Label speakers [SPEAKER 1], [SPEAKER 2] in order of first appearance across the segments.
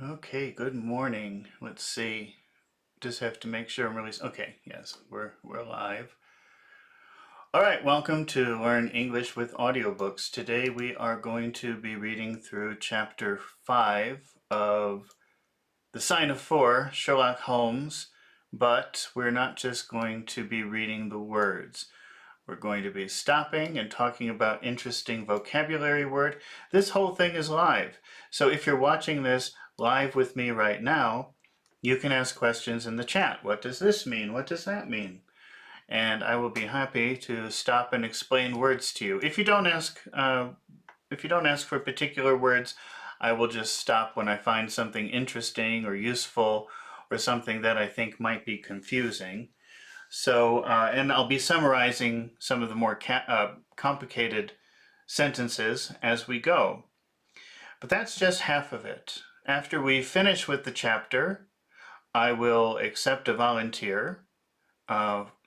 [SPEAKER 1] Okay, good morning. Let's see. Just have to make sure I'm really okay. Yes, we're live. All right, welcome to Learn English with Audiobooks. Today we are going to be reading through chapter 5 of The Sign of Four, Sherlock Holmes, but we're not just going to be reading the words. We're going to be stopping and talking about interesting vocabulary word. This whole thing is live. So if you're watching this live with me right now, you can ask questions in the chat. What does this mean? What does that mean? And I will be happy to stop and explain words to you. If you don't ask for particular words, I will just stop when I find something interesting or useful or something that I think might be confusing. So, and I'll be summarizing some of the more complicated sentences as we go. But that's just half of it. After we finish with the chapter, I will accept a volunteer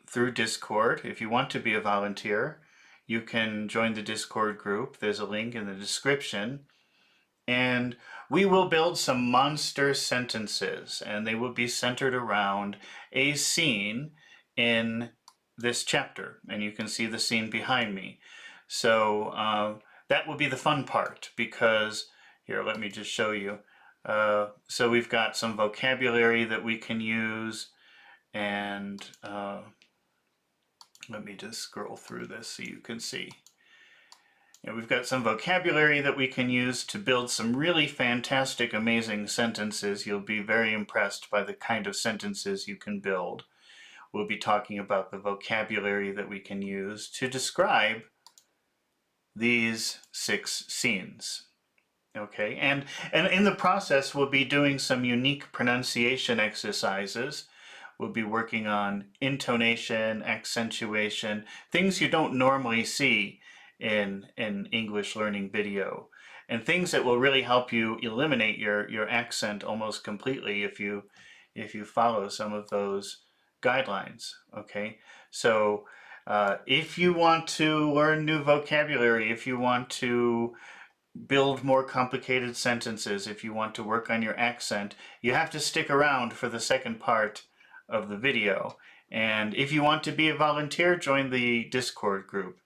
[SPEAKER 1] through Discord. If you want to be a volunteer, you can join the Discord group. There's a link in the description. And we will build some monster sentences, and they will be centered around a scene in this chapter, and you can see the scene behind me. So that will be the fun part, because here, let me just show you. So we've got some vocabulary that we can use, and let me just scroll through this so you can see. And we've got some vocabulary that we can use to build some really fantastic, amazing sentences. You'll be very impressed by the kind of sentences you can build. We'll be talking about the vocabulary that we can use to describe these 6 scenes. Okay, and in the process, we'll be doing some unique pronunciation exercises. We'll be working on intonation, accentuation, things you don't normally see in English learning video, and things that will really help you eliminate your accent almost completely if you follow some of those guidelines. Okay, so if you want to learn new vocabulary, if you want to build more complicated sentences, if you want to work on your accent, you have to stick around for the second part of the video. And if you want to be a volunteer, join the Discord group.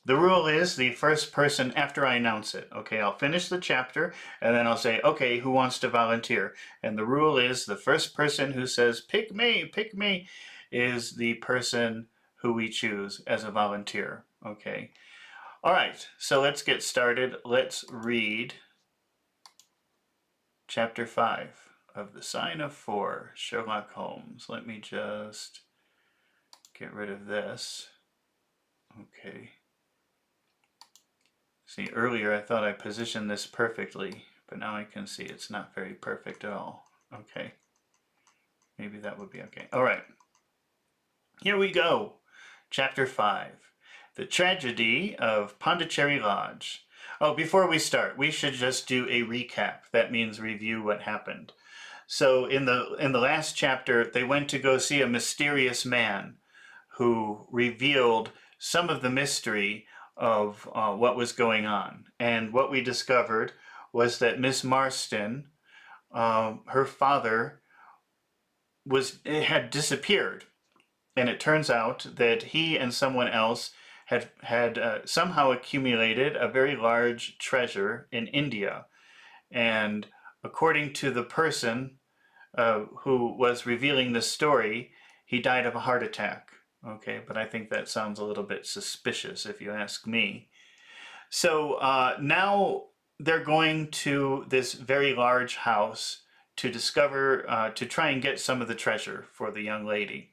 [SPEAKER 1] The rule is the first person, after I announce it, okay, I'll finish the chapter and then I'll say, okay, who wants to volunteer? And the rule is the first person who says, pick me, is the person who we choose as a volunteer, okay? All right, so let's get started. Let's read chapter 5 of The Sign of Four, Sherlock Holmes. Let me just get rid of this. Okay. See, earlier I thought I positioned this perfectly, but now I can see it's not very perfect at all. Okay. Maybe that would be okay. All right. Here we go. Chapter 5. The Tragedy of Pondicherry Lodge. Oh, before we start, we should just do a recap. That means review what happened. So in the last chapter, they went to go see a mysterious man who revealed some of the mystery of what was going on. And what we discovered was that Miss Marston, her father, had disappeared. And it turns out that he and someone else had somehow accumulated a very large treasure in India. And according to the person who was revealing the story, he died of a heart attack. Okay, but I think that sounds a little bit suspicious if you ask me. So now they're going to this very large house to discover, to try and get some of the treasure for the young lady.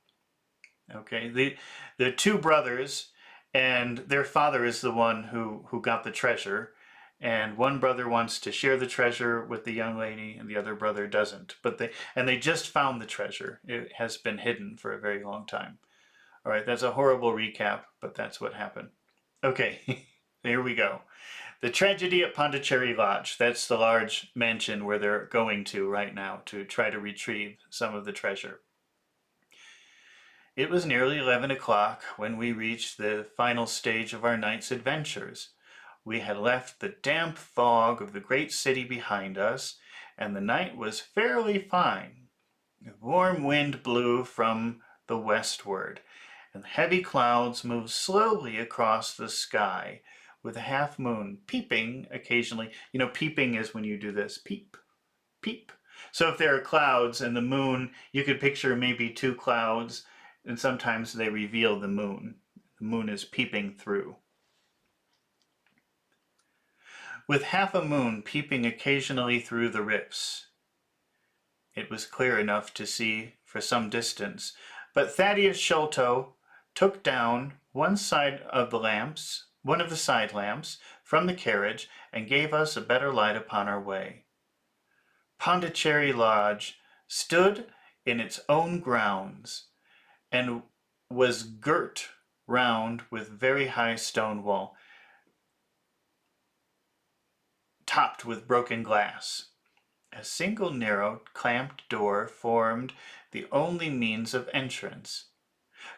[SPEAKER 1] Okay, the 2 brothers, and their father is the one who got the treasure, and one brother wants to share the treasure with the young lady and the other brother doesn't. But they just found the treasure. It has been hidden for a very long time. All right, that's a horrible recap, but that's what happened. Okay, here we go. The Tragedy at Pondicherry Lodge. That's the large mansion where they're going to right now to try to retrieve some of the treasure. It was nearly 11 o'clock when we reached the final stage of our night's adventures. We had left the damp fog of the great city behind us and the night was fairly fine. A warm wind blew from the westward, and heavy clouds moved slowly across the sky, with a half moon peeping occasionally. You know, peeping is when you do this, peep, peep. So if there are clouds and the moon, you could picture maybe two clouds, and sometimes they reveal the moon. The moon is peeping through. With half a moon peeping occasionally through the rifts, it was clear enough to see for some distance, but Thaddeus Sholto took down one of the side lamps, from the carriage, and gave us a better light upon our way. Pondicherry Lodge stood in its own grounds, and was girt round with very high stone wall, topped with broken glass. A single narrow, clamped door formed the only means of entrance.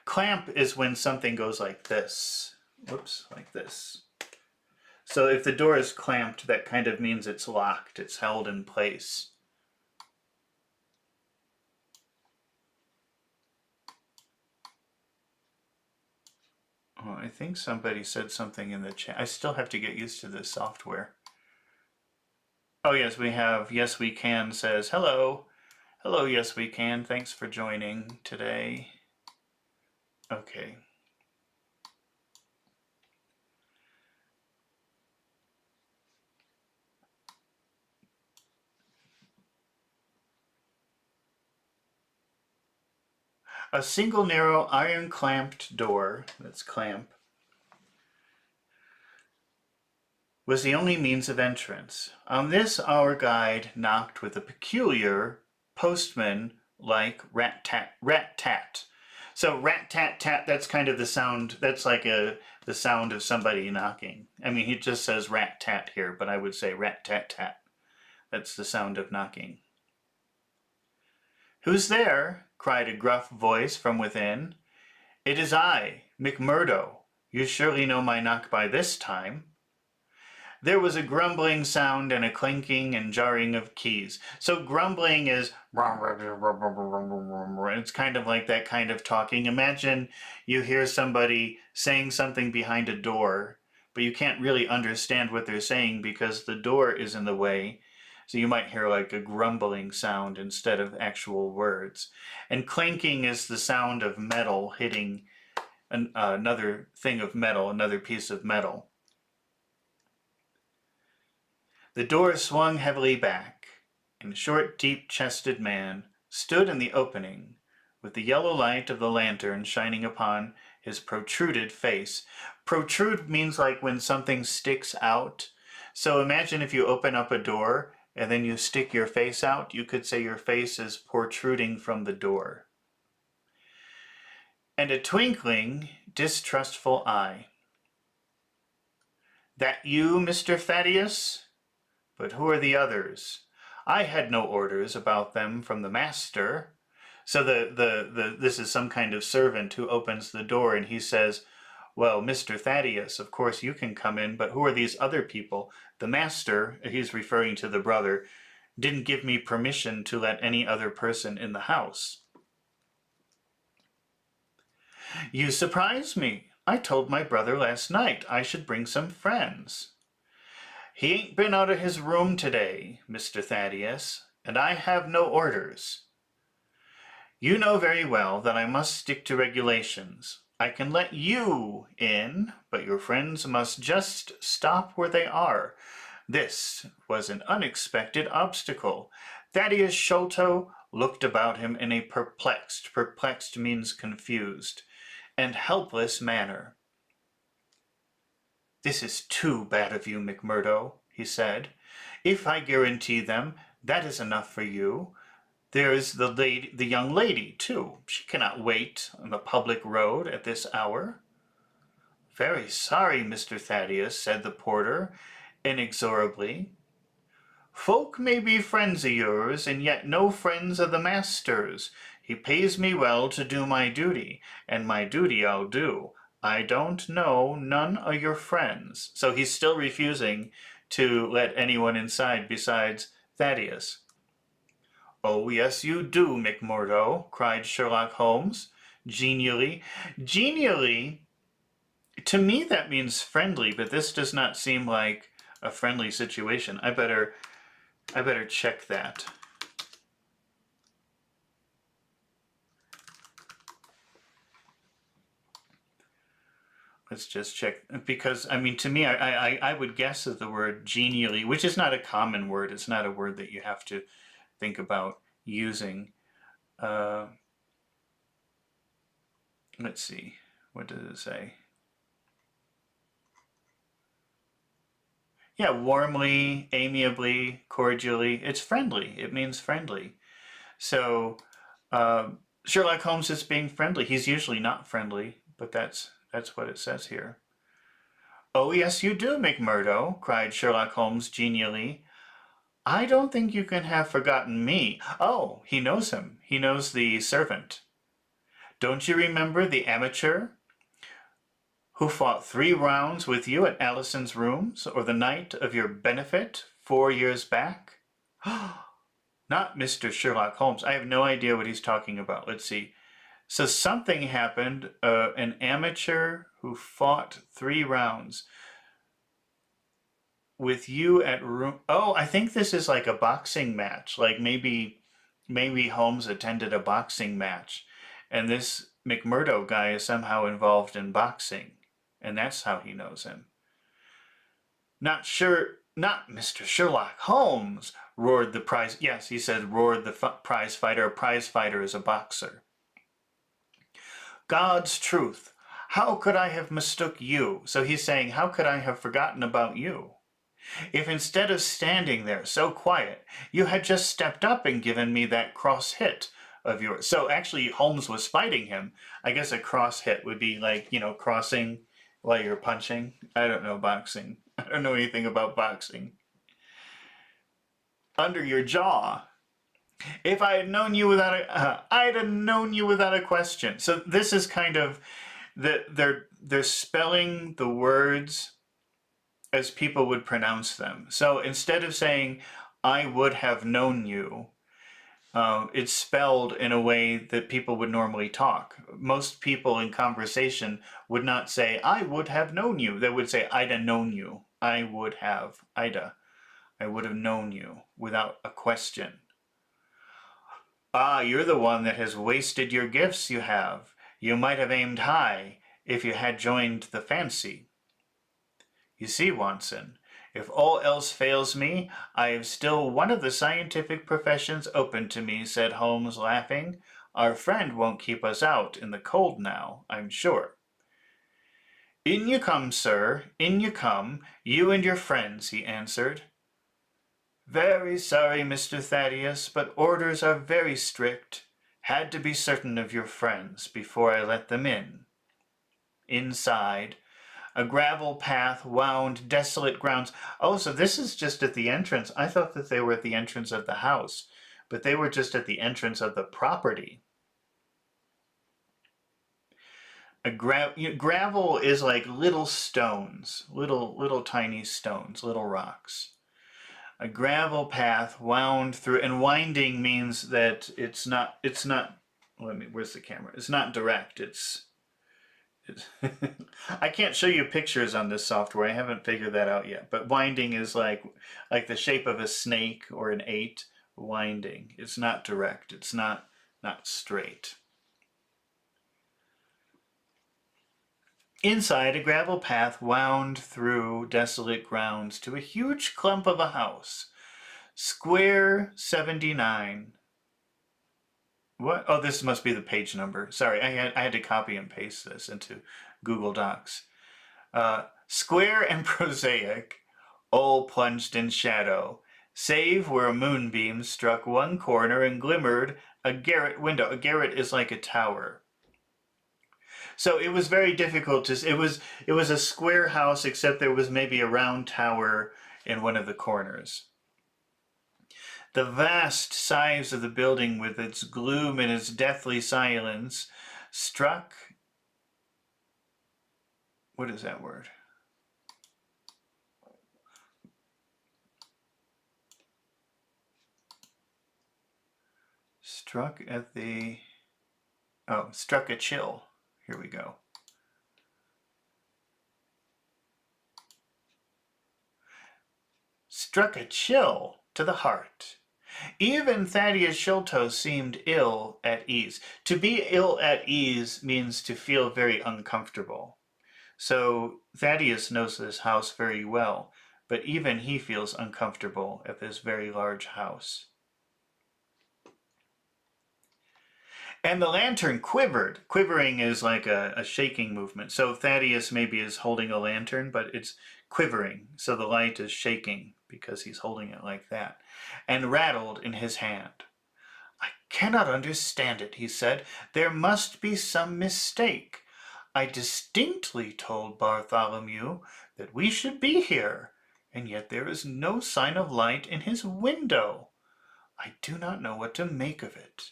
[SPEAKER 1] Clamp is when something goes like this. Whoops, like this. So if the door is clamped, that kind of means it's locked, it's held in place. Oh, I think somebody said something in the chat. I still have to get used to this software. Oh yes, we have Yes We Can says, hello. Hello, Yes We Can. Thanks for joining today. Okay. A single narrow iron clamped door, that's clamp, was the only means of entrance. On this our guide knocked with a peculiar postman-like rat-tat. So rat-tat-tat, that's kind of the sound, that's like the sound of somebody knocking. I mean, he just says rat-tat here, but I would say rat-tat-tat. That's the sound of knocking. "Who's there?" cried a gruff voice from within. "It is I, McMurdo. You surely know my knock by this time." There was a grumbling sound and a clinking and jarring of keys. So grumbling is, it's kind of like that kind of talking. Imagine you hear somebody saying something behind a door, but you can't really understand what they're saying because the door is in the way. So you might hear like a grumbling sound instead of actual words. And clinking is the sound of metal hitting another thing of metal, another piece of metal. The door swung heavily back, and a short, deep-chested man stood in the opening, with the yellow light of the lantern shining upon his protruded face. Protrude means like when something sticks out. So imagine if you open up a door and then you stick your face out, you could say your face is protruding from the door. And a twinkling, distrustful eye. "That you, Mr. Thaddeus? But who are the others? I had no orders about them from the master." So this is some kind of servant who opens the door and he says, "Well, Mr. Thaddeus, of course you can come in, but who are these other people? The master," he's referring to the brother, "didn't give me permission to let any other person in the house." "You surprise me. I told my brother last night I should bring some friends." "He ain't been out of his room today, Mr. Thaddeus, and I have no orders." "You know very well that I must stick to regulations. I can let you in, but your friends must just stop where they are." This was an unexpected obstacle. Thaddeus Sholto looked about him in a perplexed means confused, and helpless manner. "This is too bad of you, McMurdo," he said. "If I guarantee them, that is enough for you. There is the young lady, too. She cannot wait on the public road at this hour." "Very sorry, Mr. Thaddeus," said the porter, inexorably. "Folk may be friends of yours, and yet no friends of the master's. He pays me well to do my duty, and my duty I'll do. I don't know none of your friends." So he's still refusing to let anyone inside besides Thaddeus. "Oh, yes, you do, McMurdo," cried Sherlock Holmes, genially. Genially, to me that means friendly, but this does not seem like a friendly situation. I better check that. Let's just check, because I mean, to me, I would guess that the word genially, which is not a common word, it's not a word that you have to think about using. Let's see, what does it say? Yeah, warmly, amiably, cordially. It's friendly. It means friendly. So uh, Sherlock Holmes is being friendly. He's usually not friendly, but that's what it says here. "Oh, yes, you do, McMurdo," cried Sherlock Holmes genially. "I don't think you can have forgotten me." Oh, he knows him. He knows the servant. "Don't you remember the amateur who fought 3 rounds with you at Allison's rooms, or the night of your benefit 4 years back?" Not Mr. Sherlock Holmes. I have no idea what he's talking about. Let's see. So something happened. An amateur who fought 3 rounds with you at room. Oh, I think this is like a boxing match. Like maybe Holmes attended a boxing match, and this McMurdo guy is somehow involved in boxing, and that's how he knows him. "Not sure, not Mr. Sherlock Holmes," roared the prize. Yes, he said roared the prize fighter. A prize fighter is a boxer. "God's truth, how could I have mistook you?" So he's saying, how could I have forgotten about you? "If instead of standing there so quiet, you had just stepped up and given me that cross hit of yours." So actually Holmes was fighting him. I guess a cross hit would be like, crossing while you're punching. I don't know boxing. I don't know anything about boxing. "Under your jaw. If I had known you without I'd have known you without a question." So this is kind of they're spelling the words as people would pronounce them. So instead of saying "I would have known you," it's spelled in a way that people would normally talk. Most people in conversation would not say "I would have known you." They would say "I'd have known you." I would have. I would have known you without a question. "Ah, you're the one that has wasted your gifts, you have. You might have aimed high if you had joined the fancy. You see, Watson, if all else fails me, I have still one of the scientific professions open to me," said Holmes, laughing. "Our friend won't keep us out in the cold now, I'm sure." "In you come, sir, in you come, you and your friends," he answered. "Very sorry, Mr. Thaddeus, but orders are very strict. Had to be certain of your friends before I let them in." Inside, a gravel path wound desolate grounds. Oh, so this is just at the entrance. I thought that they were at the entrance of the house, but they were just at the entrance of the property. Gravel is like little stones, little tiny stones, little rocks. A gravel path wound through, and winding means that it's not, where's the camera? It's not direct, it's I can't show you pictures on this software. I haven't figured that out yet. But winding is like the shape of a snake or an 8. Winding. It's not direct. It's not straight. Inside, a gravel path wound through desolate grounds to a huge clump of a house. Square 79. What? Oh, this must be the page number. Sorry, I had to copy and paste this into Google Docs. Square and prosaic, all plunged in shadow, save where a moonbeam struck one corner and glimmered a garret window. A garret is like a tower. So it was very difficult to. It was a square house, except there was maybe a round tower in one of the corners. The vast size of the building, with its gloom and its deathly silence, struck. What is that word? Struck a chill. Here we go. Struck a chill to the heart. Even Thaddeus Sholto seemed ill at ease. To be ill at ease means to feel very uncomfortable. So Thaddeus knows this house very well, but even he feels uncomfortable at this very large house. And the lantern quivered. Quivering is like a shaking movement. So Thaddeus maybe is holding a lantern, but it's quivering. So the light is shaking because he's holding it like that. And rattled in his hand. I cannot understand it, he said. There must be some mistake. I distinctly told Bartholomew that we should be here, and yet there is no sign of light in his window. I do not know what to make of it.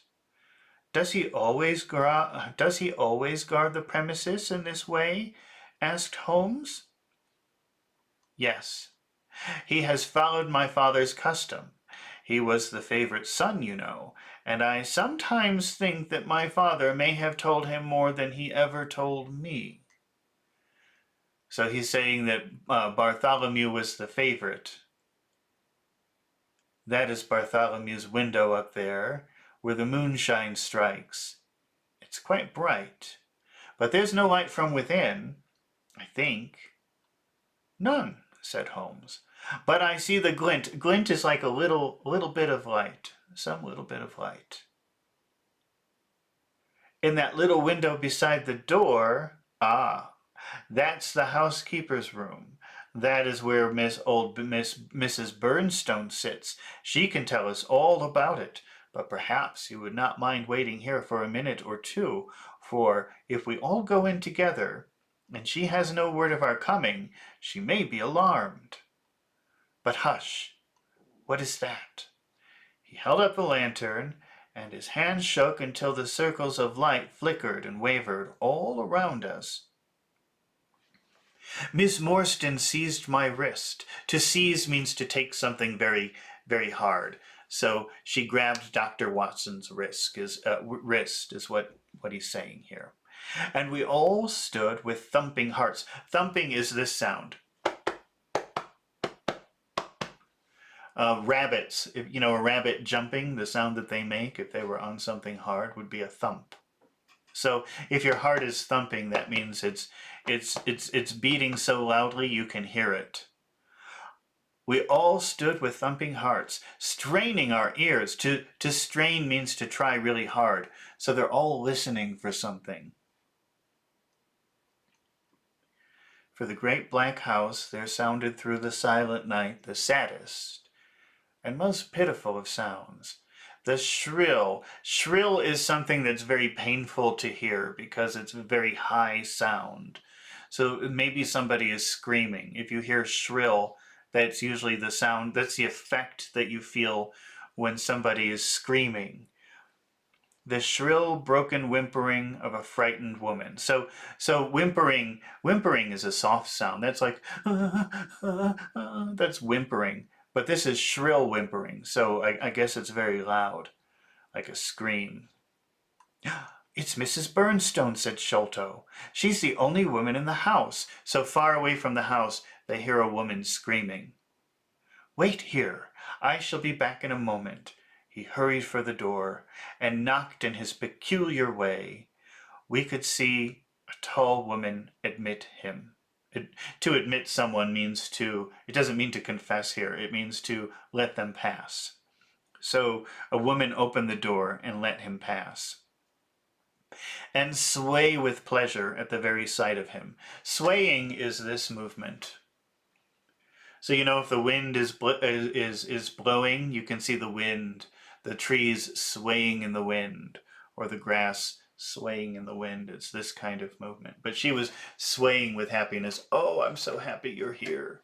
[SPEAKER 1] Does he always guard the premises in this way? Asked Holmes. Yes, he has followed my father's custom. He was the favorite son, you know, and I sometimes think that my father may have told him more than he ever told me. So he's saying that Bartholomew was the favorite. That is Bartholomew's window up there, where the moonshine strikes. It's quite bright, but there's no light from within, I think. None, said Holmes. But I see the glint. Glint is like a little bit of light, some little bit of light. In that little window beside the door, that's the housekeeper's room. That is where Mrs. Burnstone sits. She can tell us all about it, but perhaps you would not mind waiting here for a minute or two, for if we all go in together, and she has no word of our coming, she may be alarmed. But hush, what is that? He held up the lantern, and his hand shook until the circles of light flickered and wavered all around us. Miss Morstan seized my wrist. To seize means to take something very, very hard. So she grabbed Dr. Watson's wrist, is what he's saying here. And we all stood with thumping hearts. Thumping is this sound. Rabbits, a rabbit jumping, the sound that they make if they were on something hard would be a thump. So if your heart is thumping, that means it's beating so loudly you can hear it. We all stood with thumping hearts, straining our ears. To strain means to try really hard. So they're all listening for something. For the great black house there sounded through the silent night the saddest and most pitiful of sounds. The shrill. Shrill is something that's very painful to hear because it's a very high sound. So maybe somebody is screaming. If you hear shrill, that's usually the sound, that's the effect that you feel when somebody is screaming. The shrill, broken whimpering of a frightened woman. So whimpering is a soft sound. That's like, that's whimpering. But this is shrill whimpering, so I guess it's very loud, like a scream. It's Mrs. Burnstone, said Sholto. She's the only woman in the house. So far away from the house, they hear a woman screaming. Wait here. I shall be back in a moment. He hurried for the door and knocked in his peculiar way. We could see a tall woman admit him. To admit someone means it doesn't mean to confess here, it means to let them pass. So a woman opened the door and let him pass. And sway with pleasure at the very sight of him. Swaying is this movement. So if the wind is blowing, you can see the wind, the trees swaying in the wind, or the grass swaying in the wind. It's this kind of movement. But she was swaying with happiness. Oh, I'm so happy you're here.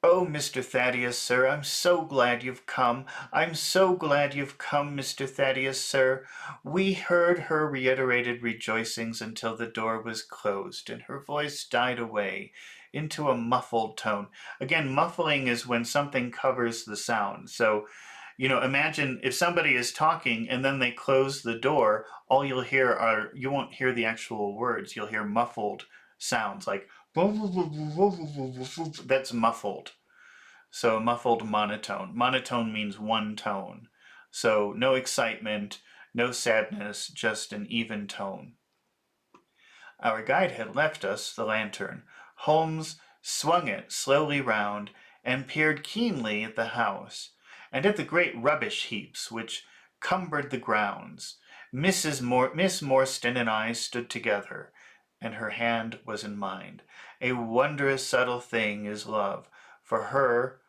[SPEAKER 1] Oh, Mr. Thaddeus, sir, I'm so glad you've come. I'm so glad you've come, Mr. Thaddeus, sir. We heard her reiterated rejoicings until the door was closed and her voice died away. into a muffled tone. Again, muffling is when something covers the sound. So, imagine if somebody is talking and then they close the door, all you'll hear you won't hear the actual words. You'll hear muffled sounds like that's muffled. So muffled monotone. Monotone means one tone. So no excitement, no sadness, just an even tone. Our guide had left us the lantern. Holmes swung it slowly round and peered keenly at the house and at the great rubbish heaps which cumbered the grounds. Miss Morstan and I stood together, and her hand was in mine. A wondrous subtle thing is love. For her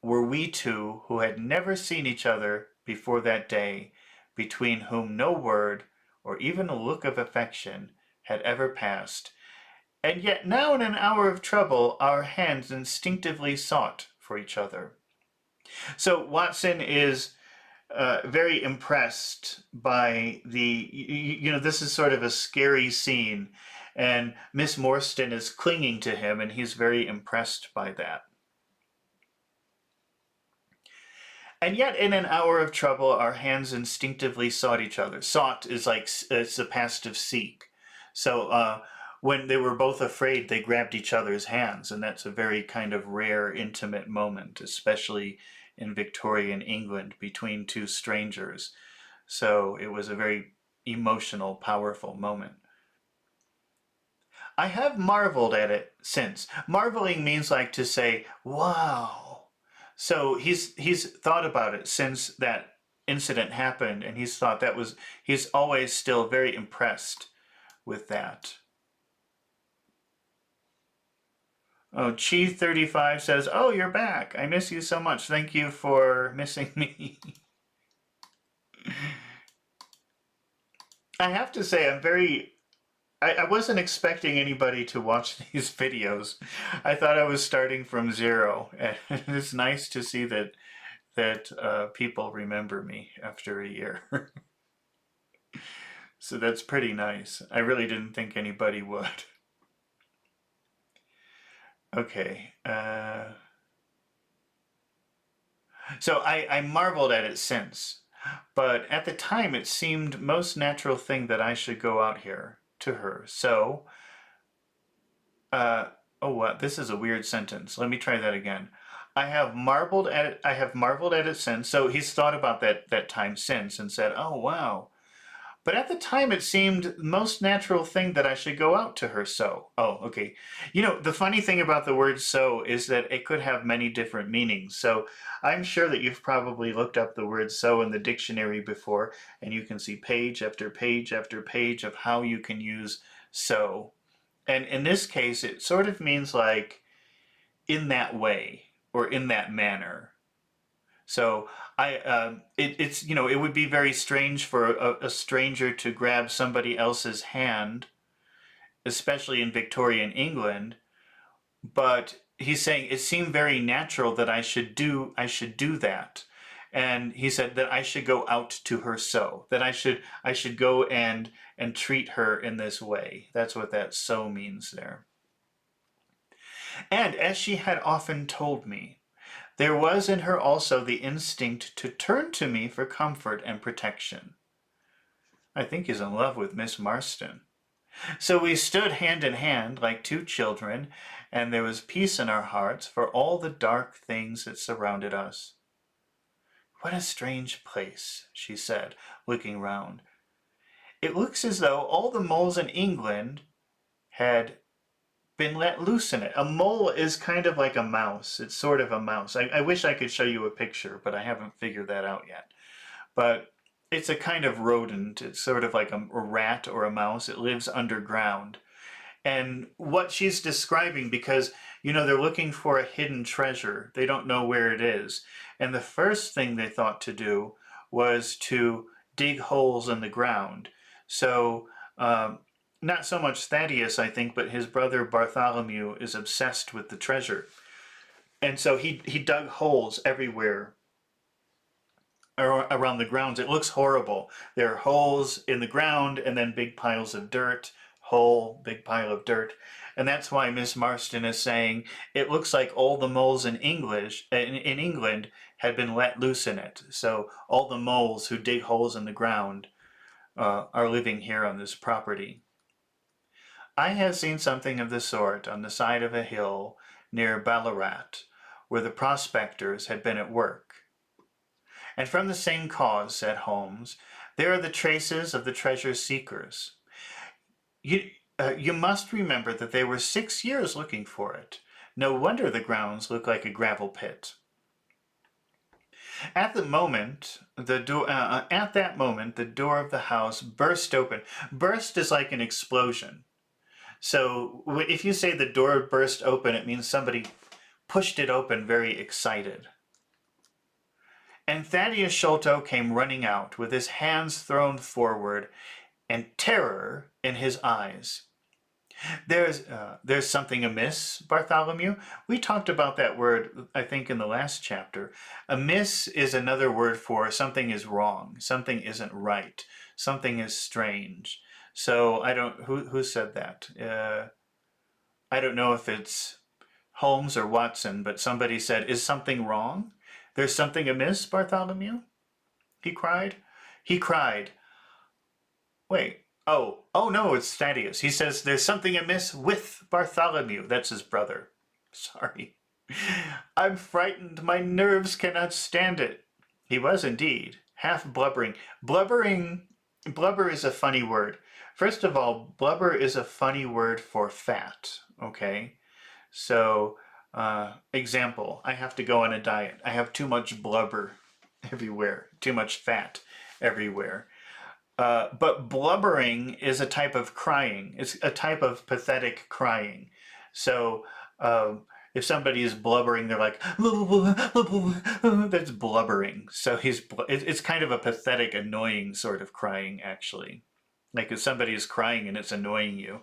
[SPEAKER 1] were we two who had never seen each other before that day, between whom no word or even a look of affection had ever passed, and yet now in an hour of trouble our hands instinctively sought for each other. So Watson is very impressed by this is sort of a scary scene, and Miss Morstan is clinging to him, and he's very impressed by that. And yet in an hour of trouble our hands instinctively sought each other. Sought is like, it's the past of seek. So when they were both afraid, they grabbed each other's hands, and that's a very kind of rare, intimate moment, especially in Victorian England between two strangers. So it was a very emotional, powerful moment. I have marveled at it since. Marveling means like to say, wow. So he's thought about it since that incident happened, and he's always still very impressed with that. Oh, Chi35 says, oh, you're back. I miss you so much. Thank you for missing me. I have to say, I wasn't expecting anybody to watch these videos. I thought I was starting from zero. And it's nice to see that people remember me after a year. So that's pretty nice. I really didn't think anybody would. Okay. So I marveled at it since, but at the time it seemed most natural thing that I should go out here to her. So, oh, what? This is a weird sentence. Let me try that again. I have marveled at it. I have marveled at it since. So he's thought about that time since and said, oh, wow. But at the time, it seemed most natural thing that I should go out to her so. Oh, okay. The funny thing about the word so is that it could have many different meanings. So I'm sure that you've probably looked up the word so in the dictionary before, and you can see page after page after page of how you can use so. And in this case, it sort of means like in that way or in that manner. So it would be very strange for a stranger to grab somebody else's hand, especially in Victorian England. But he's saying it seemed very natural that I should do that, and he said that I should go out to her so that I should go and treat her in this way. That's what that so means there. And as she had often told me, there was in her also the instinct to turn to me for comfort and protection. I think he's in love with Miss Marston. So we stood hand in hand like two children, and there was peace in our hearts for all the dark things that surrounded us. What a strange place, she said, looking round. It looks as though all the moles in England had been let loose in it. A mole is kind of like a mouse. It's sort of a mouse. I wish I could show you a picture, but I haven't figured that out yet. But it's a kind of rodent. It's sort of like a rat or a mouse. It lives underground. And what she's describing, because, they're looking for a hidden treasure. They don't know where it is. And the first thing they thought to do was to dig holes in the ground. So, not so much Thaddeus, I think, but his brother Bartholomew is obsessed with the treasure. And so he dug holes everywhere around the grounds. It looks horrible. There are holes in the ground and then big piles of dirt, hole, big pile of dirt. And that's why Miss Marston is saying it looks like all the moles in England had been let loose in it. So all the moles who dig holes in the ground are living here on this property. I have seen something of the sort on the side of a hill near Ballarat, where the prospectors had been at work. And from the same cause, said Holmes, there are the traces of the treasure seekers. You must remember that they were 6 years looking for it. No wonder the grounds look like a gravel pit. At that moment, the door of the house burst open. Burst is like an explosion. So if you say the door burst open, it means somebody pushed it open very excited. And Thaddeus Sholto came running out with his hands thrown forward and terror in his eyes. There's something amiss, Bartholomew. We talked about that word, I think, in the last chapter. Amiss is another word for something is wrong, something isn't right, something is strange. So who said that? I don't know if it's Holmes or Watson, but somebody said, is something wrong? There's something amiss, Bartholomew? He cried. He cried. Wait. Oh no, it's Thaddeus. He says, there's something amiss with Bartholomew. That's his brother. Sorry. I'm frightened. My nerves cannot stand it. He was indeed, half blubbering. Blubber is a funny word. First of all, blubber is a funny word for fat, okay? So, example, I have to go on a diet. I have too much blubber everywhere, too much fat everywhere. But blubbering is a type of crying. It's a type of pathetic crying. So if somebody is blubbering, they're like, that's blubbering. So it's kind of a pathetic, annoying sort of crying, actually. Like if somebody is crying and it's annoying you.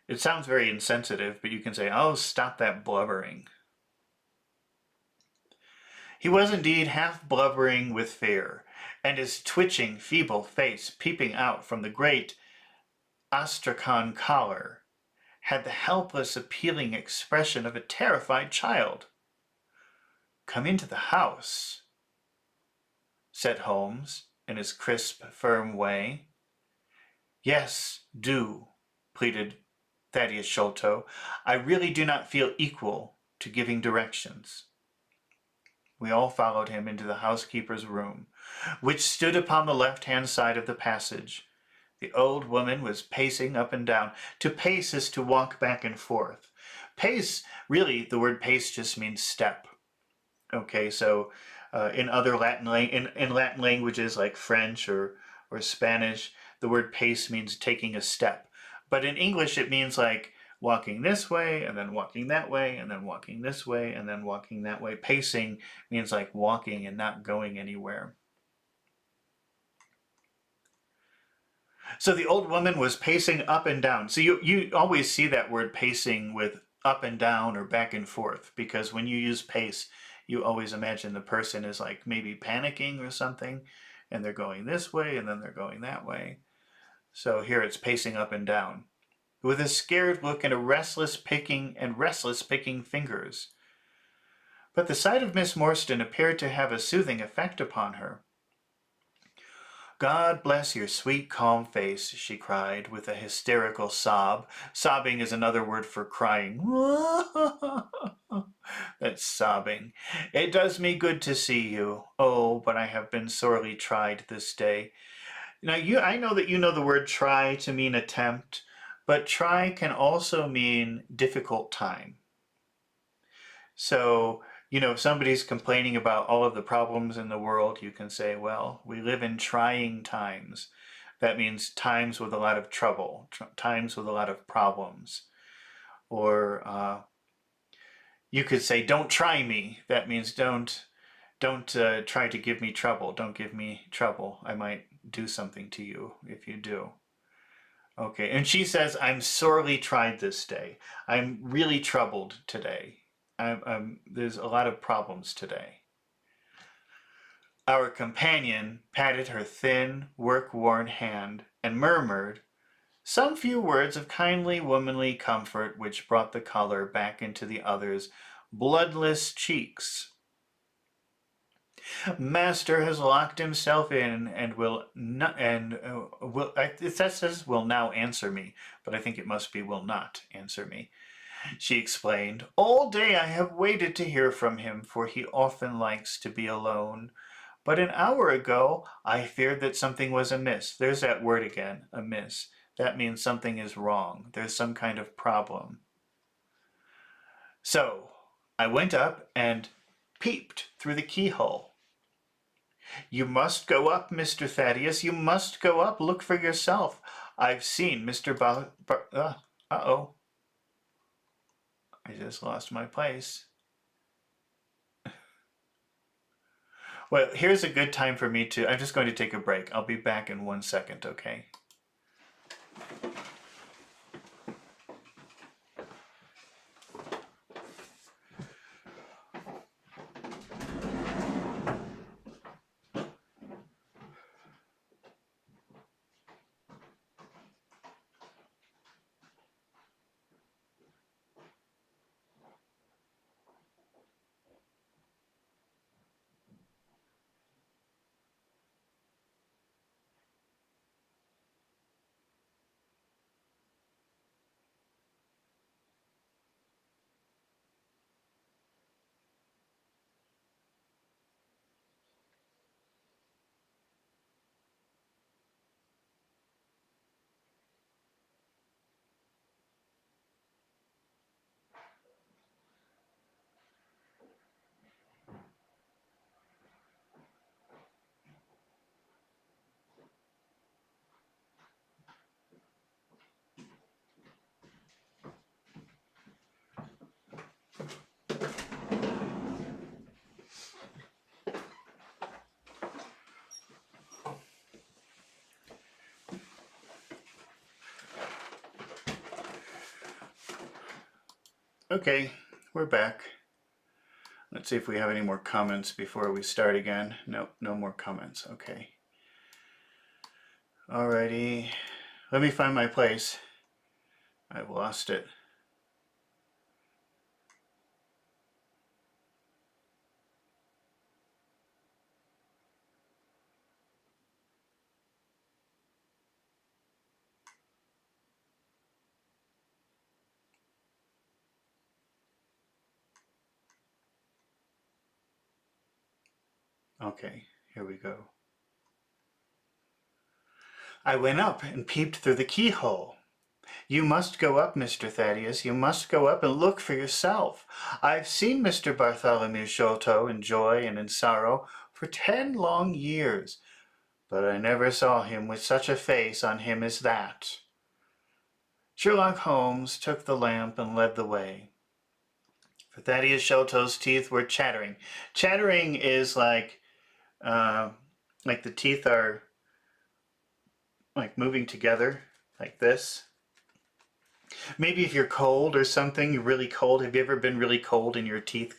[SPEAKER 1] It sounds very insensitive, but you can say, oh, stop that blubbering. He was indeed half blubbering with fear, and his twitching, feeble face peeping out from the great astrakhan collar had the helpless, appealing expression of a terrified child. Come into the house, said Holmes, in his crisp, firm way. Yes, do, pleaded Thaddeus Sholto. I really do not feel equal to giving directions. We all followed him into the housekeeper's room, which stood upon the left-hand side of the passage. The old woman was pacing up and down. To pace is to walk back and forth. Pace, really, the word pace just means step. Okay, so in other Latin languages like French or Spanish, the word pace means taking a step. But in English, it means like walking this way, and then walking that way, and then walking this way, and then walking that way. Pacing means like walking and not going anywhere. So the old woman was pacing up and down. So you always see that word pacing with up and down or back and forth, because when you use pace, you always imagine the person is like maybe panicking or something, and they're going this way, and then they're going that way. So here it's pacing up and down, with a scared look and restless picking fingers. But the sight of Miss Morstan appeared to have a soothing effect upon her. God bless your sweet, calm face, she cried with a hysterical sob. Sobbing is another word for crying. That's sobbing. It does me good to see you. Oh, but I have been sorely tried this day. Now, I know that you know the word try to mean attempt, but try can also mean difficult time. So, if somebody's complaining about all of the problems in the world, you can say, well, we live in trying times. That means times with a lot of trouble, times with a lot of problems. Or you could say, don't try me. That means don't try to give me trouble. Don't give me trouble. I might do something to you if you do. Okay, and she says, I'm sorely tried this day. I'm really troubled today. There's a lot of problems today. Our companion patted her thin, work-worn hand and murmured, Some few words of kindly womanly comfort which brought the color back into the other's bloodless cheeks. Master has locked himself in and will not, and it says will now answer me, but I think it must be will not answer me. She explained, all day I have waited to hear from him, for he often likes to be alone. But an hour ago I feared that something was amiss. There's that word again, amiss. That means something is wrong. There's some kind of problem. So I went up and peeped through the keyhole. You must go up, Mr. Thaddeus. You must go up. Look for yourself. I've seen Mr. Uh-oh. I just lost my place. Well, here's a good time for me to... I'm just going to take a break. I'll be back in 1 second, okay? Okay, we're back. Let's see if we have any more comments before we start again. Nope, no more comments. Okay. Alrighty. Let me find my place. I've lost it. Okay, here we go. I went up and peeped through the keyhole. You must go up, Mr. Thaddeus. You must go up and look for yourself. I've seen Mr. Bartholomew Sholto in joy and in sorrow for 10 long years, but I never saw him with such a face on him as that. Sherlock Holmes took the lamp and led the way. For Thaddeus Sholto's teeth were chattering. Chattering is like the teeth are like moving together like this. Maybe if you're cold or something, you're really cold. Have you ever been really cold and your teeth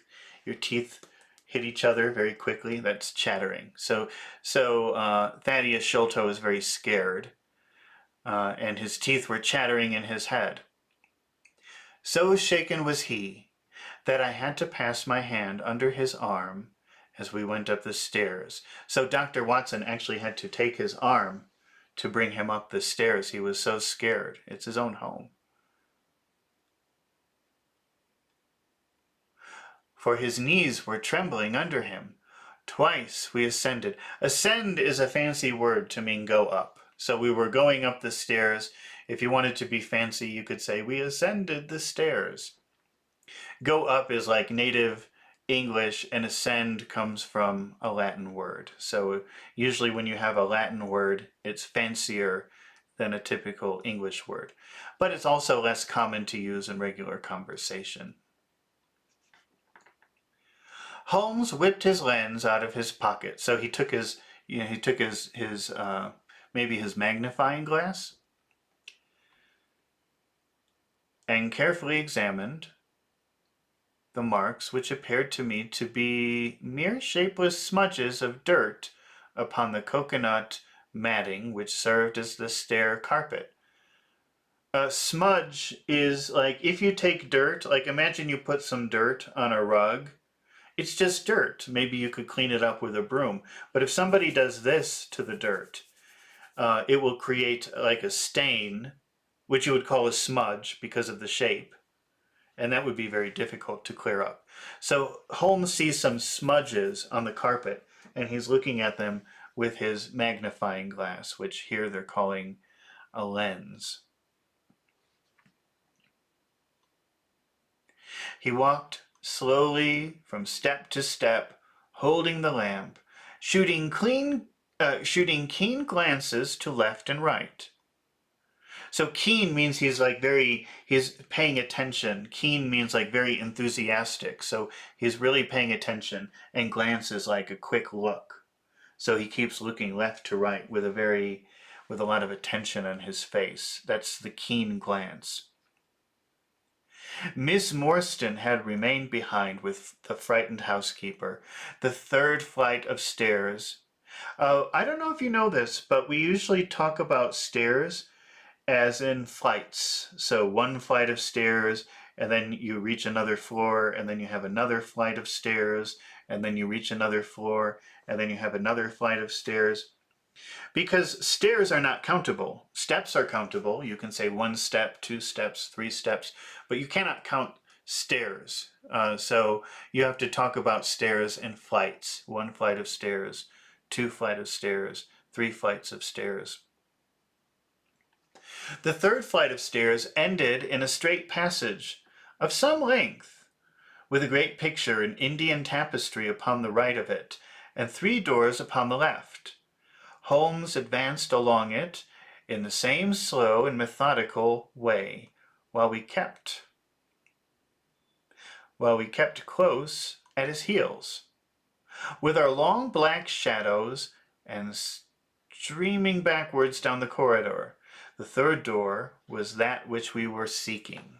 [SPEAKER 1] hit each other very quickly? That's chattering. So Thaddeus Sholto is very scared, and his teeth were chattering in his head. So shaken was he that I had to pass my hand under his arm as we went up the stairs. So Dr. Watson actually had to take his arm to bring him up the stairs. He was so scared. It's his own home. For his knees were trembling under him. Twice we ascended. Ascend is a fancy word to mean go up. So we were going up the stairs. If you wanted to be fancy, you could say we ascended the stairs. Go up is like native English, and ascend comes from a Latin word. So usually when you have a Latin word, it's fancier than a typical English word. But it's also less common to use in regular conversation. Holmes whipped his lens out of his pocket. So he took his, maybe his magnifying glass, and carefully examined the marks, which appeared to me to be mere shapeless smudges of dirt upon the coconut matting which served as the stair carpet. A smudge is like if you take dirt, like imagine you put some dirt on a rug. It's just dirt. Maybe you could clean it up with a broom. But if somebody does this to the dirt, it will create like a stain, which you would call a smudge because of the shape. And that would be very difficult to clear up. So Holmes sees some smudges on the carpet, and he's looking at them with his magnifying glass, which here they're calling a lens. He walked slowly from step to step, holding the lamp, shooting keen glances to left and right. So keen means he's paying attention. Keen means like very enthusiastic. So he's really paying attention, and glance is like a quick look. So he keeps looking left to right with a lot of attention on his face. That's the keen glance. Miss Morstan had remained behind with the frightened housekeeper. The third flight of stairs. I don't know if you know this, but we usually talk about stairs as in flights. So one flight of stairs, and then you reach another floor, and then you have another flight of stairs, and then you reach another floor, and then you have another flight of stairs. Because stairs are not countable. Steps are countable. You can say 1 step, 2 steps, 3 steps, but you cannot count stairs. So you have to talk about stairs in flights. 1 flight of stairs, 2 flight of stairs, 3 flights of stairs. The third flight of stairs ended in a straight passage of some length, with a great picture in Indian tapestry upon the right of it, and 3 doors upon the left. Holmes advanced along it in the same slow and methodical way, while we kept close at his heels, with our long black shadows and streaming backwards down the corridor. The third door was that which we were seeking.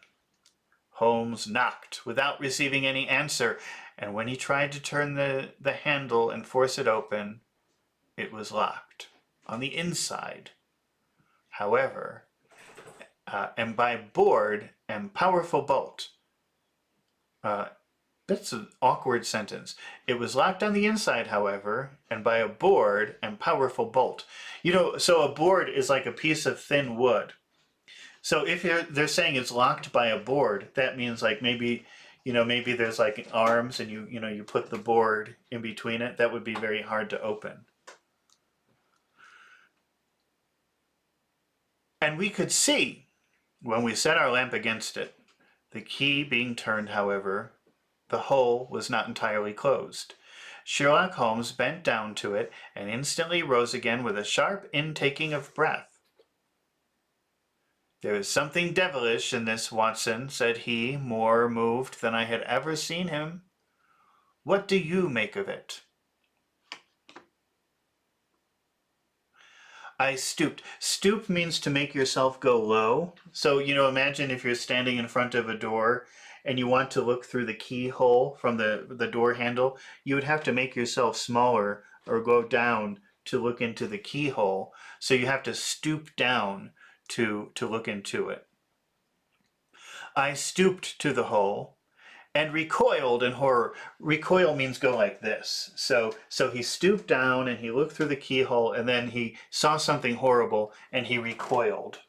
[SPEAKER 1] Holmes knocked without receiving any answer, and when he tried to turn the handle and force it open, it was locked on the inside, however, and by board and powerful bolt. That's an awkward sentence. It was locked on the inside, however, and by a board and powerful bolt. You know, so a board is like a piece of thin wood. So if they're saying it's locked by a board, that means like maybe there's like arms, and you put the board in between it. That would be very hard to open. And we could see, when we set our lamp against it, the key being turned, however, the hole was not entirely closed. Sherlock Holmes bent down to it and instantly rose again with a sharp intaking of breath. "There is something devilish in this, Watson," said he, more moved than I had ever seen him. "What do you make of it?" I stooped. Stoop means to make yourself go low. So, imagine if you're standing in front of a door and you want to look through the keyhole from the door handle, you would have to make yourself smaller or go down to look into the keyhole. So you have to stoop down to look into it. I stooped to the hole and recoiled in horror. Recoil means go like this. So he stooped down and he looked through the keyhole, and then he saw something horrible and he recoiled.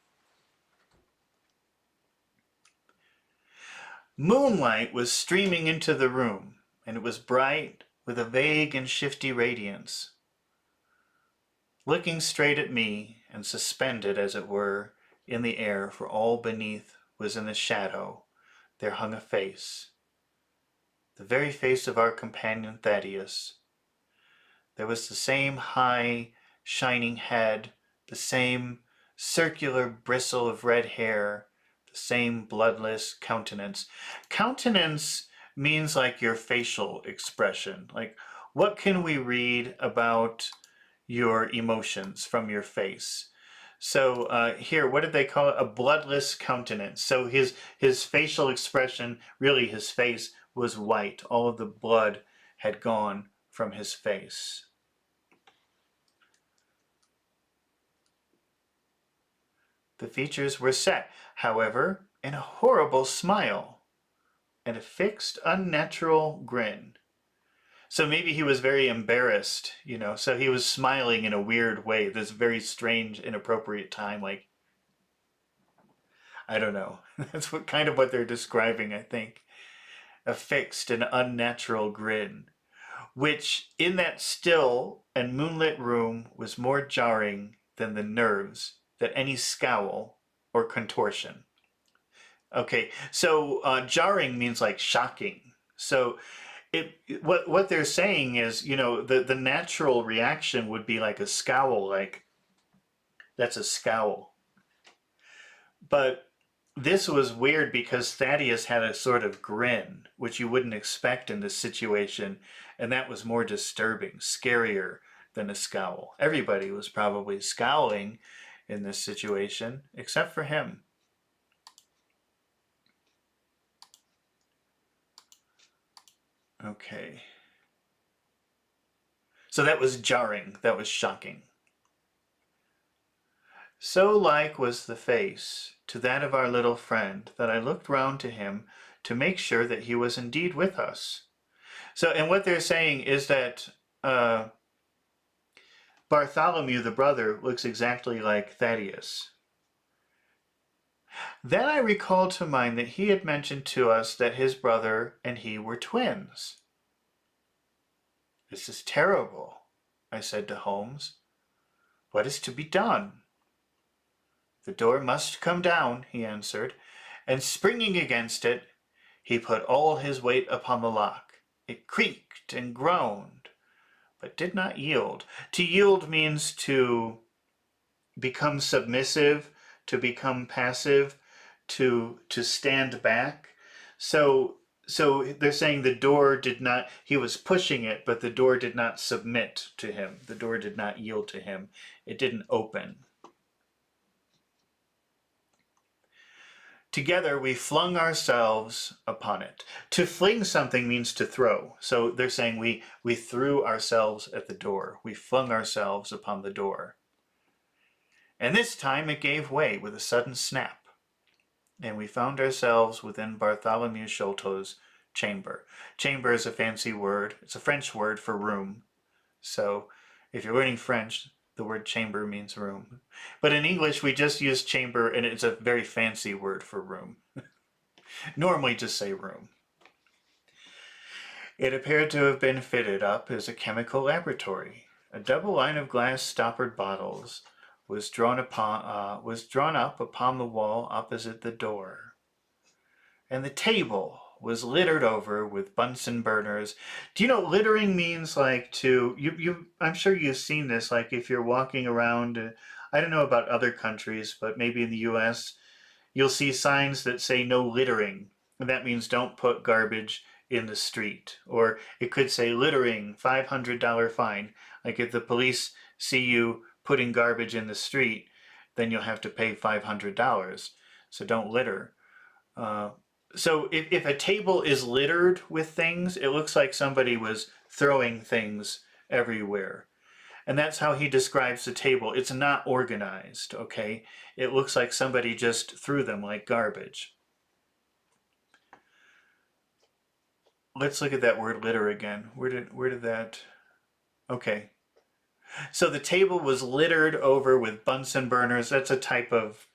[SPEAKER 1] Moonlight was streaming into the room, and it was bright with a vague and shifty radiance. Looking straight at me, and suspended, as it were, in the air, for all beneath was in the shadow, there hung a face. The very face of our companion Thaddeus. There was the same high, shining head, the same circular bristle of red hair, the same bloodless countenance. Countenance means like your facial expression. Like, what can we read about your emotions from your face? So here, what did they call it? A bloodless countenance. So his facial expression, really his face, was white. All of the blood had gone from his face. The features were set, however, in a horrible smile and a fixed, unnatural grin. So maybe he was very embarrassed, so he was smiling in a weird way, this very strange, inappropriate time, like, I don't know. That's what they're describing, I think. A fixed and unnatural grin, which in that still and moonlit room was more jarring than the nerves that any scowl or contortion. Okay, so jarring means like shocking. So what they're saying is, the natural reaction would be like a scowl, like that's a scowl. But this was weird because Thaddeus had a sort of grin, which you wouldn't expect in this situation, and that was more disturbing, scarier than a scowl. Everybody was probably scowling in this situation, except for him. Okay. So that was jarring, that was shocking. So like was the face to that of our little friend that I looked round to him to make sure that he was indeed with us. So, and what they're saying is that Bartholomew, the brother, looks exactly like Thaddeus. Then I recalled to mind that he had mentioned to us that his brother and he were twins. This is terrible, I said to Holmes. What is to be done? The door must come down, he answered, and springing against it, he put all his weight upon the lock. It creaked and groaned, but did not yield. To yield means to become submissive, to become passive, to stand back. So they're saying the door did not, he was pushing it, but the door did not submit to him. The door did not yield to him. It didn't open. Together we flung ourselves upon it. To fling something means to throw. So they're saying we threw ourselves at the door. We flung ourselves upon the door. And this time it gave way with a sudden snap. And we found ourselves within Bartholomew Sholto's chamber. Chamber is a fancy word. It's a French word for room. So if you're learning French, the word chamber means room. But in English, we just use chamber, and it's a very fancy word for room. Normally just say room. It appeared to have been fitted up as a chemical laboratory. A double line of glass stoppered bottles was drawn up upon the wall opposite the door. And the table was littered over with Bunsen burners. Do you know, littering means like I'm sure you've seen this, like if you're walking around, I don't know about other countries, but maybe in the US, you'll see signs that say no littering. And that means don't put garbage in the street. Or it could say littering, $500 fine. Like if the police see you putting garbage in the street, then you'll have to pay $500. So don't litter. So if a table is littered with things, it looks like somebody was throwing things everywhere. And that's how he describes the table. It's not organized, okay? It looks like somebody just threw them like garbage. Let's look at that word litter again. Where did that... Okay. So the table was littered over with Bunsen burners. That's a type of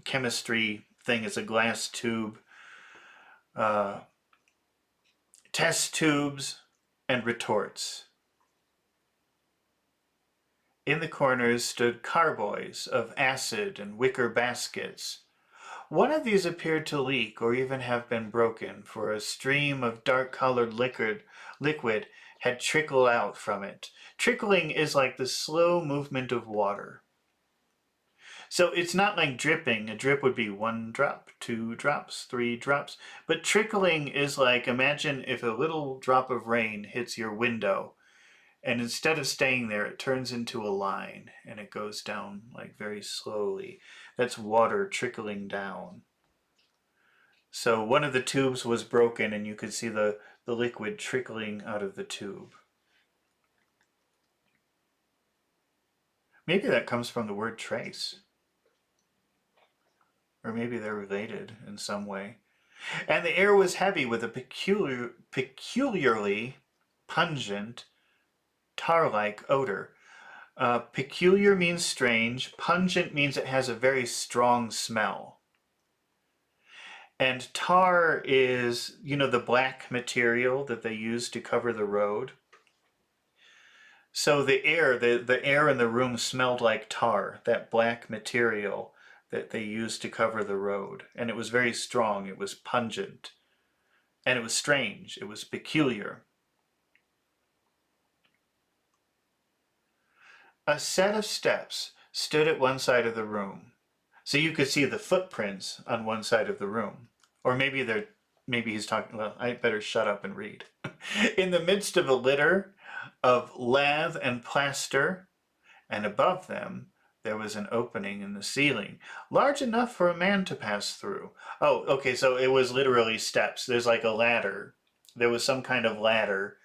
[SPEAKER 1] chemistry thing. It's a glass tube. Test tubes and retorts. In the corners stood carboys of acid and wicker baskets. One of these appeared to leak or even have been broken, for a stream of dark-colored liquid had trickled out from it. Trickling is like the slow movement of water. So it's not like dripping. A drip would be 1 drop, 2 drops, 3 drops. But trickling is like, imagine if a little drop of rain hits your window, and instead of staying there, it turns into a line, and it goes down like very slowly. That's water trickling down. So one of the tubes was broken, and you could see the liquid trickling out of the tube. Maybe that comes from the word trace. or maybe they're related in some way. And the air was heavy with a peculiarly pungent, tar-like odor. Peculiar means strange. Pungent means it has a very strong smell. And tar is, the black material that they use to cover the road. So the air in the room smelled like tar, that black material that they used to cover the road. And it was very strong. It was pungent. And it was strange. It was peculiar. A set of steps stood at one side of the room. So you could see the footprints on one side of the room. Or maybe he's talking, well, I better shut up and read. In the midst of a litter of lath and plaster, and above them there was an opening in the ceiling, large enough for a man to pass through. Oh, okay, so it was literally steps. There's like a ladder. There was some kind of ladder,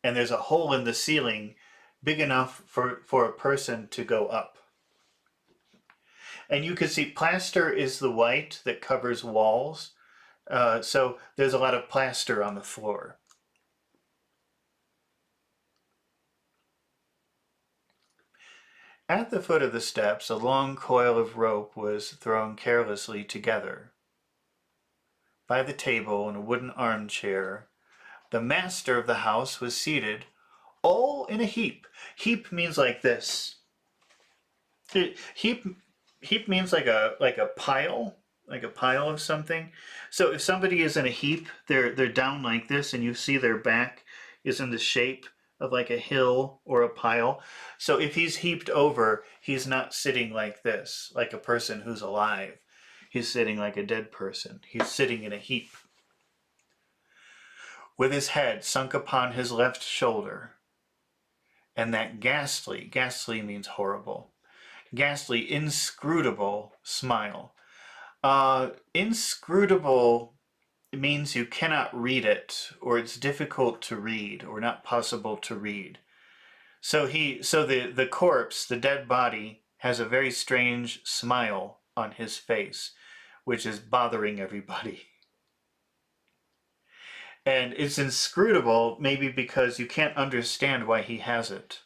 [SPEAKER 1] and there's a hole in the ceiling big enough for a person to go up. And you can see plaster is the white that covers walls. So there's a lot of plaster on the floor. At the foot of the steps, a long coil of rope was thrown carelessly together. By the table, in a wooden armchair, the master of the house was seated, all in a heap. Heap means like this. Heap means like a pile of something. So if somebody is in a heap, they're down like this, and you see their back is in the shape of like a hill or a pile. So if he's heaped over, he's not sitting like this, like a person who's alive. He's sitting like a dead person. He's sitting in a heap, with his head sunk upon his left shoulder. And that ghastly means horrible, ghastly, inscrutable smile. Inscrutable means you cannot read it, or it's difficult to read, or not possible to read. So the corpse, the dead body, has a very strange smile on his face, which is bothering everybody. And it's inscrutable, maybe because you can't understand why he has it.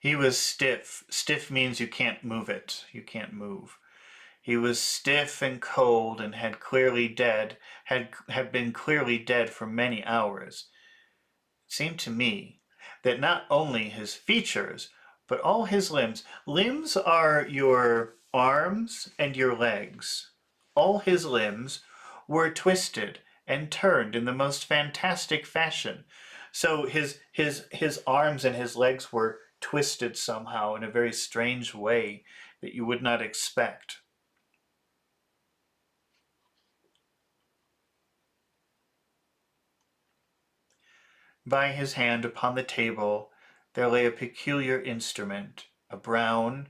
[SPEAKER 1] He was stiff. Stiff means you can't move it. You can't move. He was stiff and cold, and had been clearly dead for many hours. It seemed to me that not only his features, but all his limbs. Limbs are your arms and your legs. All his limbs were twisted and turned in the most fantastic fashion. So his arms and his legs were twisted somehow in a very strange way that you would not expect. By his hand upon the table there lay a peculiar instrument, a brown,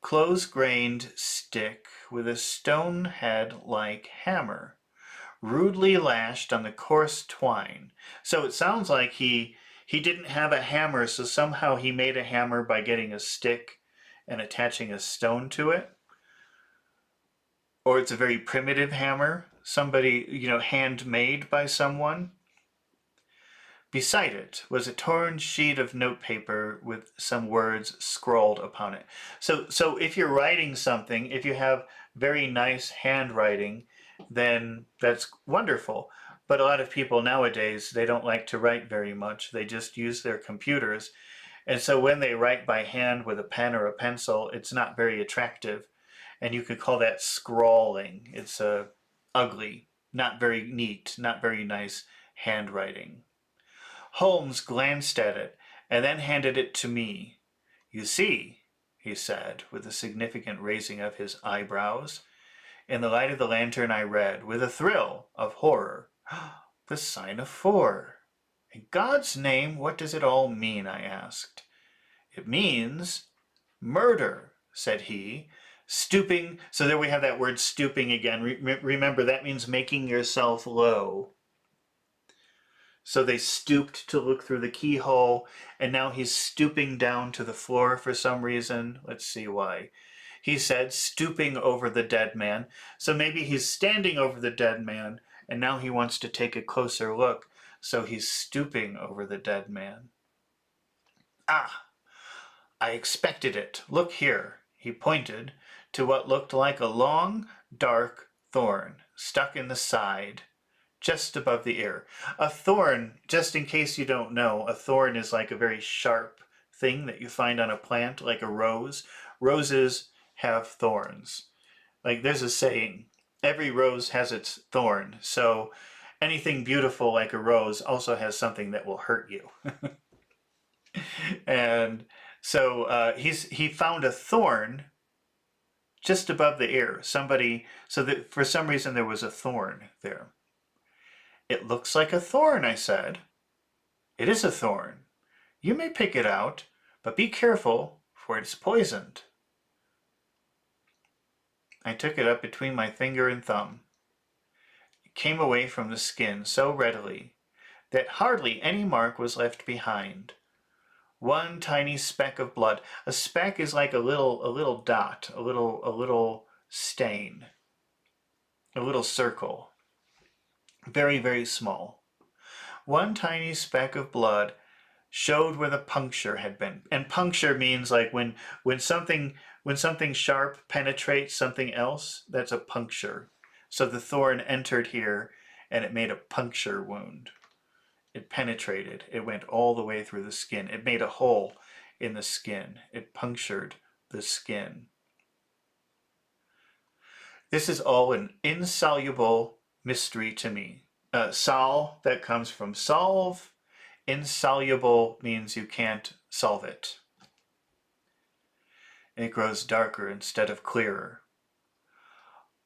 [SPEAKER 1] close-grained stick with a stone head like hammer, rudely lashed on the coarse twine. So it sounds like he didn't have a hammer, so somehow he made a hammer by getting a stick and attaching a stone to it. Or it's a very primitive hammer, somebody, handmade by someone. Beside it was a torn sheet of notepaper with some words scrawled upon it. So if you're writing something, if you have very nice handwriting, then that's wonderful. But a lot of people nowadays, they don't like to write very much. They just use their computers. And so when they write by hand with a pen or a pencil, it's not very attractive. And you could call that scrawling. It's ugly, not very neat, not very nice handwriting. Holmes glanced at it and then handed it to me. "You see," he said, with a significant raising of his eyebrows. In the light of the lantern I read, with a thrill of horror, "The sign of 4. In God's name, what does it all mean?" I asked. "It means murder," said he, stooping. So there we have that word stooping again. Remember, that means making yourself low. So they stooped to look through the keyhole, and now he's stooping down to the floor for some reason. Let's see why. He said, stooping over the dead man. So maybe he's standing over the dead man, and now he wants to take a closer look. So he's stooping over the dead man. Ah, I expected it. Look here. He pointed to what looked like a long, dark thorn stuck in the side, just above the ear. A thorn, just in case you don't know, a thorn is like a very sharp thing that you find on a plant, like a rose. Roses have thorns. Like there's a saying, every rose has its thorn. So anything beautiful like a rose also has something that will hurt you. And so he found a thorn just above the ear. So that for some reason there was a thorn there. It looks like a thorn, I said. It is a thorn. You may pick it out, but be careful, for it is poisoned. I took it up between my finger and thumb. It came away from the skin so readily that hardly any mark was left behind. One tiny speck of blood. A speck is like a little dot, a little stain, a little circle. Very, very small. One tiny speck of blood showed where the puncture had been. And puncture means like when something sharp penetrates something else, that's a puncture. So the thorn entered here and it made a puncture wound. It penetrated. It went all the way through the skin. It made a hole in the skin. It punctured the skin. This is all an insoluble mystery to me. Sol, that comes from solve. Insoluble means you can't solve it. It grows darker instead of clearer.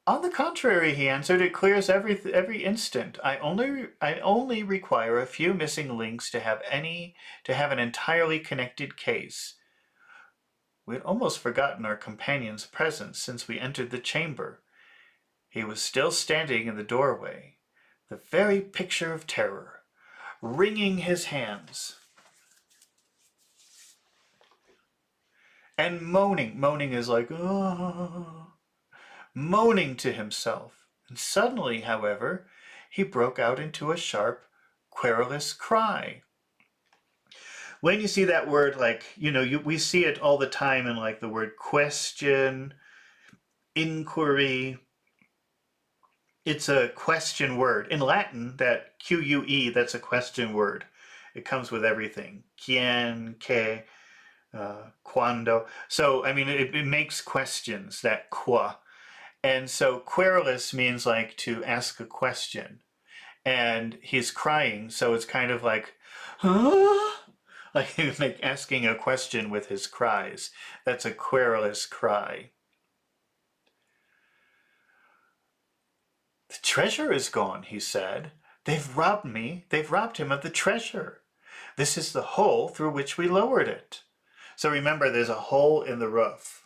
[SPEAKER 1] On the contrary, he answered, it clears every instant. I only require a few missing links to have an entirely connected case. We had almost forgotten our companion's presence since we entered the chamber. He was still standing in the doorway, the very picture of terror, wringing his hands and moaning. Moaning is like, oh, moaning to himself. And suddenly, however, he broke out into a sharp, querulous cry. When you see that word, like, we see it all the time in like the word question, inquiry. It's a question word. In Latin, that Q-U-E, that's a question word. It comes with everything. Quien, que, cuando. So, I mean, it makes questions, that qua. And so querulous means like to ask a question. And he's crying, so it's kind of like, huh? Like asking a question with his cries. That's a querulous cry. The treasure is gone, he said. They've robbed me. They've robbed him of the treasure. This is the hole through which we lowered it. So remember, there's a hole in the roof.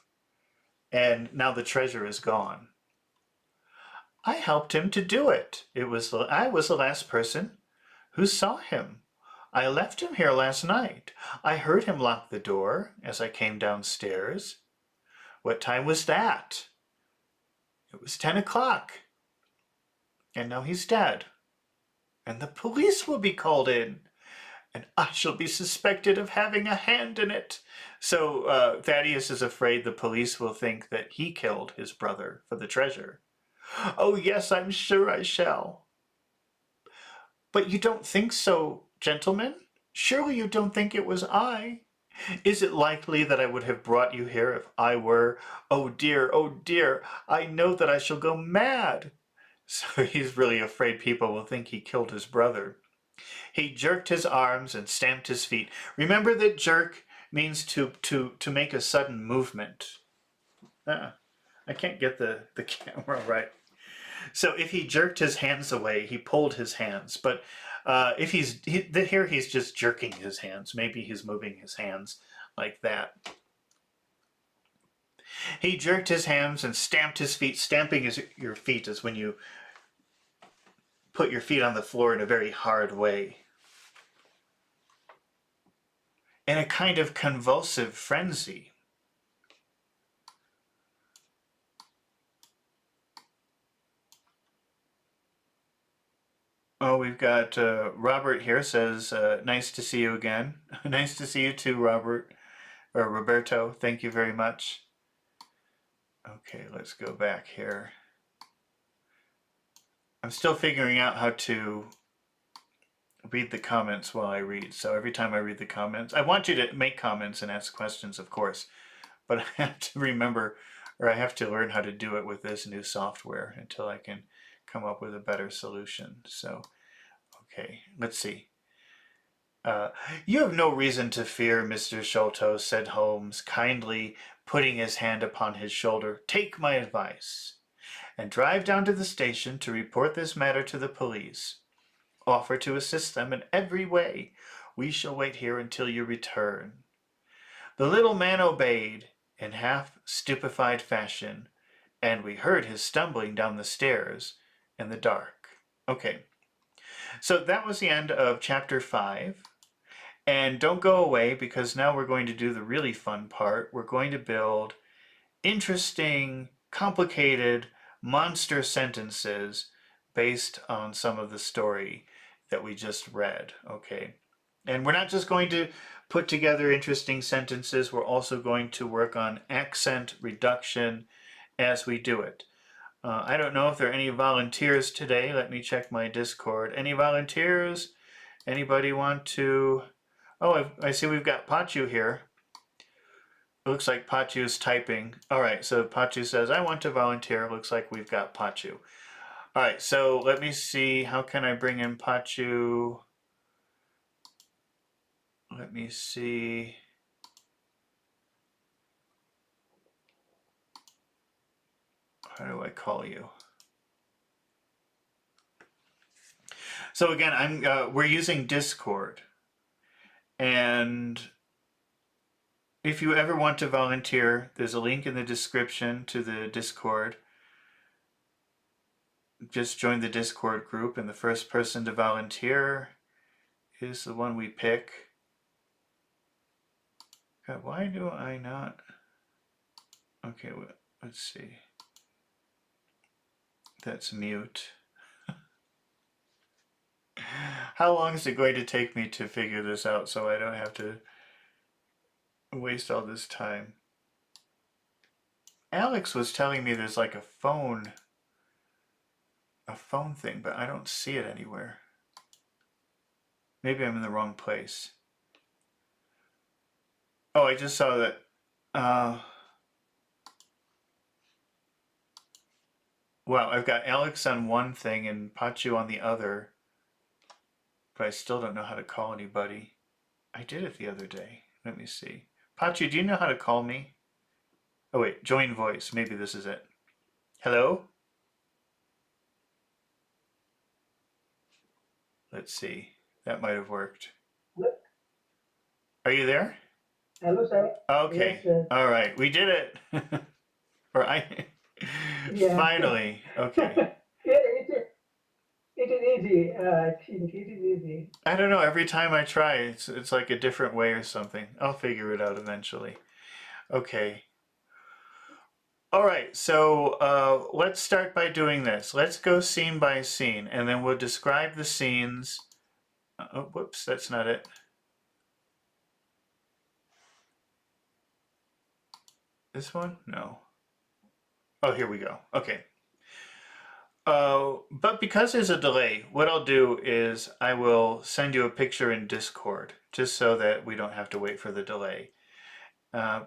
[SPEAKER 1] And now the treasure is gone. I helped him to do it. I was the last person who saw him. I left him here last night. I heard him lock the door as I came downstairs. What time was that? It was 10 o'clock. And now he's dead. And the police will be called in. And I shall be suspected of having a hand in it. So Thaddeus is afraid the police will think that he killed his brother for the treasure. Oh, yes, I'm sure I shall. But you don't think so, gentlemen? Surely you don't think it was I? Is it likely that I would have brought you here if I were? Oh dear, I know that I shall go mad. So he's really afraid people will think he killed his brother. He jerked his arms and stamped his feet. Remember that jerk means to make a sudden movement. I can't get the camera right. So if he jerked his hands away, he pulled his hands. But if here he's just jerking his hands. Maybe he's moving his hands like that. He jerked his hands and stamped his feet. Stamping your feet is when you put your feet on the floor in a very hard way. in a kind of convulsive frenzy. Oh, we've got Robert here says, nice to see you again. Nice to see you too, Robert, or Roberto. Thank you very much. Okay, let's go back here. I'm still figuring out how to read the comments while I read. So every time I read the comments, I want you to make comments and ask questions, of course, but I have to remember, or I have to learn how to do it with this new software until I can come up with a better solution. So, okay, let's see. You have no reason to fear, Mr. Sholto, said Holmes, kindly putting his hand upon his shoulder. Take my advice, and drive down to the station to report this matter to the police. Offer to assist them in every way. We shall wait here until you return. The little man obeyed in half stupefied fashion, and we heard his stumbling down the stairs in the dark. Okay, so that was the end of chapter 5. And don't go away, because now we're going to do the really fun part. We're going to build interesting, complicated monster sentences based on some of the story that we just read, okay? And we're not just going to put together interesting sentences, we're also going to work on accent reduction as we do it. I don't know if there are any volunteers today. Let me check my Discord. Any volunteers? Anybody want to... Oh, I see we've got Pachu here. It looks like Pachu's typing. All right, so Pachu says, I want to volunteer. Looks like we've got Pachu. All right, so let me see. How can I bring in Pachu? Let me see. How do I call you? So again, we're using Discord. And if you ever want to volunteer, there's a link in the description to the Discord. Just join the Discord group, and the first person to volunteer is the one we pick. God, why do I not? Okay, let's see. That's mute. How long is it going to take me to figure this out so I don't have to waste all this time? Alex was telling me there's like a phone thing, but I don't see it anywhere. Maybe I'm in the wrong place. Oh, I just saw that. Well, I've got Alex on one thing and Pachu on the other, but I still don't know how to call anybody. I did it the other day. Let me see. Pachu, do you know how to call me? Oh wait, join voice. Maybe this is it. Hello? Let's see. That might have worked. Are you there?
[SPEAKER 2] Hello, sir.
[SPEAKER 1] Okay.
[SPEAKER 2] Yes, sir.
[SPEAKER 1] All right. We did it. Or
[SPEAKER 2] Yeah.
[SPEAKER 1] Finally. Okay.
[SPEAKER 2] Yeah, it is easy. I think it is easy.
[SPEAKER 1] I don't know. Every time I try, it's like a different way or something. I'll figure it out eventually. Okay. All right. So let's start by doing this. Let's go scene by scene, and then we'll describe the scenes. Oh, whoops. That's not it. This one? No. Oh, here we go. Okay. But because there's a delay, what I'll do is I will send you a picture in Discord, just so that we don't have to wait for the delay.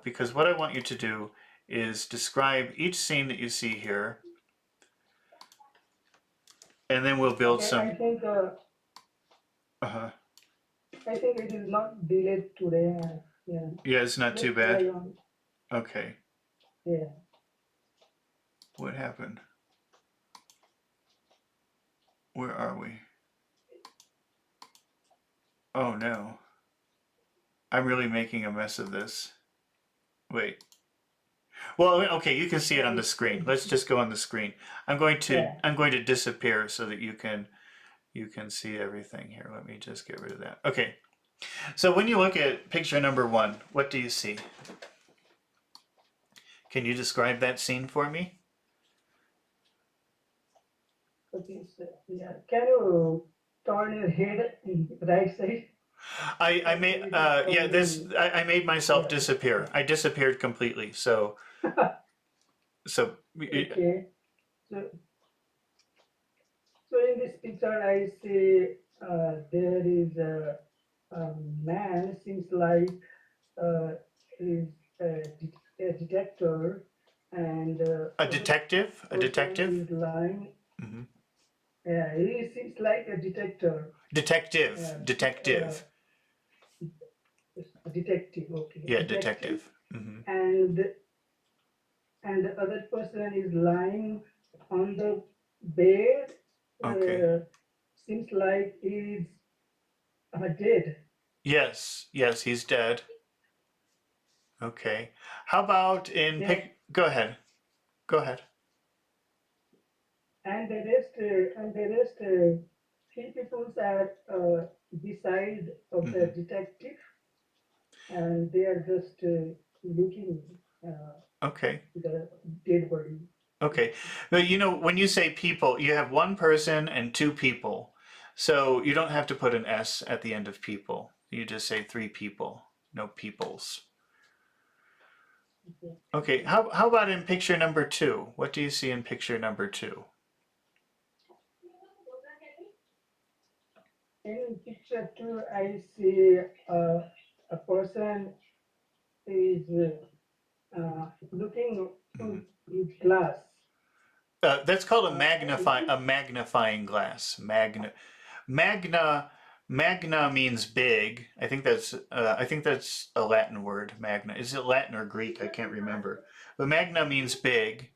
[SPEAKER 1] Because what I want you to do is describe each scene that you see here, and then we'll build
[SPEAKER 2] Okay,
[SPEAKER 1] some...
[SPEAKER 2] I think it is not delayed today. Yeah.
[SPEAKER 1] Yeah, it's not too bad. Okay.
[SPEAKER 2] Yeah.
[SPEAKER 1] What happened? Where are we? Oh no. I'm really making a mess of this. Wait. Well, okay, you can see it on the screen. Let's just go on the screen. I'm going to disappear so that you can see everything here. Let me just get rid of that. Okay. So when you look at picture number 1, what do you see? Can you describe that scene for me?
[SPEAKER 2] Okay, so yeah, can you turn your head in right side?
[SPEAKER 1] I
[SPEAKER 2] I
[SPEAKER 1] made
[SPEAKER 2] see it is
[SPEAKER 1] yeah this
[SPEAKER 2] turning.
[SPEAKER 1] I made myself
[SPEAKER 2] Yeah,
[SPEAKER 1] disappear. I disappeared completely. So
[SPEAKER 2] okay. So, so in this picture, I see there is a man. Seems like uh, is a detector, and
[SPEAKER 1] a
[SPEAKER 2] other
[SPEAKER 1] detective, a
[SPEAKER 2] person
[SPEAKER 1] detective,
[SPEAKER 2] is lying.
[SPEAKER 1] hmm
[SPEAKER 2] Yeah, he seems like a detector.
[SPEAKER 1] detective,
[SPEAKER 2] Uh, uh,
[SPEAKER 1] detective.
[SPEAKER 2] detective. Okay,
[SPEAKER 1] Yeah,
[SPEAKER 2] detective,
[SPEAKER 1] detective. Hmm.
[SPEAKER 2] and the other person is lying on the bed.
[SPEAKER 1] Okay.
[SPEAKER 2] Uh, seems like he's dead.
[SPEAKER 1] Yes, yes, he's dead. Okay. How about in
[SPEAKER 2] Yeah,
[SPEAKER 1] pic? Go ahead. Go ahead.
[SPEAKER 2] and the rest three people are beside of the
[SPEAKER 1] Hmm.
[SPEAKER 2] detective, and they are just looking
[SPEAKER 1] Okay.
[SPEAKER 2] the dead body.
[SPEAKER 1] Okay. But you know, when you say people, you have one person and two people. So you don't have to put an S at the end of people. You just say three people, no peoples.
[SPEAKER 2] Okay.
[SPEAKER 1] Okay. How about in picture number 2? What do you see in picture number 2?
[SPEAKER 2] In picture two, I see a person is looking
[SPEAKER 1] Mhm.
[SPEAKER 2] through his glass.
[SPEAKER 1] That's called a
[SPEAKER 2] Is
[SPEAKER 1] magnify
[SPEAKER 2] it?
[SPEAKER 1] a magnifying glass. Magna magna means big. I think that's a Latin word. Magna. Is it Latin or Greek? I can't remember. But magna means big,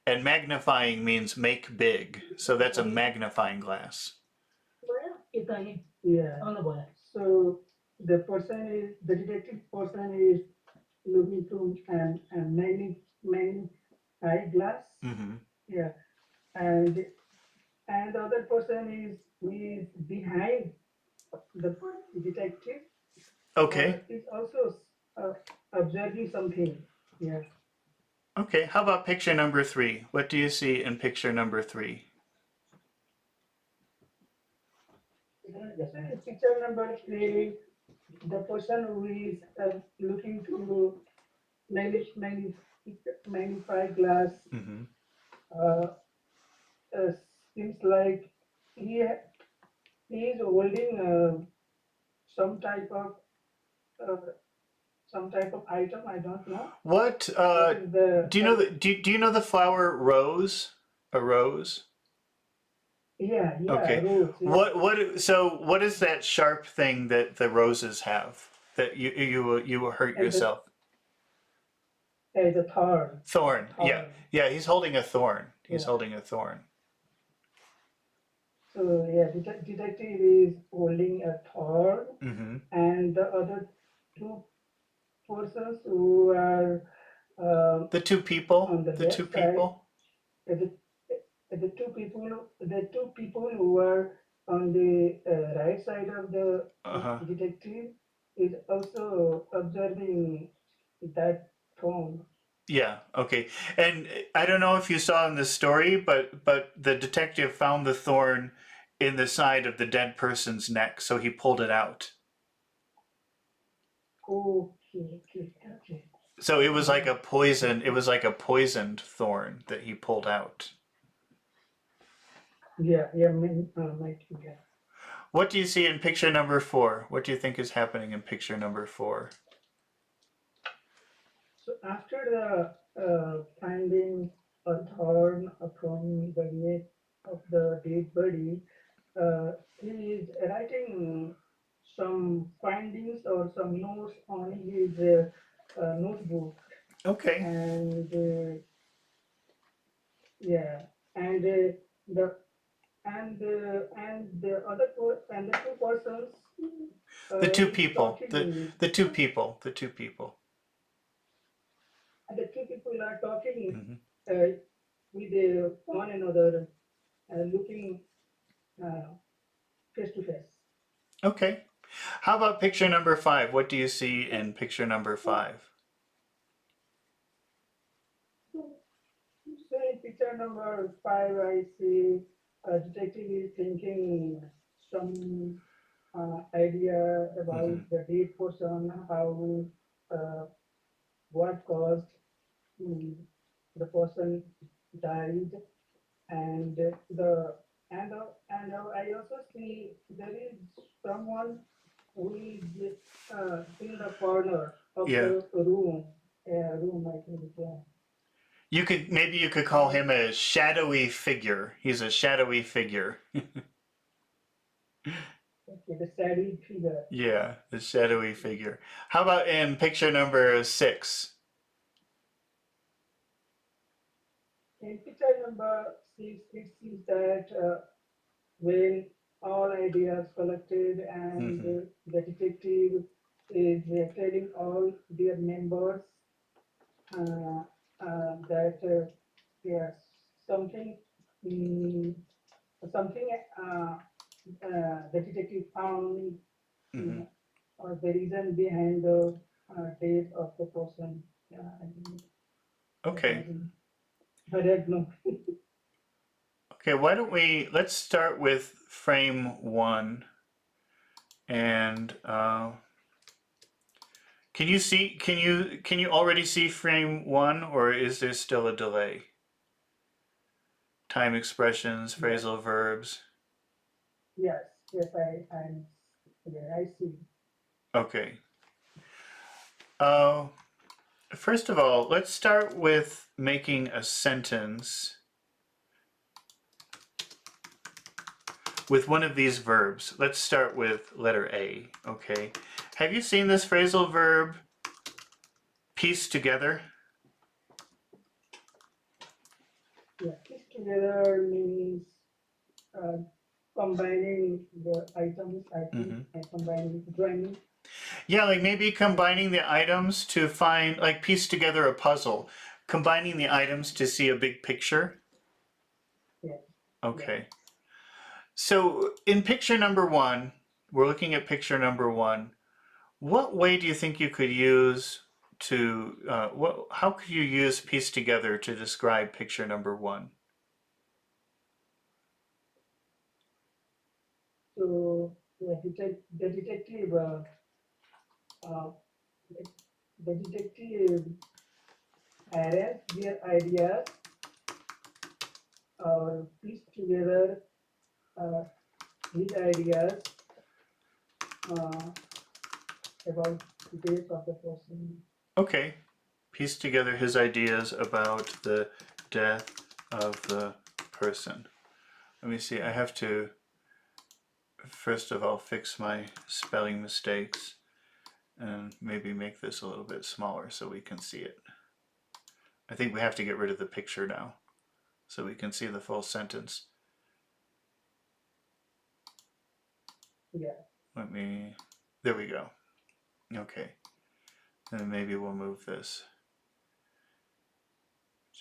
[SPEAKER 1] and magnifying means make big. So that's a magnifying glass.
[SPEAKER 2] Yeah. So the detective person is looking through an magnifying glass.
[SPEAKER 1] Hmm.
[SPEAKER 2] Yeah, and the other person is behind the detective.
[SPEAKER 1] Okay.
[SPEAKER 2] Is also uh, observing something. Yeah.
[SPEAKER 1] Okay. How about picture number 3? What do you see in picture number 3?
[SPEAKER 2] Picture number three, the person who is looking to magnify glass
[SPEAKER 1] Hmm.
[SPEAKER 2] uh, uh, seems like he he is holding some type of uh, item. I don't know
[SPEAKER 1] What
[SPEAKER 2] what is the
[SPEAKER 1] do you know do you know the flower rose? A rose?
[SPEAKER 2] yeah,
[SPEAKER 1] Okay.
[SPEAKER 2] rose, yeah.
[SPEAKER 1] What is that sharp thing that the roses have that you will hurt
[SPEAKER 2] And the
[SPEAKER 1] yourself?
[SPEAKER 2] the thorn.
[SPEAKER 1] Thorn. Yeah.
[SPEAKER 2] Thorn.
[SPEAKER 1] Yeah, he's holding a thorn. He's
[SPEAKER 2] Yeah.
[SPEAKER 1] holding a thorn.
[SPEAKER 2] So yeah, detective is holding a thorn,
[SPEAKER 1] Hmm.
[SPEAKER 2] and the other two persons who are
[SPEAKER 1] The two people,
[SPEAKER 2] on the
[SPEAKER 1] the two
[SPEAKER 2] left side,
[SPEAKER 1] people.
[SPEAKER 2] the, the two people who are on the right side of the
[SPEAKER 1] Uh-huh.
[SPEAKER 2] detective is also observing that thorn.
[SPEAKER 1] Yeah, okay. And I don't know if you saw in the story, but the detective found the thorn in the side of the dead person's neck, so he pulled it out.
[SPEAKER 2] Okay, okay, okay.
[SPEAKER 1] So it was like a poison, it
[SPEAKER 2] Okay.
[SPEAKER 1] was like a poisoned thorn that he pulled out.
[SPEAKER 2] Yeah, yeah, might be, yeah.
[SPEAKER 1] What do you see in picture number 4? What do you think is happening in picture number 4?
[SPEAKER 2] So after the finding a thorn from the neck of the dead body, he is writing some findings or some notes on his notebook,
[SPEAKER 1] Okay.
[SPEAKER 2] and yeah, and the and the two persons
[SPEAKER 1] The two
[SPEAKER 2] is
[SPEAKER 1] people.
[SPEAKER 2] talking.
[SPEAKER 1] The two people.
[SPEAKER 2] And the two people are talking
[SPEAKER 1] Hmm.
[SPEAKER 2] uh, with one another, looking uh, face to face.
[SPEAKER 1] Okay. How about picture number 5? What do you see in picture number 5?
[SPEAKER 2] So in picture number 5, I see a detective is thinking some idea about
[SPEAKER 1] Mm-hmm.
[SPEAKER 2] the dead person, how uh, what caused mm, the person died, and I also see there is someone who is in the corner of
[SPEAKER 1] Yeah.
[SPEAKER 2] the room. Room, I think. Yeah.
[SPEAKER 1] Maybe you could call
[SPEAKER 2] And
[SPEAKER 1] him a shadowy figure. He's a shadowy figure.
[SPEAKER 2] okay, the shadowy figure.
[SPEAKER 1] Yeah, the shadowy figure. How about in picture number 6?
[SPEAKER 2] In picture number 6, it seems that when all ideas collected and
[SPEAKER 1] Mm-hmm.
[SPEAKER 2] the detective is telling all their members uh, that yes, something mm, something the detective found
[SPEAKER 1] Mm-hmm.
[SPEAKER 2] mm, or the reason behind the death of the person. Yeah, I think that
[SPEAKER 1] Okay.
[SPEAKER 2] was but I don't know.
[SPEAKER 1] Okay, let's start with frame 1. And can you already see frame 1, or is there still a delay? Time expressions,
[SPEAKER 2] Yes,
[SPEAKER 1] phrasal verbs.
[SPEAKER 2] yes, yes. Yeah, I see.
[SPEAKER 1] Okay. Uh, First of all, let's start with making a sentence with one of these verbs. Let's start with letter A, okay? Have you seen this phrasal verb, piece together?
[SPEAKER 2] Yeah, piece together means uh, combining the items, I think,
[SPEAKER 1] Mm-hmm.
[SPEAKER 2] and combining joining.
[SPEAKER 1] Yeah, like maybe combining the items to find, like piece together a puzzle. Combining the items to see a big picture.
[SPEAKER 2] Yeah, yeah.
[SPEAKER 1] Okay. So in picture number 1, we're looking at picture number 1. What way do you think you could use how could you use piece together to describe picture number 1?
[SPEAKER 2] So the detective, uh, the detective arrange their ideas or piece together uh, his ideas uh, about the death of the person.
[SPEAKER 1] Okay. Piece together his ideas about the death of the person. Let me see. I have to first of all fix my spelling mistakes and maybe make this a little bit smaller so we can see it. I think we have to get rid of the picture now so we can see the full sentence.
[SPEAKER 2] Yeah,
[SPEAKER 1] There we go. Okay, then maybe we'll move this.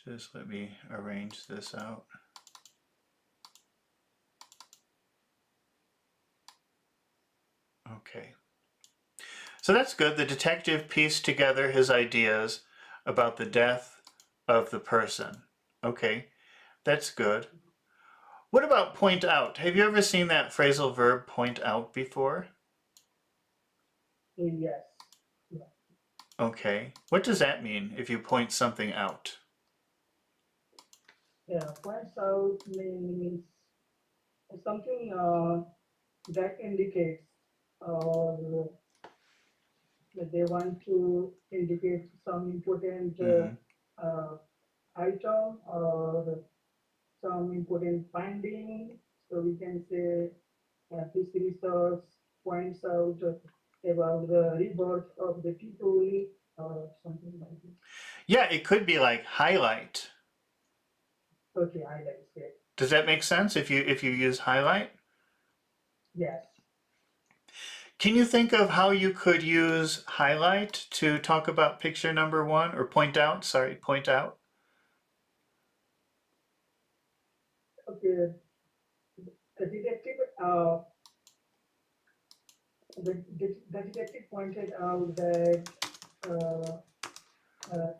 [SPEAKER 1] Just let me arrange this out. Okay. So that's good. The detective pieced together his ideas about the death of the person. Okay, that's good. What about point out? Have you ever seen that phrasal verb point out before?
[SPEAKER 2] yes, yeah.
[SPEAKER 1] Okay. What does that mean if you point something out?
[SPEAKER 2] Yeah, points out means something that indicates or that they want to indicate some important
[SPEAKER 1] Mm-hmm.
[SPEAKER 2] uh, item or some important finding. So we can say this research points out about the rebirth of the people or something like this.
[SPEAKER 1] Yeah, it could be like highlight.
[SPEAKER 2] Okay, I like it.
[SPEAKER 1] Does that make sense if you use highlight?
[SPEAKER 2] Yes.
[SPEAKER 1] Can you think of how you could use highlight to talk about picture number 1 or point out? Sorry, point out.
[SPEAKER 2] Okay, the detective the detective pointed out that uh, uh,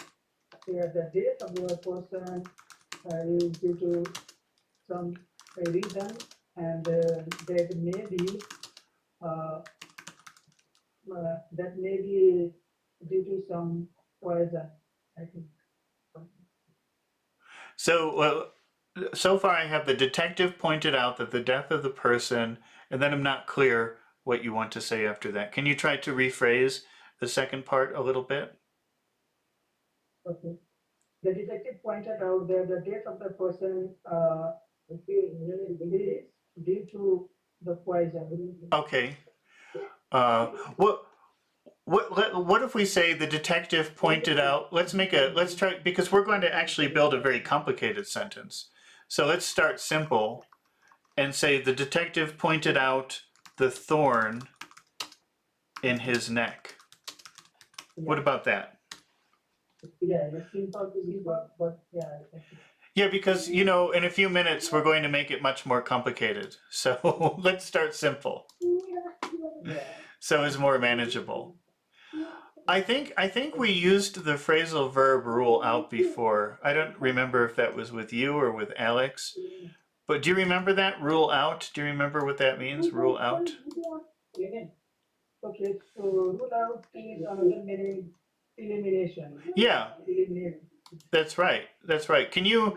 [SPEAKER 2] the death of the person is due to some reason, and uh, that may be due to some poison, I think.
[SPEAKER 1] So, so far I have the detective pointed out that the death of the person, and then I'm not clear what you want to say after that. Can you try to rephrase the second part a little bit?
[SPEAKER 2] Okay. The detective pointed out that the death of the person is due to the poison.
[SPEAKER 1] Okay. What what if we say the detective pointed out, let's try, because we're going to actually build a very complicated sentence. So let's start simple and say the detective pointed out the thorn in his neck. What about that?
[SPEAKER 2] Yeah, it's simple to be, but yeah.
[SPEAKER 1] Yeah, because in a few minutes we're going to make it much more complicated. So let's start simple.
[SPEAKER 2] Yeah.
[SPEAKER 1] So it's more manageable. I think we used the phrasal verb rule out before. I don't remember if that was with you or with Alex. But do you remember that? Rule out? Do you remember what that means? Rule out?
[SPEAKER 2] Okay, so rule out is another meaning elimination.
[SPEAKER 1] Yeah,
[SPEAKER 2] Eliminate.
[SPEAKER 1] that's right. That's right. Can you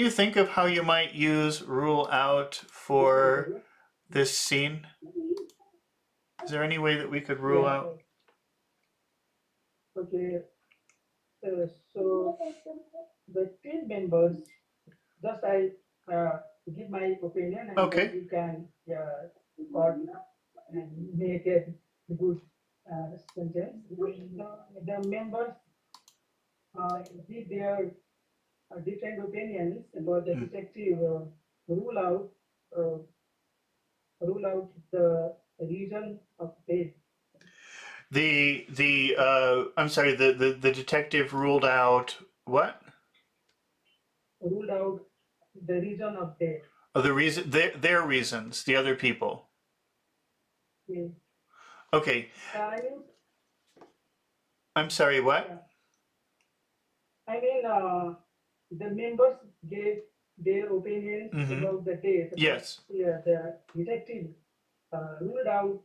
[SPEAKER 1] think of how you might use rule out for this scene? Is there any way that we could rule out?
[SPEAKER 2] Okay, so the team members, just I give my opinion, and
[SPEAKER 1] Okay.
[SPEAKER 2] then you can and make a good sentence. The members give their different opinions about the detective rule out uh, rule out the reason of death.
[SPEAKER 1] I'm sorry, the detective ruled out what?
[SPEAKER 2] Ruled out the reason of death.
[SPEAKER 1] Oh, the reason, their reasons, the other people.
[SPEAKER 2] Yeah.
[SPEAKER 1] Okay.
[SPEAKER 2] I mean,
[SPEAKER 1] I'm sorry, what?
[SPEAKER 2] I mean, the members gave their opinions
[SPEAKER 1] Mm-hmm.
[SPEAKER 2] about the death.
[SPEAKER 1] Yes.
[SPEAKER 2] Yeah, the detective ruled out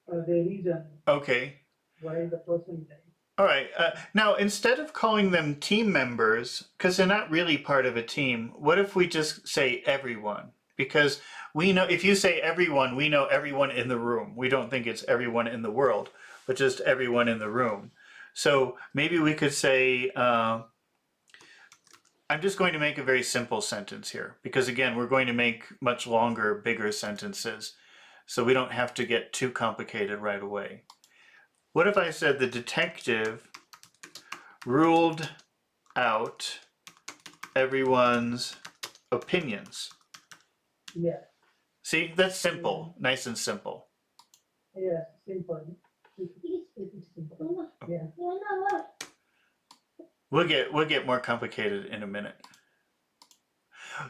[SPEAKER 2] the reason
[SPEAKER 1] Okay.
[SPEAKER 2] why the person died.
[SPEAKER 1] All right. Now, instead of calling them team members, because they're not really part of a team, what if we just say everyone? Because we know, if you say everyone, we know everyone in the room. We don't think it's everyone in the world, but just everyone in the room. So maybe we could say, I'm just going to make a very simple sentence here, because again, we're going to make much longer, bigger sentences, so we don't have to get too complicated right away. What if I said the detective ruled out everyone's opinions?
[SPEAKER 2] Yeah.
[SPEAKER 1] See, that's simple, nice and simple.
[SPEAKER 2] Yeah, simple. It's simple. Yeah.
[SPEAKER 1] We'll get more complicated in a minute.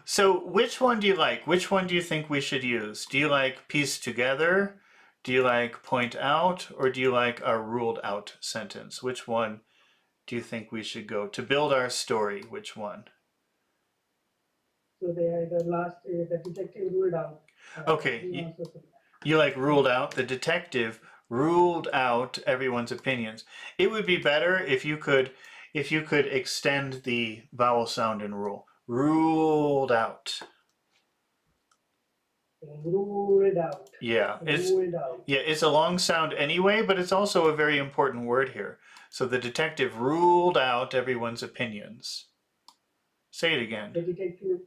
[SPEAKER 1] So which one do you like? Which one do you think we should use? Do you like piece together? Do you like point out? Or do you like our ruled out sentence? Which one do you think we should go to build our story? Which one?
[SPEAKER 2] So the last the detective ruled out.
[SPEAKER 1] Okay, you like ruled out. The detective ruled out everyone's opinions. It would be better if you could extend the vowel sound in rule. Ruled out.
[SPEAKER 2] Ruled out.
[SPEAKER 1] Yeah,
[SPEAKER 2] Ruled out.
[SPEAKER 1] it's a long sound anyway, but it's also a very important word here. So the detective ruled out everyone's opinions. Say it again.
[SPEAKER 2] The detective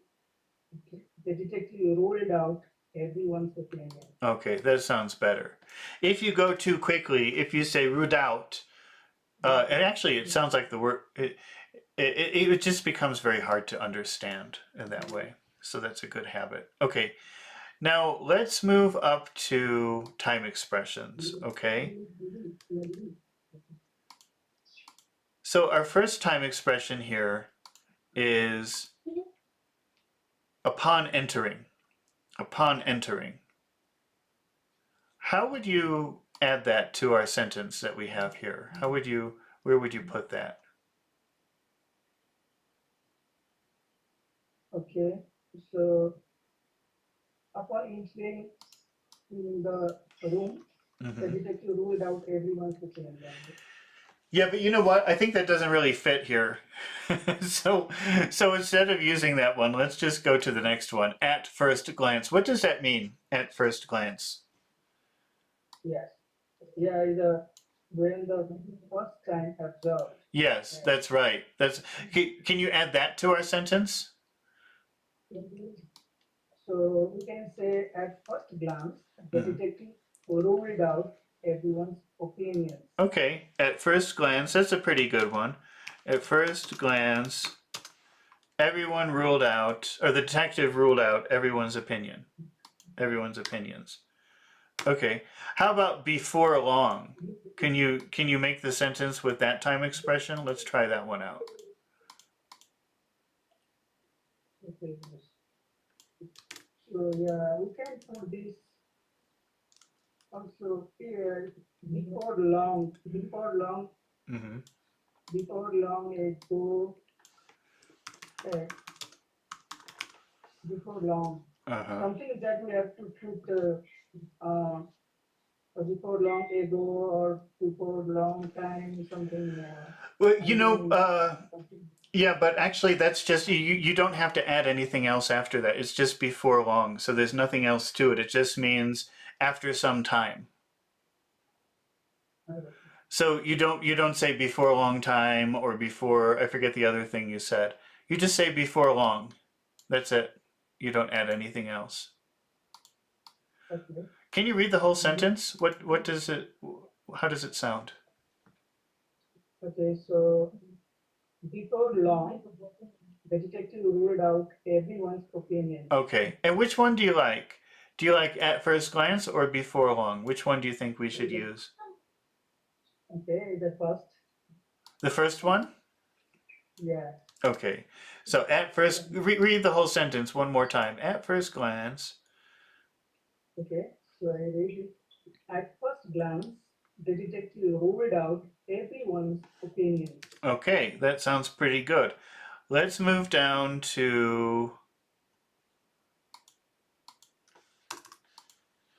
[SPEAKER 2] ruled out everyone's opinion.
[SPEAKER 1] Okay, that sounds better. If you go too quickly, if you say ruled out, and actually it sounds like the word, it just becomes very hard to understand in that way. So that's a good habit. Okay, now let's move up to time expressions, okay? So our first time expression here is upon entering. Upon entering. How would you add that to our sentence that we have here? Where would you put that?
[SPEAKER 2] Okay, so upon entering in the room, the
[SPEAKER 1] Hmm.
[SPEAKER 2] detective ruled out everyone's opinion.
[SPEAKER 1] Yeah, but you know what? I think that doesn't really fit here. so, so instead of using that one, let's just go to the next one. At first glance. What does that mean? At first glance.
[SPEAKER 2] Yes, yeah, the when the first time observed.
[SPEAKER 1] Yes, that's right. Can you add that to our sentence?
[SPEAKER 2] So we can say at first glance, the
[SPEAKER 1] Mhm.
[SPEAKER 2] detective ruled out everyone's opinions.
[SPEAKER 1] Okay, at first glance, that's a pretty good one. At first glance, everyone ruled out, or the detective ruled out everyone's opinion. Everyone's opinions. Okay. How about before long? Can you make the sentence with that time expression? Let's try that one out.
[SPEAKER 2] Okay, so yeah, we can put this also here
[SPEAKER 1] Mm-hmm.
[SPEAKER 2] before long ago, uh, before long.
[SPEAKER 1] Uh-huh.
[SPEAKER 2] Something that we have to put before long ago or before long time, something
[SPEAKER 1] Well,
[SPEAKER 2] finding something.
[SPEAKER 1] yeah, but actually that's just you don't have to add anything else after that. It's just before long. So there's nothing else to it. It just means after some time. So you don't say before a long time or before I forget the other thing you said. You just say before long. That's it. You don't add anything else.
[SPEAKER 2] Okay.
[SPEAKER 1] Can you read the whole
[SPEAKER 2] Mhm.
[SPEAKER 1] sentence? What does it how does it sound?
[SPEAKER 2] Okay, so before long, the detective ruled out everyone's opinion.
[SPEAKER 1] Okay. And which one do you like? Do you like at first glance or before long? Which one do you think we should use?
[SPEAKER 2] Okay, the first,
[SPEAKER 1] The first one?
[SPEAKER 2] yeah.
[SPEAKER 1] Okay. So at first read the whole sentence one more time. At first glance.
[SPEAKER 2] Okay, so I read it. At first glance, the detective ruled out everyone's opinion.
[SPEAKER 1] Okay, that sounds pretty good. Let's move down to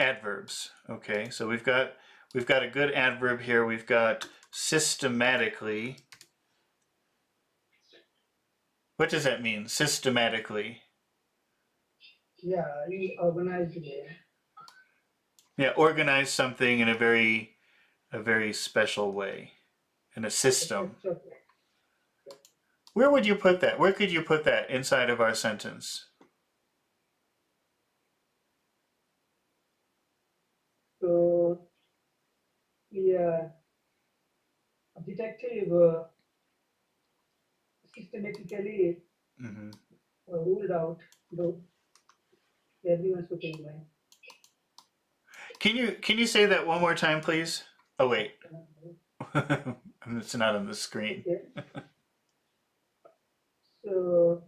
[SPEAKER 1] adverbs. Okay, so we've got a good adverb here. We've got systematically. What does that mean? Systematically.
[SPEAKER 2] Yeah, in organized way.
[SPEAKER 1] Yeah, organize something in a very special way, in a system.
[SPEAKER 2] Structure.
[SPEAKER 1] Where would you put that? Where could you put that inside of our sentence?
[SPEAKER 2] So, yeah, detective systematically
[SPEAKER 1] Hmm.
[SPEAKER 2] ruled out the everyone's opinion.
[SPEAKER 1] Can you say that one more time, please? Oh wait, it's not on the screen.
[SPEAKER 2] Okay, so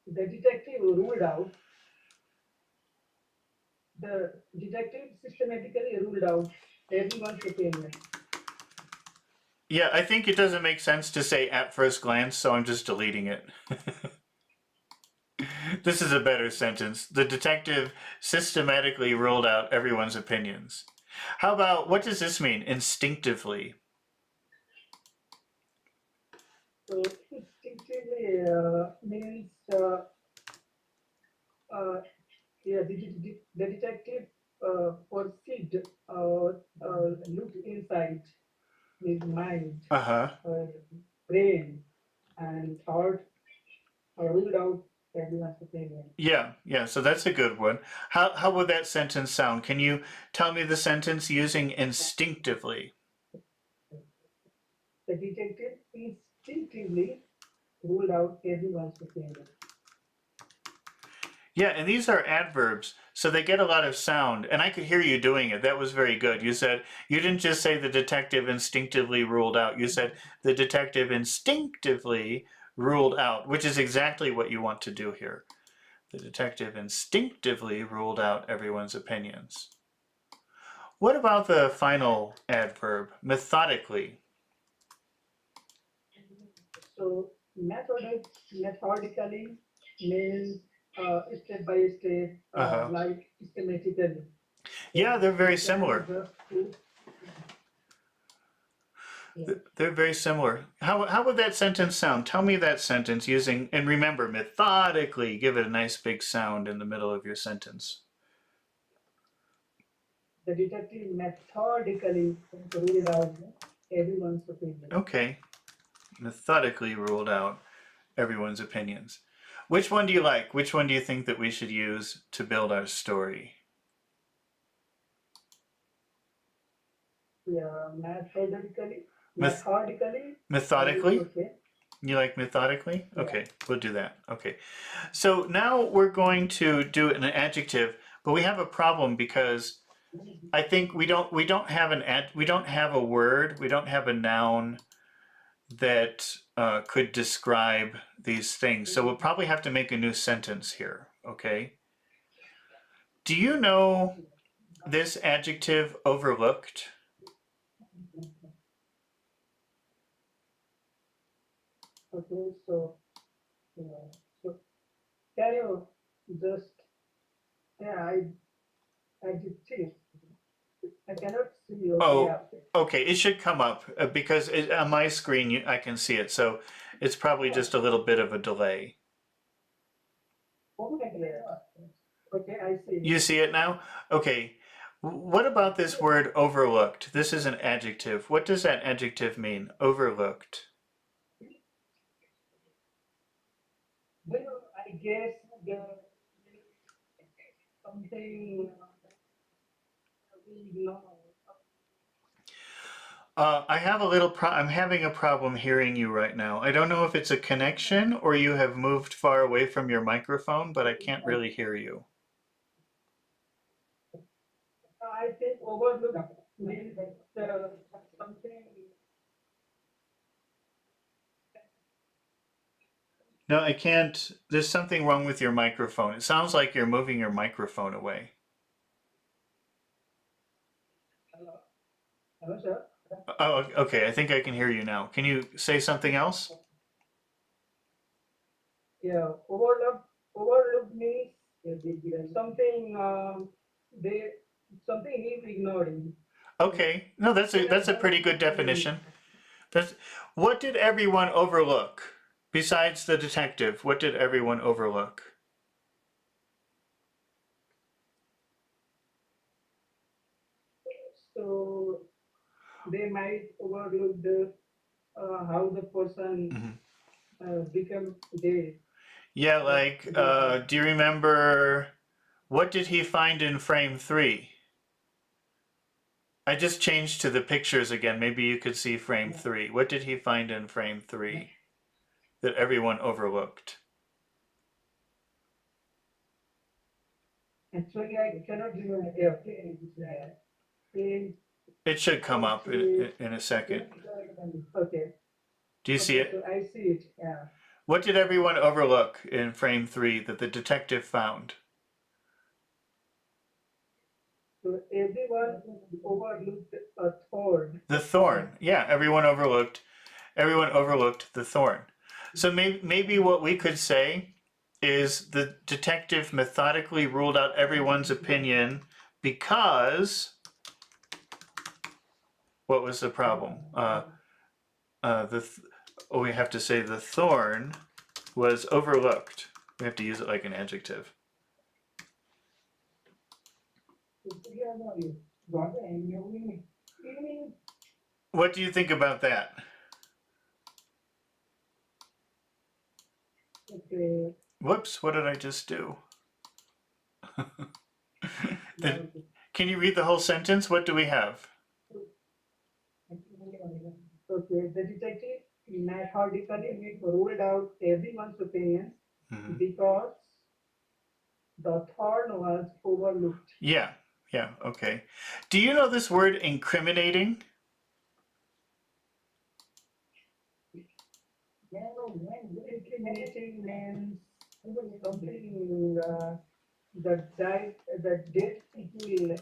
[SPEAKER 2] the detective ruled out the detective systematically ruled out everyone's opinion.
[SPEAKER 1] Yeah, I think it doesn't make sense to say at first glance, so I'm just deleting it. This is a better sentence. The detective systematically ruled out everyone's opinions. How about, what does this mean? Instinctively.
[SPEAKER 2] So instinctively means uh, yeah, the detective perceived looked inside his mind,
[SPEAKER 1] Uh-huh.
[SPEAKER 2] uh, brain, and thought ruled out everyone's opinion.
[SPEAKER 1] Yeah, so that's a good one. How would that sentence sound? Can you tell me the sentence using instinctively?
[SPEAKER 2] The detective instinctively ruled out everyone's opinion.
[SPEAKER 1] Yeah, and these are adverbs, so they get a lot of sound, and I could hear you doing it. That was very good. You said, you didn't just say the detective instinctively ruled out. You said the detective instinctively ruled out, which is exactly what you want to do here. The detective instinctively ruled out everyone's opinions. What about the final adverb, methodically?
[SPEAKER 2] So methodically means step by step,
[SPEAKER 1] Uh-huh.
[SPEAKER 2] like systematically.
[SPEAKER 1] Yeah,
[SPEAKER 2] So
[SPEAKER 1] they're
[SPEAKER 2] we
[SPEAKER 1] very
[SPEAKER 2] can
[SPEAKER 1] similar.
[SPEAKER 2] just put, yeah.
[SPEAKER 1] They're very similar. How would that sentence sound? Tell me that sentence using, and remember, methodically, give it a nice big sound in the middle of your sentence.
[SPEAKER 2] The detective methodically ruled out everyone's opinion.
[SPEAKER 1] Okay, methodically ruled out everyone's opinions. Which one do you like? Which one do you think that we should use to build our story?
[SPEAKER 2] Yeah, methodically,
[SPEAKER 1] Meth
[SPEAKER 2] methodically,
[SPEAKER 1] methodically?
[SPEAKER 2] okay.
[SPEAKER 1] You like methodically?
[SPEAKER 2] Yeah.
[SPEAKER 1] Okay, we'll do that. Okay. So now we're going to do an adjective, but we have a problem because I think we don't have we don't have a word, we don't have a noun that could describe these things. So we'll probably have to make a new sentence here. Okay. Do you know this adjective overlooked?
[SPEAKER 2] Okay, so yeah, so can you just yeah, I did see. I cannot see. Okay,
[SPEAKER 1] Oh,
[SPEAKER 2] yeah.
[SPEAKER 1] okay. It should come up because on my screen I can see it. So it's probably just a little bit of a delay.
[SPEAKER 2] Okay, I see.
[SPEAKER 1] You see it now? Okay. What about this word overlooked? This is an adjective. What does that adjective mean? Overlooked.
[SPEAKER 2] Well, I guess the something we know.
[SPEAKER 1] I have a little I'm having a problem hearing you right now. I don't know if it's a connection or you have moved far away from your microphone, but I can't really hear you.
[SPEAKER 2] I think overlook means something.
[SPEAKER 1] No, I can't. There's something wrong with your microphone. It sounds like you're moving your microphone away.
[SPEAKER 2] Hello, sir.
[SPEAKER 1] Oh, okay. I think I can hear you now. Can you say something else?
[SPEAKER 2] Yeah, overlook means something they something is ignoring.
[SPEAKER 1] Okay. No, that's a pretty good definition. That's what did everyone overlook? Besides the detective, what did everyone overlook?
[SPEAKER 2] So they might overlook the how the person
[SPEAKER 1] Mhm.
[SPEAKER 2] become dead.
[SPEAKER 1] Yeah, like, do you remember what did he find in frame 3? I just changed to the pictures again. Maybe you could see frame 3. What did he find in frame 3 that everyone overlooked?
[SPEAKER 2] Actually, I cannot remember. Yeah, okay.
[SPEAKER 1] It should come up
[SPEAKER 2] Okay.
[SPEAKER 1] in a second.
[SPEAKER 2] Okay.
[SPEAKER 1] Do you see
[SPEAKER 2] Okay.
[SPEAKER 1] it?
[SPEAKER 2] So I see it. Yeah.
[SPEAKER 1] What did everyone overlook in frame 3 that the detective found?
[SPEAKER 2] So everyone overlooked a thorn.
[SPEAKER 1] The thorn. Yeah, everyone overlooked the thorn. So maybe what we could say is the detective methodically ruled out everyone's opinion because what was the problem? We have to say the thorn was overlooked. We have to use it like an adjective. What do you think about that?
[SPEAKER 2] Okay.
[SPEAKER 1] Whoops, what did I just do? Can you read the whole sentence? What do we have?
[SPEAKER 2] Okay. The detective methodically ruled out everyone's opinion
[SPEAKER 1] Mhm.
[SPEAKER 2] because the thorn was overlooked.
[SPEAKER 1] Yeah, yeah, okay. Do you know this word incriminating?
[SPEAKER 2] Incriminating means something that dead people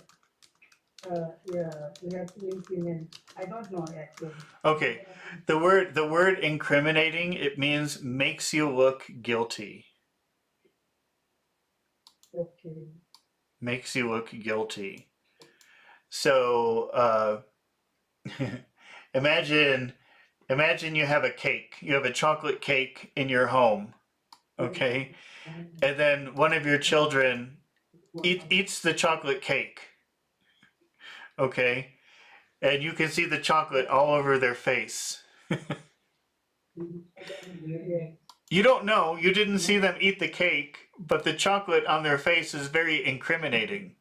[SPEAKER 2] Yeah, we have to implement. I don't know actually.
[SPEAKER 1] Okay. The word incriminating, it means makes you look guilty.
[SPEAKER 2] Okay.
[SPEAKER 1] Makes you look guilty. So imagine you have a cake. You have a chocolate cake in your home, okay? And then one of your children eats the chocolate cake, okay? And you can see the chocolate all over their face.
[SPEAKER 2] Yeah.
[SPEAKER 1] You don't know, you didn't see them eat the cake, but the chocolate on their face is very incriminating.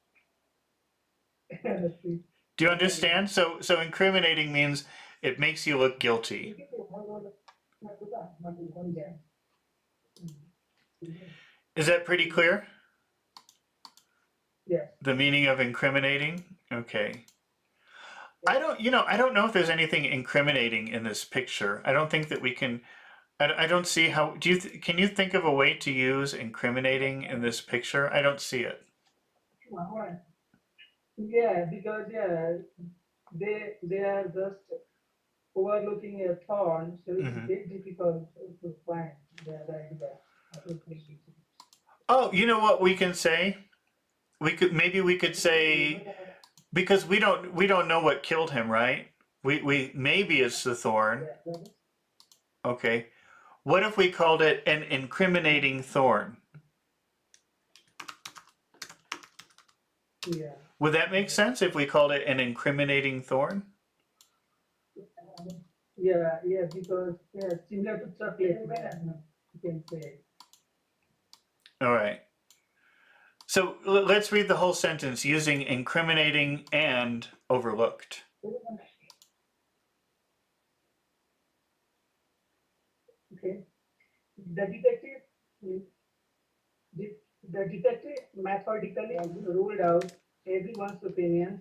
[SPEAKER 1] Do you understand? So incriminating means it makes you look guilty. Is that pretty clear?
[SPEAKER 2] Yes.
[SPEAKER 1] The meaning of incriminating? I don't know if there's anything incriminating in this picture. I don't think that we can, I don't see how, can you think of a way to use incriminating in this picture? I don't see it.
[SPEAKER 2] Yeah, because they are just overlooking a thorn, so it's
[SPEAKER 1] Mhm.
[SPEAKER 2] very difficult to find the idea.
[SPEAKER 1] Oh, you know what we can say? Maybe we could say, because we don't know what killed him, right? We maybe it's the thorn. Okay. What if we called it an incriminating thorn?
[SPEAKER 2] Yeah.
[SPEAKER 1] Would that make sense if we called it an incriminating thorn?
[SPEAKER 2] Yeah, because similar to chocolate, you can say.
[SPEAKER 1] All right. So let's read the whole sentence using incriminating and overlooked.
[SPEAKER 2] Okay. The detective, the, the detective methodically ruled out everyone's opinion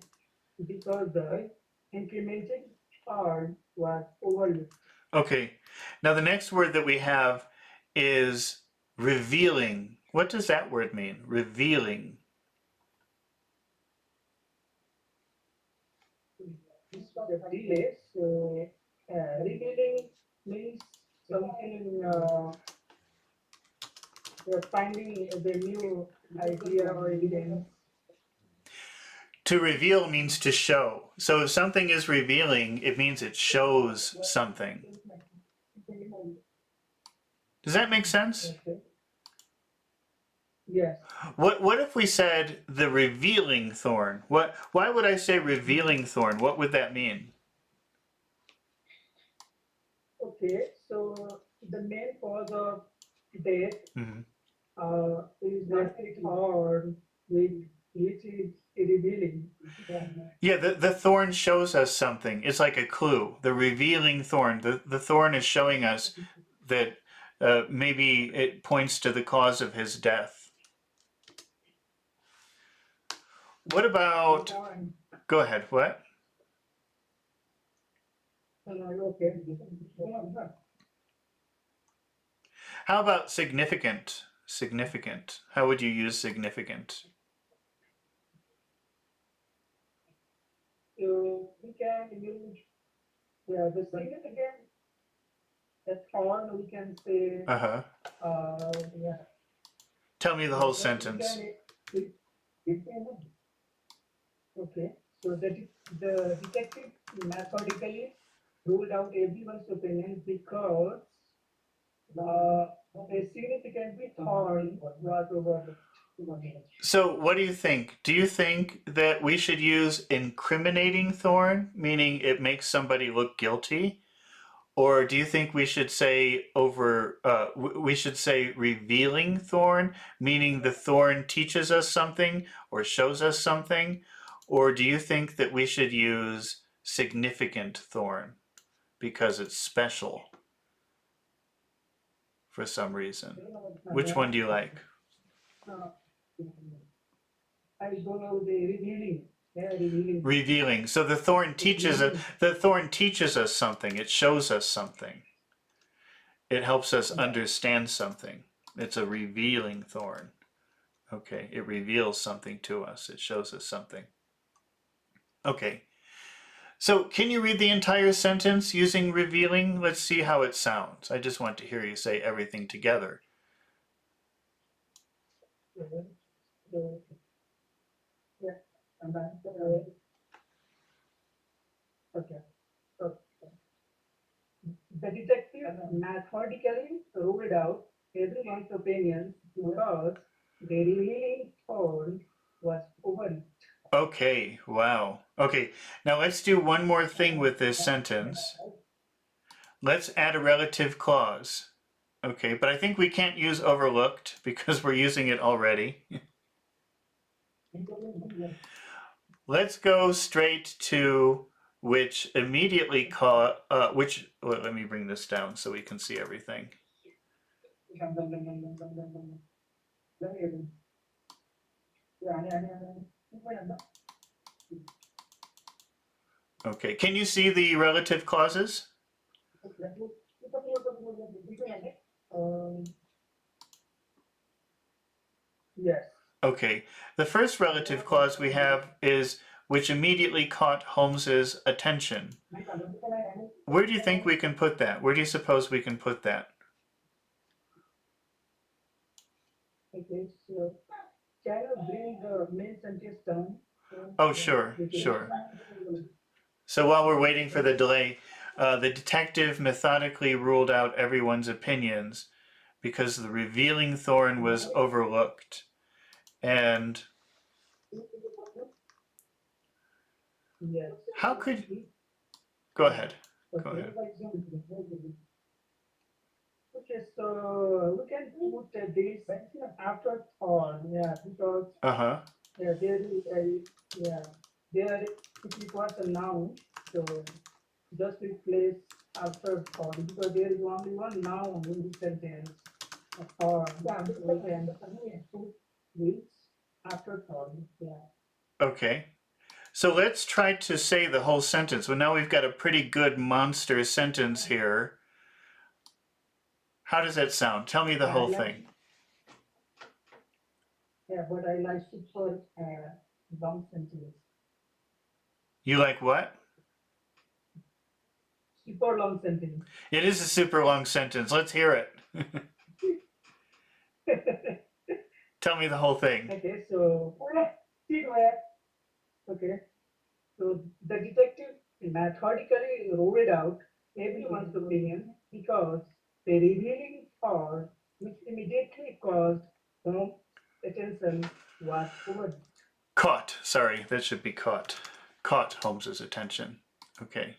[SPEAKER 2] because the incriminating part was overlooked.
[SPEAKER 1] Okay. Now the next word that we have is revealing. What does that word mean? Revealing.
[SPEAKER 2] The delay, so revealing means something finding the new idea or evidence.
[SPEAKER 1] To reveal means to show. So if something is revealing, it means it shows something. Does that make sense?
[SPEAKER 2] Okay. Yes.
[SPEAKER 1] What if we said the revealing thorn? Why would I say revealing thorn? What would that mean?
[SPEAKER 2] Okay. So the main cause of death
[SPEAKER 1] Mhm.
[SPEAKER 2] is not a thorn, which is revealing.
[SPEAKER 1] Yeah, the thorn shows us something. It's like a clue. The revealing thorn. The thorn is showing us that maybe it points to the cause of his death. What about, go ahead, what?
[SPEAKER 2] Okay.
[SPEAKER 1] How about significant? Significant. How would you use significant?
[SPEAKER 2] So we can use the significant a thorn. We can say
[SPEAKER 1] Uh-huh.
[SPEAKER 2] yeah.
[SPEAKER 1] Tell me the whole
[SPEAKER 2] We
[SPEAKER 1] sentence.
[SPEAKER 2] can okay. So the detective methodically ruled out everyone's opinion because a significantly thorn was overlooked.
[SPEAKER 1] So what do you think? Do you think that we should use incriminating thorn, meaning it makes somebody look guilty? Or do you think we should say we should say revealing thorn, meaning the thorn teaches us something or shows us something? Or do you think that we should use significant thorn because it's special for some reason? Which one do you like?
[SPEAKER 2] Uh, I don't know the revealing. Yeah, revealing.
[SPEAKER 1] Revealing. So the thorn teaches us something. It shows us something. It helps us understand something. It's a revealing thorn. Okay, it reveals something to us. It shows us something. Okay. So can you read the entire sentence using revealing? Let's see how it sounds. I just want to hear you say everything together.
[SPEAKER 2] Yeah, and then, okay. So the detective methodically ruled out everyone's opinion because the revealing tone was overlooked.
[SPEAKER 1] Okay, wow. Okay, now let's do one more thing with this sentence. Let's add a relative clause. Okay, but I think we can't use overlooked because we're using it already. Let's go straight to which immediately well, let me bring this down so we can see everything. Okay, can you see the relative clauses?
[SPEAKER 2] Um, yes.
[SPEAKER 1] Okay, the first relative clause we have is which immediately caught Holmes's attention. Where do you think we can put that? Where do you suppose we can put that?
[SPEAKER 2] Okay, so can you bring the main sentence down?
[SPEAKER 1] Oh, sure, sure. So while we're waiting for the delay, the detective methodically ruled out everyone's opinions because the revealing thorn was overlooked. And
[SPEAKER 2] Yes.
[SPEAKER 1] how could... Go ahead. Go
[SPEAKER 2] Okay.
[SPEAKER 1] ahead.
[SPEAKER 2] Okay, so we can put this after thorn, yeah, because
[SPEAKER 1] Uh-huh.
[SPEAKER 2] yeah, there is a yeah, there it was a noun, so just replace after thorn because there is only one noun in the sentence. Thorn, yeah, so we can put this after thorn, yeah.
[SPEAKER 1] Okay. So let's try to say the whole sentence. Well, now we've got a pretty good monster sentence here. How does that sound? Tell me the whole thing.
[SPEAKER 2] Yeah, but I like super long sentence.
[SPEAKER 1] You like what?
[SPEAKER 2] Super long sentence.
[SPEAKER 1] It is a super long sentence. Let's hear it. Tell me the whole thing.
[SPEAKER 2] Okay, so see where okay. So the detective methodically ruled out everyone's opinion because the revealing thought, which immediately caused Holmes' attention, was overlooked.
[SPEAKER 1] Caught. Sorry, that should be caught. Caught Holmes's attention. Okay.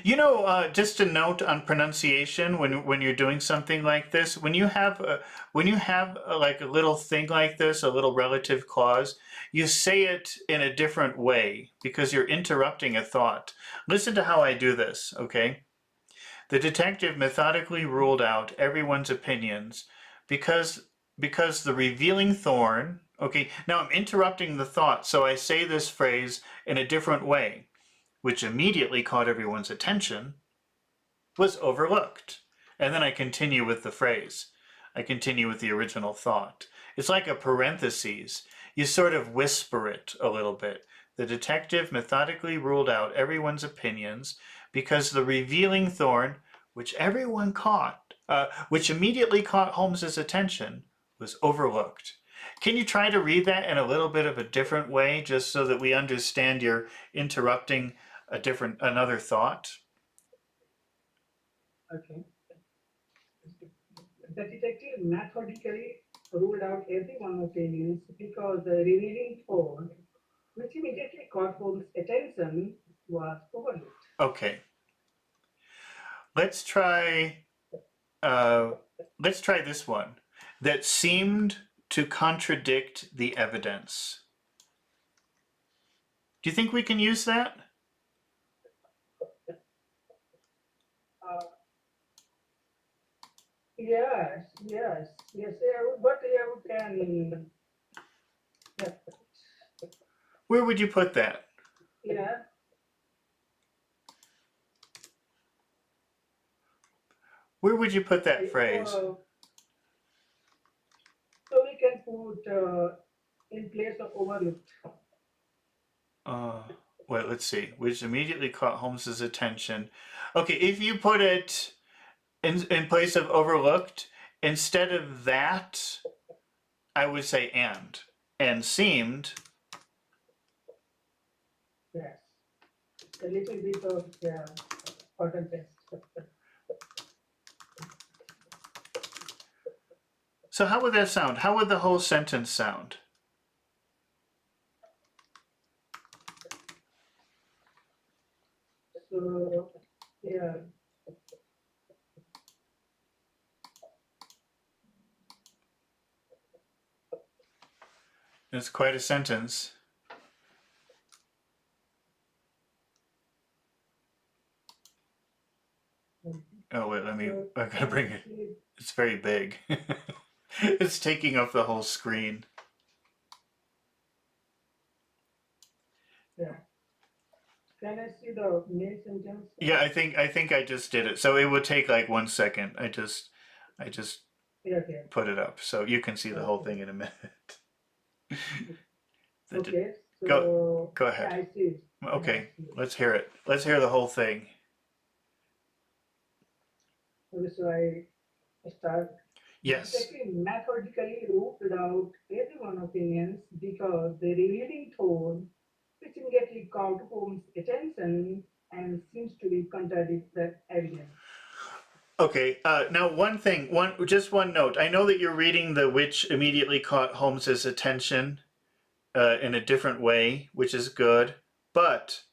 [SPEAKER 1] You know, just a note on pronunciation when you're doing something like this, when you have like a little thing like this, a little relative clause, you say it in a different way because you're interrupting a thought. Listen to how I do this, okay? The detective methodically ruled out everyone's opinions because the revealing thorn, okay, now I'm interrupting the thought, so I say this phrase in a different way, which immediately caught everyone's attention, was overlooked. And then I continue with the phrase. I continue with the original thought. It's like a parenthesis. You sort of whisper it a little bit. The detective methodically ruled out everyone's opinions because the revealing thorn, which everyone caught, which immediately caught Holmes's attention, was overlooked. Can you try to read that in a little bit of a different way, just so that we understand you're interrupting another thought?
[SPEAKER 2] Okay. The detective methodically ruled out everyone's opinions because the revealing thought, which immediately caught Holmes' attention, was overlooked.
[SPEAKER 1] Okay. Let's try this one. That seemed to contradict the evidence. Do you think we can use that?
[SPEAKER 2] Uh, yes. Yeah, but yeah, we can. Yeah,
[SPEAKER 1] Where would you put that?
[SPEAKER 2] yeah.
[SPEAKER 1] Where would you put that
[SPEAKER 2] Okay,
[SPEAKER 1] phrase?
[SPEAKER 2] so we can put in place of overlooked.
[SPEAKER 1] Uh, wait, let's see. Which immediately caught Holmes's attention. Okay, if you put it in place of overlooked, instead of that, I would say and seemed.
[SPEAKER 2] Yes, a little bit of cotton paste.
[SPEAKER 1] So how would that sound? How would the whole sentence sound?
[SPEAKER 2] So yeah,
[SPEAKER 1] It's quite a sentence. Oh wait,
[SPEAKER 2] so
[SPEAKER 1] I gotta
[SPEAKER 2] can I
[SPEAKER 1] bring it.
[SPEAKER 2] see?
[SPEAKER 1] It's very big. It's taking up the whole screen.
[SPEAKER 2] Yeah, can I see the main sentence?
[SPEAKER 1] Yeah, I think I just did it. So it would take like 1 second. I just
[SPEAKER 2] Yeah, okay,
[SPEAKER 1] put it up. So you can see the whole
[SPEAKER 2] okay,
[SPEAKER 1] thing in a minute.
[SPEAKER 2] okay.
[SPEAKER 1] Go
[SPEAKER 2] So
[SPEAKER 1] go
[SPEAKER 2] yeah,
[SPEAKER 1] ahead.
[SPEAKER 2] I see it. Yeah, I
[SPEAKER 1] Okay,
[SPEAKER 2] see it.
[SPEAKER 1] let's hear it. Let's hear the whole thing.
[SPEAKER 2] Okay, so I start. The
[SPEAKER 1] Yes.
[SPEAKER 2] detective methodically ruled out everyone's opinions because the revealing tone, which immediately caught Holmes' attention and seems to be contradict the evidence.
[SPEAKER 1] Okay. Now, just one note. I know that you're reading the which immediately caught Holmes's attention in a different way, which is good. But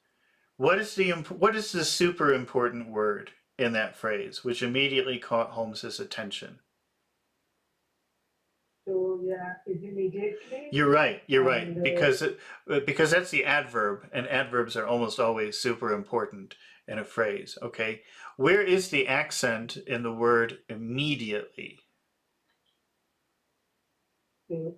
[SPEAKER 1] what is the super important word in that phrase, which immediately caught Holmes's attention?
[SPEAKER 2] So yeah, it's immediately
[SPEAKER 1] You're right. You're
[SPEAKER 2] and
[SPEAKER 1] right because that's the adverb, and adverbs are almost always super important in a phrase. Okay, where is the accent in the word immediately?
[SPEAKER 2] so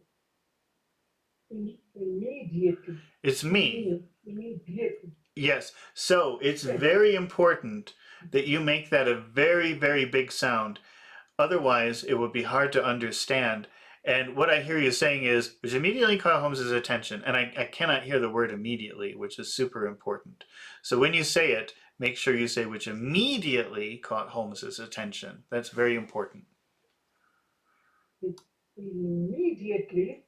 [SPEAKER 2] immediately,
[SPEAKER 1] It's me.
[SPEAKER 2] immediately.
[SPEAKER 1] Yes. So it's
[SPEAKER 2] Yes,
[SPEAKER 1] very important that you make that a very, very big sound. Otherwise, it would be hard to understand. And what I hear you saying is, which immediately caught Holmes's attention, and I cannot hear the word immediately, which is super important. So when you say it, make sure you say which immediately caught Holmes's attention. That's very important.
[SPEAKER 2] it immediately,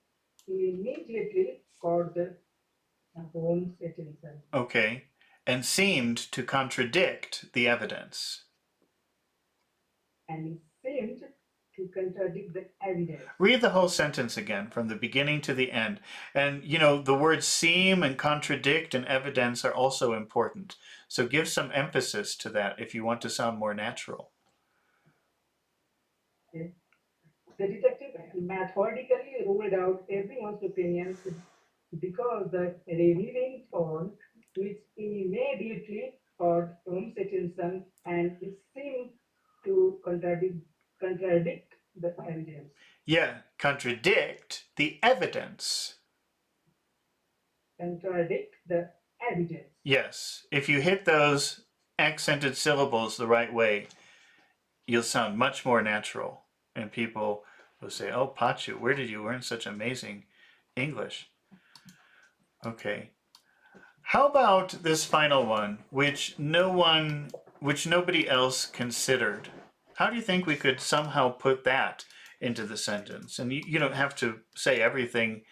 [SPEAKER 2] immediately caught the Holmes' attention
[SPEAKER 1] Okay. And seemed to contradict the evidence.
[SPEAKER 2] and it seemed to contradict the evidence.
[SPEAKER 1] Read the whole sentence again from the beginning to the end. And the words seem and contradict and evidence are also important. So give some emphasis to that if you want to sound more natural.
[SPEAKER 2] Okay. The detective methodically ruled out everyone's opinions because the revealing tone, which immediately caught Holmes' attention and it seemed to contradict the evidence.
[SPEAKER 1] Yeah, contradict the evidence.
[SPEAKER 2] Contradict the evidence.
[SPEAKER 1] Yes, if you hit those accented syllables the right way, you'll sound much more natural. And people will say, oh, Pachu, where did you learn such amazing English? Okay. How about this final one, which nobody else considered? How do you think we could somehow put that into the sentence? And you don't have to say everything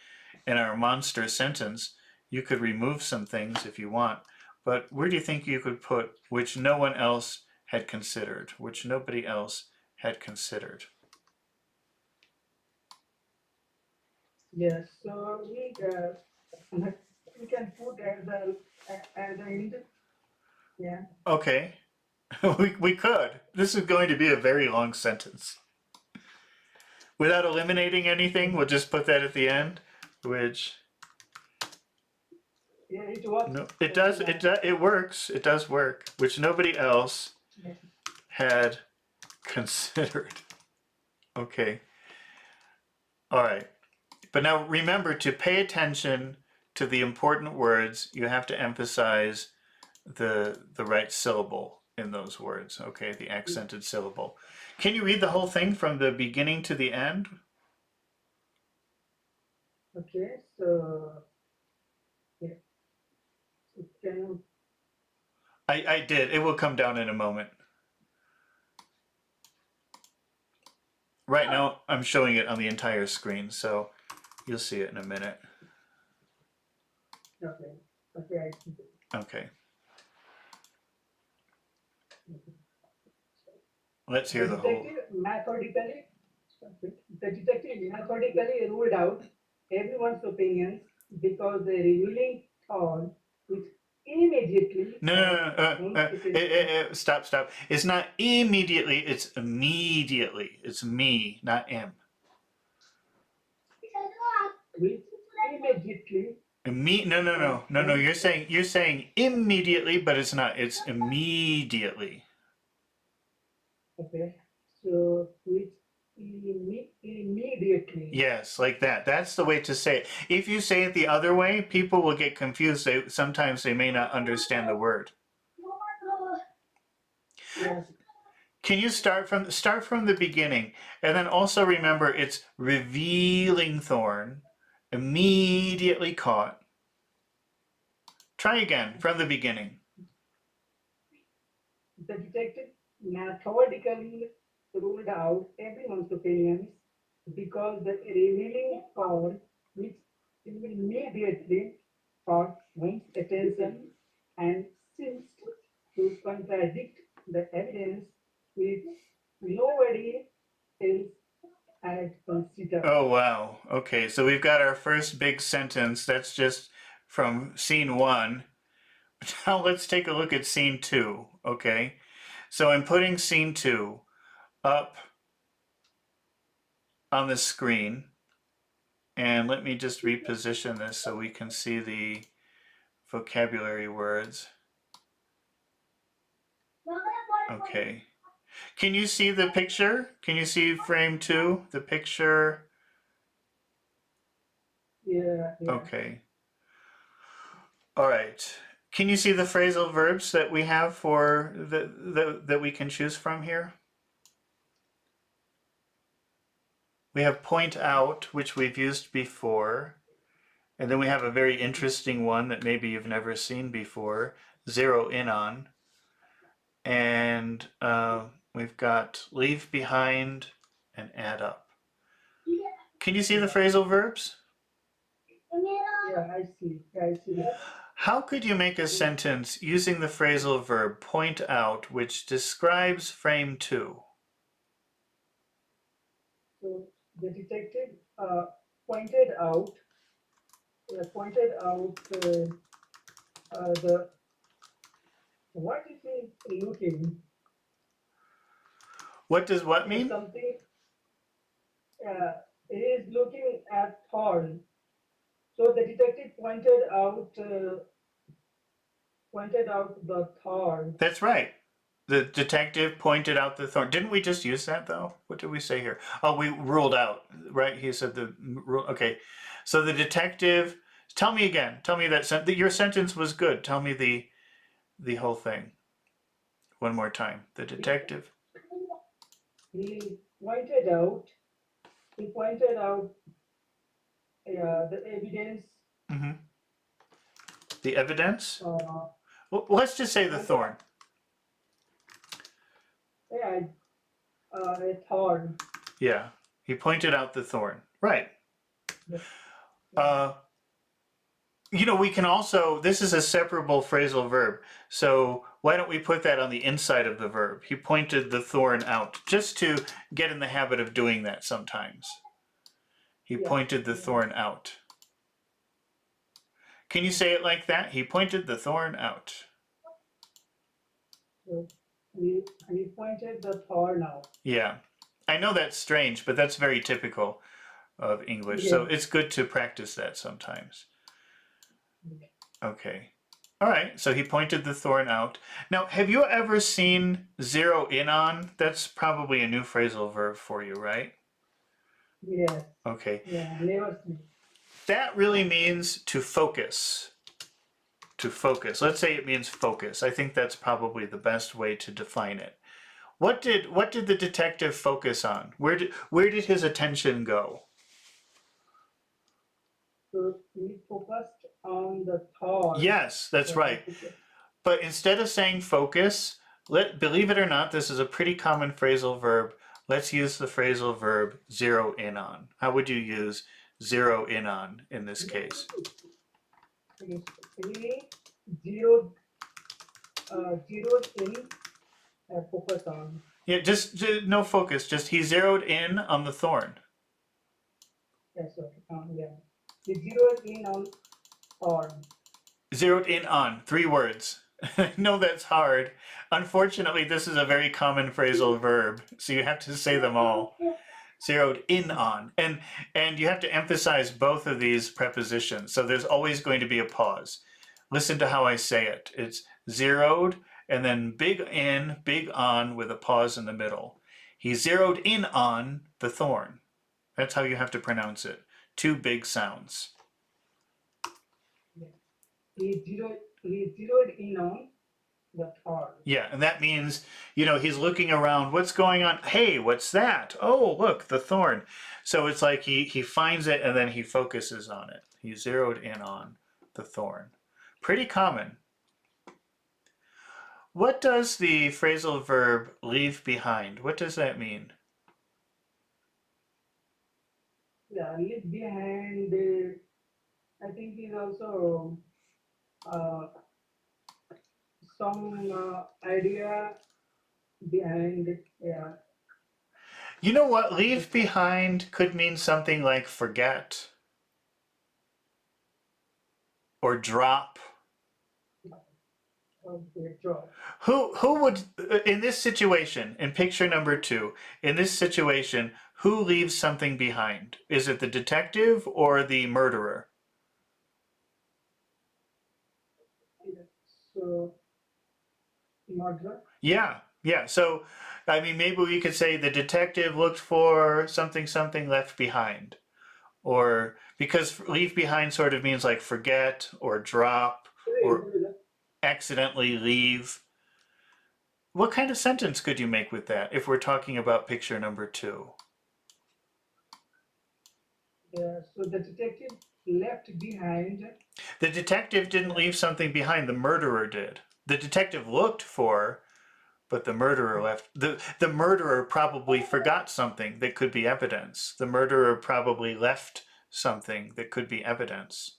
[SPEAKER 1] in our monster sentence. You could remove some things if you want. But where do you think you could put which no one else had considered, which nobody else had considered?
[SPEAKER 2] Yes, so we can put at the end. Yeah.
[SPEAKER 1] Okay, we could. This is going to be a very long sentence. Without eliminating anything, we'll just put that at the end, which
[SPEAKER 2] Yeah, it works.
[SPEAKER 1] no, it works. It does work, which nobody else
[SPEAKER 2] Yeah.
[SPEAKER 1] had considered. Okay. All right. But now remember to pay attention to the important words. You have to emphasize the right syllable in those words. Okay, the accented syllable. Can you read the whole thing from the beginning to the end?
[SPEAKER 2] Okay, so yeah. can
[SPEAKER 1] I did. It will come down in a moment. Right now, I'm showing it on the entire screen, so you'll see it in a minute.
[SPEAKER 2] okay. Okay, I see.
[SPEAKER 1] Okay. Let's hear the whole.
[SPEAKER 2] The detective methodically ruled out everyone's opinions because the revealing thought which immediately
[SPEAKER 1] No, no, no,
[SPEAKER 2] whom it is
[SPEAKER 1] stop, stop. It's not immediately, it's immediately. It's me, not him.
[SPEAKER 2] which immediately
[SPEAKER 1] No, no, no, no, no. You're saying immediately, but it's not. It's immediately.
[SPEAKER 2] okay. So which immediately
[SPEAKER 1] Yes, like that. That's the way to say it. If you say it the other way, people will get confused. Sometimes they may not understand the word.
[SPEAKER 2] yes.
[SPEAKER 1] Can you start from the beginning, and then also remember it's revealing thorn, immediately caught. Try again from the beginning.
[SPEAKER 2] The detective methodically ruled out everyone's opinions because the revealing thought which immediately caught one's attention and seems to contradict the evidence which nobody else had considered.
[SPEAKER 1] Oh wow. Okay, so we've got our first big sentence. That's just from scene 1. Now let's take a look at scene 2. Okay, so I'm putting scene 2 up on the screen, and let me just reposition this so we can see the vocabulary words. Okay. Can you see the picture? Can you see frame 2, the picture?
[SPEAKER 2] Yeah, yeah.
[SPEAKER 1] Okay. All right. Can you see the phrasal verbs that we have for that we can choose from here? We have point out, which we've used before. And then we have a very interesting one that maybe you've never seen before, zero in on. And we've got leave behind and add up. Can you see the phrasal verbs?
[SPEAKER 2] Yeah, I see. I see.
[SPEAKER 1] How could you make a sentence using the phrasal verb point out, which describes frame 2?
[SPEAKER 2] So the detective pointed out the what is he looking?
[SPEAKER 1] What does what mean?
[SPEAKER 2] Something he is looking at Thorn. So the detective pointed out the Thorn.
[SPEAKER 1] That's right. The detective pointed out the thorn. Didn't we just use that though? What did we say here? Oh, we ruled out, right? He said the rule. Okay, so the detective. Tell me again. Tell me that your sentence was good. Tell me the whole thing one more time. The detective.
[SPEAKER 2] He pointed out. He pointed out the evidence.
[SPEAKER 1] Mm-hmm. The evidence.
[SPEAKER 2] Uh,
[SPEAKER 1] Let's just say the thorn.
[SPEAKER 2] yeah, a thorn.
[SPEAKER 1] Yeah, he pointed out the thorn. Right.
[SPEAKER 2] Yeah.
[SPEAKER 1] You know, we can also, this is a separable phrasal verb. So why don't we put that on the inside of the verb? He pointed the thorn out, just to get in the habit of doing that sometimes. He pointed the thorn out. Can you say it like that? He pointed the thorn out.
[SPEAKER 2] So he pointed the thorn out.
[SPEAKER 1] Yeah. I know that's strange, but that's very typical of English. So it's good to practice that sometimes. Okay. All right. So he pointed the thorn out. Now, have you ever seen zero in on? That's probably a new phrasal verb for you, right?
[SPEAKER 2] Yes.
[SPEAKER 1] Okay.
[SPEAKER 2] Yeah, never seen.
[SPEAKER 1] That really means to focus. To focus. Let's say it means focus. I think that's probably the best way to define it. What did the detective focus on? Where did his attention go?
[SPEAKER 2] So he focused on the thorn.
[SPEAKER 1] Yes, that's right. But instead of saying focus, believe it or not, this is a pretty common phrasal verb. Let's use the phrasal verb zero in on. How would you use zero in on in this case?
[SPEAKER 2] He zeroed in focus on.
[SPEAKER 1] Yeah, just no focus. Just he zeroed in on the thorn.
[SPEAKER 2] Yes, sir. Yeah. He zeroed in on thorn.
[SPEAKER 1] Zeroed in on, 3 words. I know that's hard. Unfortunately, this is a very common phrasal verb, so you have to say them all. Zeroed in on. And you have to emphasize both of these prepositions, so there's always going to be a pause. Listen to how I say it. It's zeroed, and then big in, big on, with a pause in the middle. He zeroed in on the thorn. That's how you have to pronounce it. 2 big sounds.
[SPEAKER 2] He zeroed in on the thorn.
[SPEAKER 1] Yeah, and that means, he's looking around. What's going on? Hey, what's that? Oh, look, the thorn. So it's like he finds it and then he focuses on it. He zeroed in on the thorn. Pretty common. What does the phrasal verb leave behind? What does that mean?
[SPEAKER 2] Yeah, leave behind. I think is also some idea behind it. Yeah.
[SPEAKER 1] You know what? Leave behind could mean something like forget or drop.
[SPEAKER 2] Okay, sure.
[SPEAKER 1] Who would, in this situation, in picture number 2, in this situation, who leaves something behind? Is it the detective or the murderer?
[SPEAKER 2] So, murder.
[SPEAKER 1] Yeah. So, I mean, maybe we could say the detective looked for something left behind. Or, because leave behind sort of means like forget or drop or accidentally leave. What kind of sentence could you make with that if we're talking about picture number 2?
[SPEAKER 2] Yeah, so the detective left behind.
[SPEAKER 1] The detective didn't leave something behind, the murderer did. The detective looked for, but the murderer left. The murderer probably forgot something that could be evidence. The murderer probably left something that could be evidence.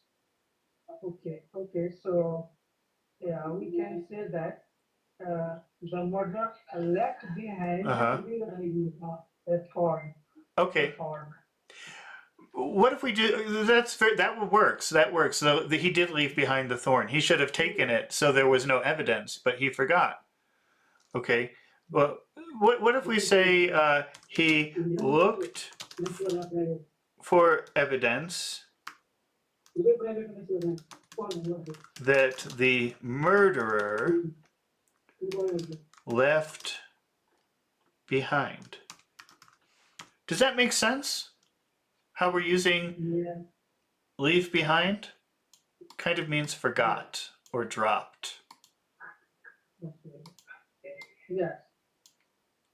[SPEAKER 2] Okay, so yeah, we can say that the murderer left behind a thorn.
[SPEAKER 1] Okay. What if we do? That works. That works. So he did leave behind the thorn. He should have taken it, so there was no evidence, but he forgot. Okay. Well, what if we say he looked for evidence that the murderer left behind? Does that make sense? How we're using leave behind? Kind of means forgot or dropped.
[SPEAKER 2] Yes.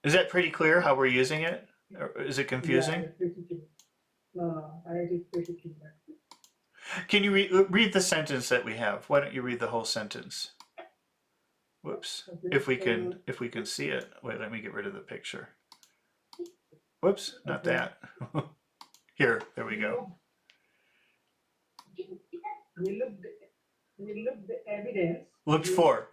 [SPEAKER 1] Is that pretty clear how we're using it? Or is it confusing?
[SPEAKER 2] No, it is pretty clear.
[SPEAKER 1] Can you read the sentence that we have? Why don't you read the whole sentence? Whoops. If we can see it. Wait, let me get rid of the picture. Whoops, not that. Here, there we go.
[SPEAKER 2] We looked the evidence.
[SPEAKER 1] Looked for.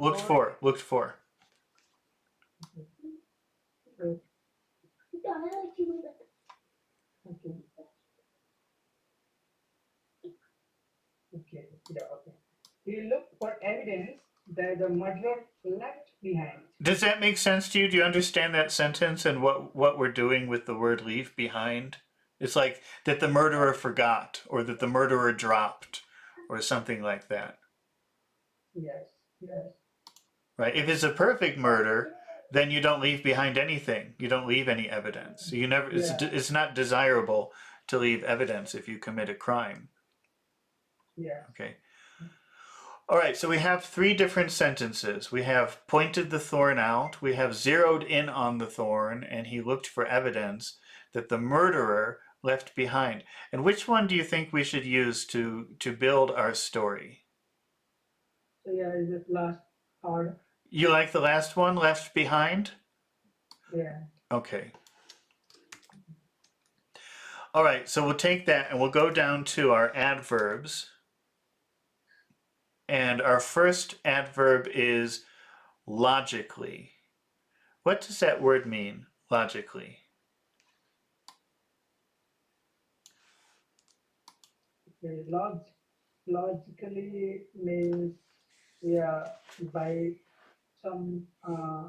[SPEAKER 2] Okay. We looked for evidence that the murderer left behind.
[SPEAKER 1] Does that make sense to you? Do you understand that sentence and what we're doing with the word leave behind? It's like that the murderer forgot or that the murderer dropped or something like that.
[SPEAKER 2] Yes.
[SPEAKER 1] Right? If it's a perfect murder, then you don't leave behind anything. You don't leave any evidence. You never. It's not desirable to leave evidence if you commit a crime.
[SPEAKER 2] Yeah.
[SPEAKER 1] Okay. All right, so we have 3 different sentences. We have pointed the thorn out, we have zeroed in on the thorn, and he looked for evidence that the murderer left behind. And which one do you think we should use to build our story?
[SPEAKER 2] So yeah, is it last part?
[SPEAKER 1] You like the last one, left behind?
[SPEAKER 2] Yeah.
[SPEAKER 1] Okay. All right, so we'll take that and we'll go down to our adverbs. And our first adverb is logically. What does that word mean, logically?
[SPEAKER 2] Okay. Logically means, yeah, by some uh,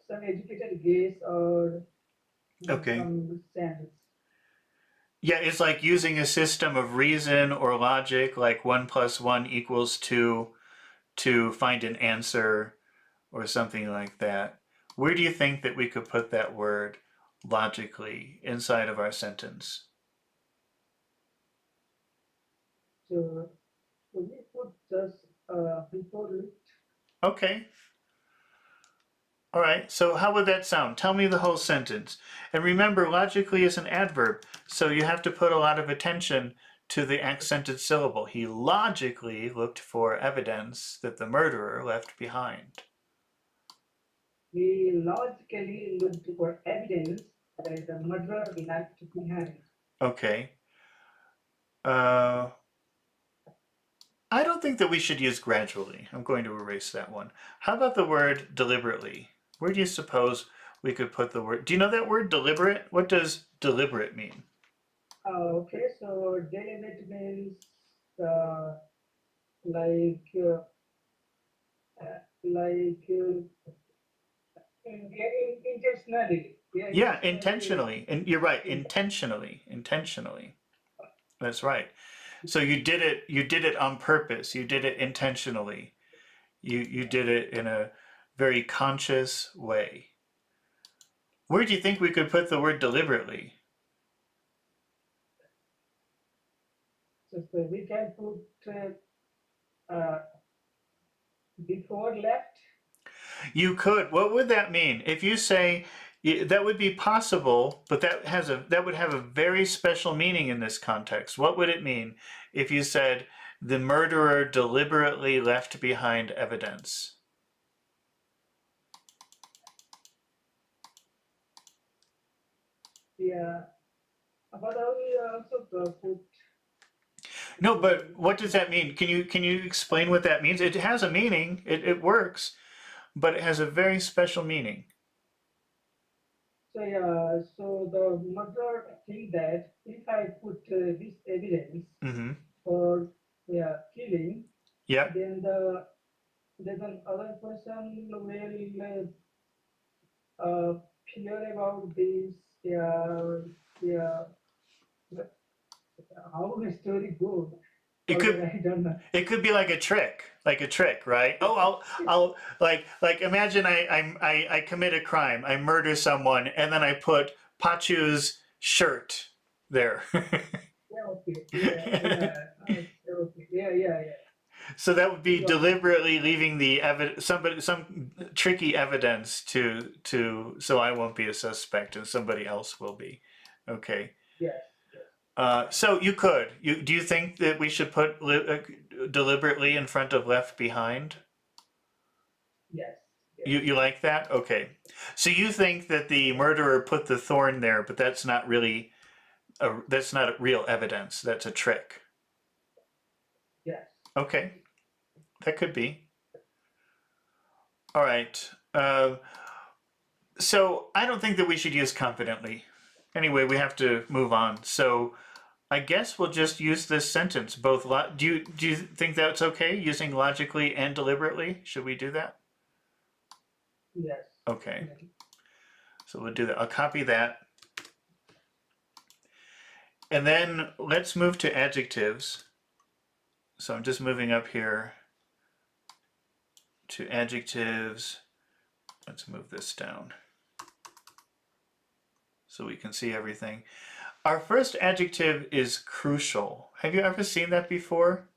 [SPEAKER 2] some educated guess or in
[SPEAKER 1] Okay.
[SPEAKER 2] some sense.
[SPEAKER 1] Yeah, it's like using a system of reason or logic, like 1 plus 1 equals 2, to find an answer or something like that. Where do you think that we could put that word logically inside of our sentence?
[SPEAKER 2] So, so we put just before it.
[SPEAKER 1] Okay. All right, so how would that sound? Tell me the whole sentence. And remember, logically is an adverb, so you have to put a lot of attention to the accented syllable. He logically looked for evidence that the murderer left behind.
[SPEAKER 2] We logically looked for evidence that the murderer left behind.
[SPEAKER 1] Okay. Uh, I don't think that we should use gradually. I'm going to erase that one. How about the word deliberately? Where do you suppose we could put the word? Do you know that word deliberate? What does deliberate mean?
[SPEAKER 2] Okay, so deliberate means uh, like uh, like intentionally. Yeah,
[SPEAKER 1] Yeah,
[SPEAKER 2] intentionally.
[SPEAKER 1] intentionally. And you're right,
[SPEAKER 2] In,
[SPEAKER 1] intentionally. Intentionally. That's right. So you did it on purpose. You did it intentionally. You did it in a very conscious way. Where do you think we could put the word deliberately?
[SPEAKER 2] so we can put uh, before left.
[SPEAKER 1] You could. What would that mean? If you say that would be possible, but that would have a very special meaning in this context. What would it mean if you said the murderer deliberately left behind evidence?
[SPEAKER 2] Yeah, but I will also put
[SPEAKER 1] No, but what does that mean? Can you explain what that means? It has a meaning. It works, but it has a very special meaning.
[SPEAKER 2] so yeah, so the murderer think that if I put this evidence
[SPEAKER 1] Mm-hmm.
[SPEAKER 2] for yeah killing,
[SPEAKER 1] Yep.
[SPEAKER 2] then the other person will fear about this. Yeah, yeah. But how the story goes,
[SPEAKER 1] It
[SPEAKER 2] further
[SPEAKER 1] could
[SPEAKER 2] I don't know.
[SPEAKER 1] it could be like a trick, right? Oh, I'll like imagine I commit a crime, I murder someone, and then I put Pachu's shirt there.
[SPEAKER 2] Yeah, okay, yeah, yeah, okay, yeah, yeah, yeah.
[SPEAKER 1] So that would be
[SPEAKER 2] You got it.
[SPEAKER 1] deliberately leaving the some tricky evidence to so I won't be a suspect and somebody else will be. Okay.
[SPEAKER 2] Yes, yes,
[SPEAKER 1] So you could. Do you think that we should put deliberately in front of left behind?
[SPEAKER 2] yes, yes,
[SPEAKER 1] You like that? Okay. So you think that the murderer put the thorn there, but that's not really that's not real evidence. That's a trick.
[SPEAKER 2] yes.
[SPEAKER 1] Okay, that could be. All right. So I don't think that we should use confidently. Anyway, we have to move on. So I guess we'll just use this sentence. Both. Do you think that's okay? Using logically and deliberately? Should we do that?
[SPEAKER 2] Yes,
[SPEAKER 1] Okay.
[SPEAKER 2] definitely.
[SPEAKER 1] So we'll do that. I'll copy that. And then let's move to adjectives. So I'm just moving up here to adjectives. Let's move this down so we can see everything. Our first adjective is crucial. Have you ever seen that before?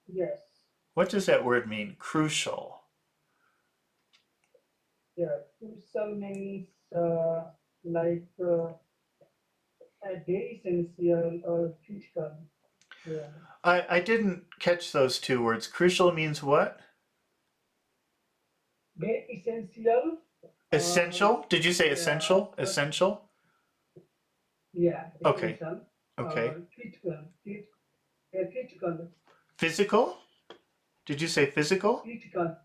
[SPEAKER 2] Yes,
[SPEAKER 1] What does that word mean? Crucial.
[SPEAKER 2] yeah. Crucial means like very essential or critical. Yeah,
[SPEAKER 1] I didn't catch those two words. Crucial means what?
[SPEAKER 2] very essential. Uh,
[SPEAKER 1] Essential? Did you say
[SPEAKER 2] yeah,
[SPEAKER 1] essential? Essential?
[SPEAKER 2] yeah,
[SPEAKER 1] Okay.
[SPEAKER 2] essential
[SPEAKER 1] Okay.
[SPEAKER 2] or critical. Critical,
[SPEAKER 1] Physical? Did you say physical?
[SPEAKER 2] critical,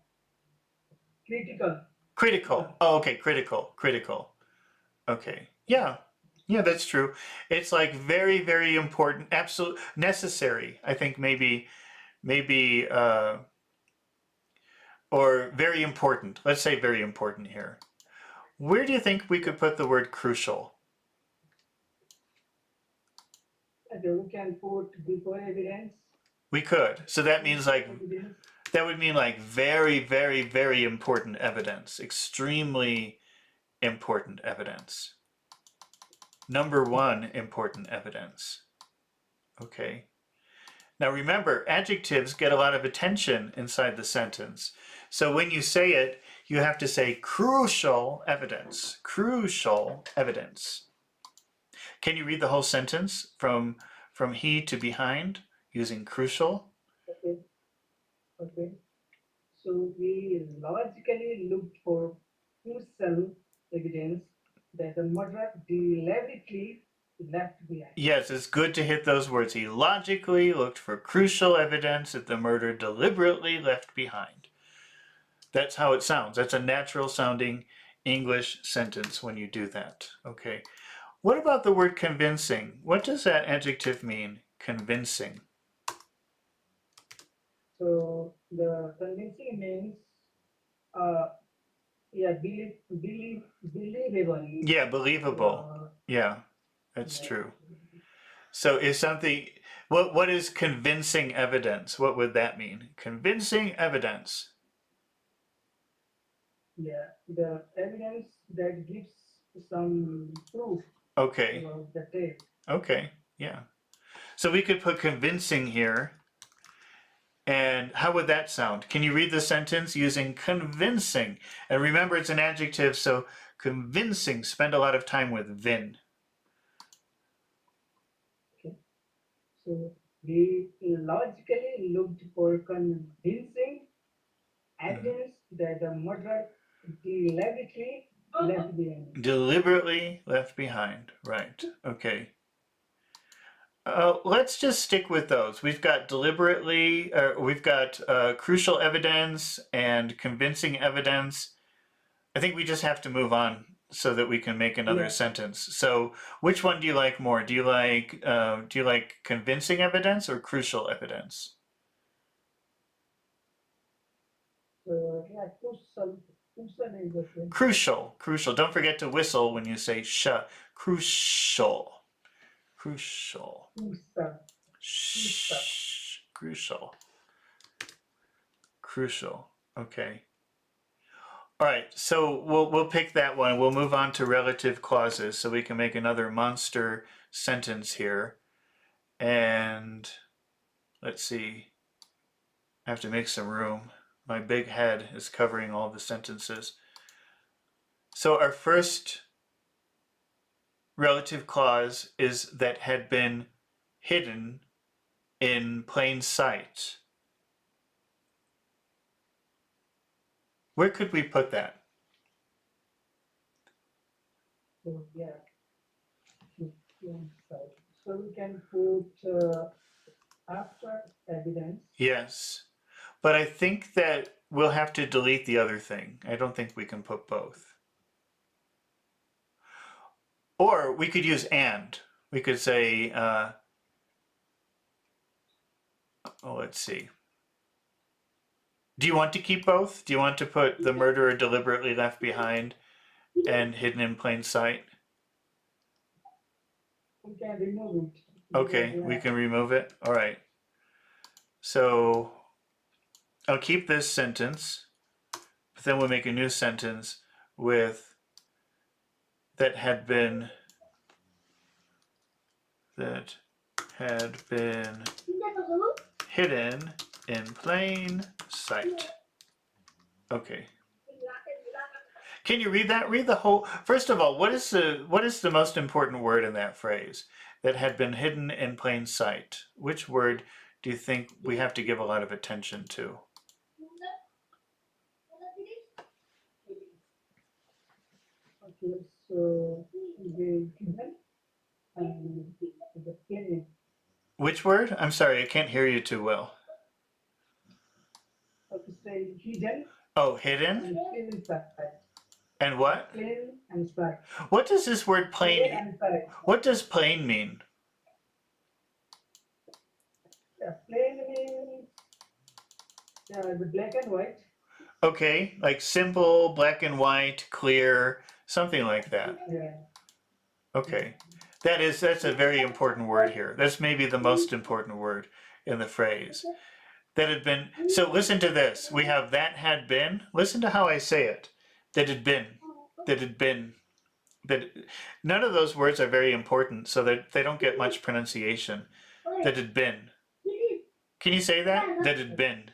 [SPEAKER 2] critical. Yeah,
[SPEAKER 1] Critical. Oh, okay. Critical. Critical. Okay. Yeah. Yeah, that's true. It's like very, very important. Absolute necessary. I think maybe or very important. Let's say very important here. Where do you think we could put the word crucial?
[SPEAKER 2] and you can put before evidence,
[SPEAKER 1] We could. So that means
[SPEAKER 2] crucial
[SPEAKER 1] like
[SPEAKER 2] evidence.
[SPEAKER 1] that would mean like very, very, very important evidence. Extremely important evidence. Number one important evidence. Okay. Now remember, adjectives get a lot of attention inside the sentence. So when you say it, you have to say crucial evidence. Crucial evidence. Can you read the whole sentence from he to behind using crucial?
[SPEAKER 2] Okay, okay. So we logically looked for crucial evidence that the murderer deliberately left behind.
[SPEAKER 1] Yes, it's good to hit those words. He logically looked for crucial evidence that the murder deliberately left behind. That's how it sounds. That's a natural sounding English sentence when you do that. Okay. What about the word convincing? What does that adjective mean? Convincing.
[SPEAKER 2] So the convincing means uh yeah believable.
[SPEAKER 1] Yeah, believable.
[SPEAKER 2] Uh,
[SPEAKER 1] Yeah, that's
[SPEAKER 2] yeah,
[SPEAKER 1] true. So is something what is convincing evidence? What would that mean? Convincing evidence.
[SPEAKER 2] yeah, the evidence that gives some proof
[SPEAKER 1] Okay.
[SPEAKER 2] about the tape.
[SPEAKER 1] Okay. Yeah. So we could put convincing here. And how would that sound? Can you read the sentence using convincing? And remember, it's an adjective, so convincing, spend a lot of time with vin.
[SPEAKER 2] Okay. So we logically looked for convincing evidence that the murderer deliberately left behind.
[SPEAKER 1] Deliberately left behind. Right. Okay. Let's just stick with those. We've got deliberately, we've got crucial evidence and convincing evidence. I think we just have to move on so that we can make another
[SPEAKER 2] Yeah.
[SPEAKER 1] sentence. So, which one do you like more? Do you like convincing evidence or crucial evidence?
[SPEAKER 2] So yeah, crucial is okay.
[SPEAKER 1] Crucial, crucial. Don't forget to whistle when you say sh. Crucial, crucial,
[SPEAKER 2] Crucial, crucial.
[SPEAKER 1] shh, crucial, crucial. Okay. All right. So we'll pick that one. We'll move on to relative clauses so we can make another monster sentence here. And let's see. I have to make some room. My big head is covering all the sentences. So our first relative clause is that had been hidden in plain sight. Where could we put that?
[SPEAKER 2] So yeah, crucial. So we can put after evidence.
[SPEAKER 1] Yes. But I think that we'll have to delete the other thing. I don't think we can put both. Or we could use and. We could say, let's see. Do you want to keep both? Do you want to put the murderer deliberately left behind and hidden in plain sight?
[SPEAKER 2] We can remove it.
[SPEAKER 1] Okay, we can remove it. All right. So I'll keep this sentence, but then we'll make a new sentence with that had been hidden in plain sight. Okay. Can you read that? Read the whole. First of all, what is the most important word in that phrase that had been hidden in plain sight? Which word do you think we have to give a lot of attention to?
[SPEAKER 2] Okay, so the hidden and the plain.
[SPEAKER 1] Which word? I'm sorry, I can't hear you too well.
[SPEAKER 2] Okay, say hidden
[SPEAKER 1] Oh, hidden?
[SPEAKER 2] and plain sight.
[SPEAKER 1] And what?
[SPEAKER 2] Plain and sight.
[SPEAKER 1] What does this word
[SPEAKER 2] Plain
[SPEAKER 1] plain?
[SPEAKER 2] and sight.
[SPEAKER 1] What does plain mean?
[SPEAKER 2] Yeah, plain means the black and white.
[SPEAKER 1] Okay, like simple, black and white, clear, something like that.
[SPEAKER 2] Yeah.
[SPEAKER 1] Okay. That's a very important word here. That's maybe the most important word in the phrase. That had been. So listen to this. We have that had been. Listen to how I say it. That had been. That had been. That none of those words are very important, so that they don't get much pronunciation. That had been. Can you say that? That had been.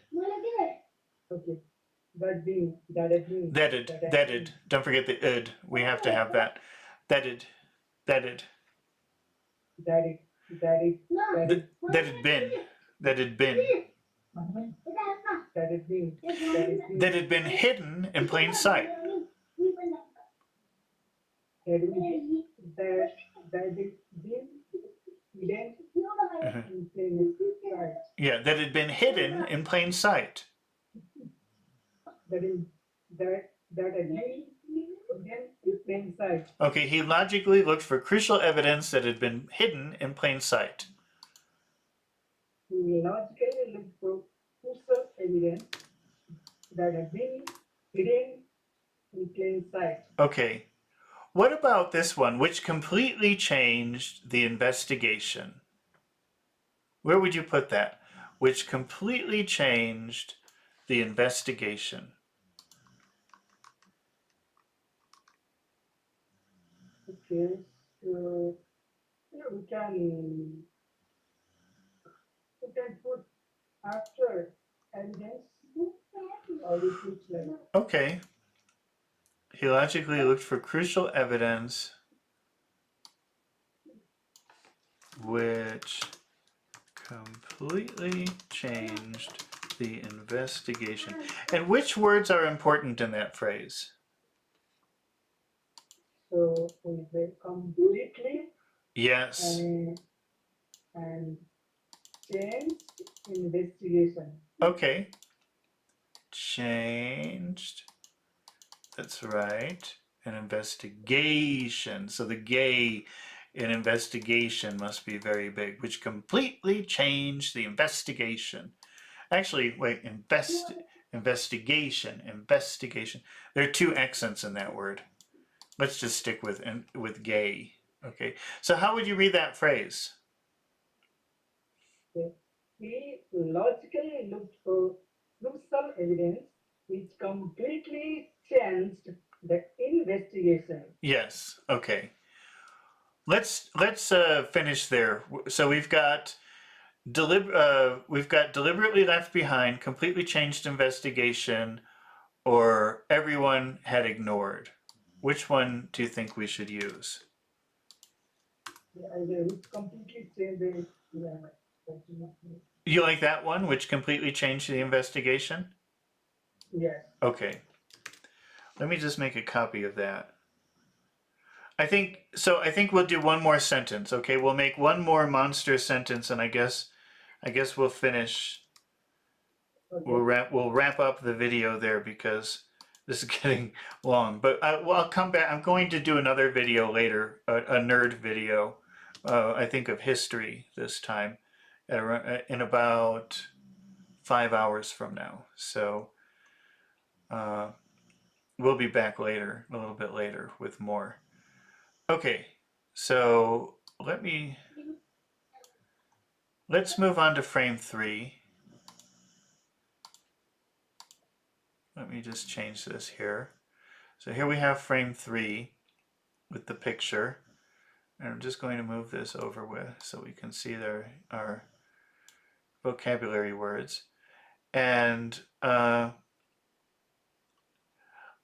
[SPEAKER 2] Okay. That had been.
[SPEAKER 1] That had. Don't forget the id. We have to have that. That had. That had.
[SPEAKER 2] That it. That it. That it.
[SPEAKER 1] That had been. That had been.
[SPEAKER 2] That had been. That had been.
[SPEAKER 1] That had been hidden in plain sight.
[SPEAKER 2] That it. That it been hidden in plain sight.
[SPEAKER 1] Yeah, that had been hidden in plain sight.
[SPEAKER 2] That is that had been hidden in plain sight.
[SPEAKER 1] Okay, he logically looked for crucial evidence that had been hidden in plain sight.
[SPEAKER 2] He logically looked for crucial evidence that had been hidden in plain sight.
[SPEAKER 1] Okay, what about this one, which completely changed the investigation? Where would you put that? Which completely changed the investigation.
[SPEAKER 2] Okay, so yeah, we can put after evidence or we put like
[SPEAKER 1] Okay. He logically looked for crucial evidence which completely changed the investigation. And which words are important in that phrase?
[SPEAKER 2] so we say completely
[SPEAKER 1] Yes.
[SPEAKER 2] and change investigation.
[SPEAKER 1] Okay. Changed. That's right. An investigation. So the gay in investigation must be very big, which completely changed the investigation. Actually, wait, investigation. There are two accents in that word. Let's just stick with gay. Okay. So how would you read that phrase?
[SPEAKER 2] He logically looked for crucial evidence which completely changed the investigation.
[SPEAKER 1] Yes. Okay. Let's finish there. So we've got deliberately left behind, completely changed investigation, or everyone had ignored. Which one do you think we should use?
[SPEAKER 2] It completely changed the
[SPEAKER 1] You like that one, which completely changed the investigation?
[SPEAKER 2] yes.
[SPEAKER 1] Okay. Let me just make a copy of that. I think we'll do one more sentence. Okay, we'll make one more monster sentence, and I guess we'll finish.
[SPEAKER 2] Okay.
[SPEAKER 1] We'll wrap up the video there because this is getting long. But I'll come back. I'm going to do another video later, a nerd video. I think of history this time, in about 5 hours from now. So we'll be back later, a little bit later, with more. Okay, so let's move on to frame 3. Let me just change this here. So here we have frame 3 with the picture. And I'm just going to move this over with so we can see there are vocabulary words. And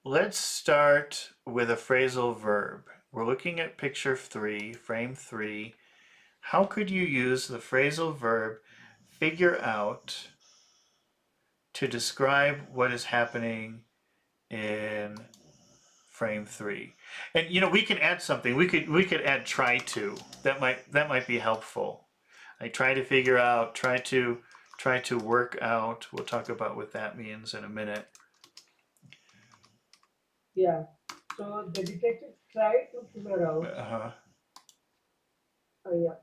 [SPEAKER 1] Let's start with a phrasal verb. We're looking at picture 3, frame 3. How could you use the phrasal verb figure out to describe what is happening in frame 3? And we can add something. We could add try to. That might be helpful. Like try to figure out, try to work out. We'll talk about what that means in a minute.
[SPEAKER 2] Yeah. So the detective tried to figure out,
[SPEAKER 1] Uh-huh.
[SPEAKER 2] yeah,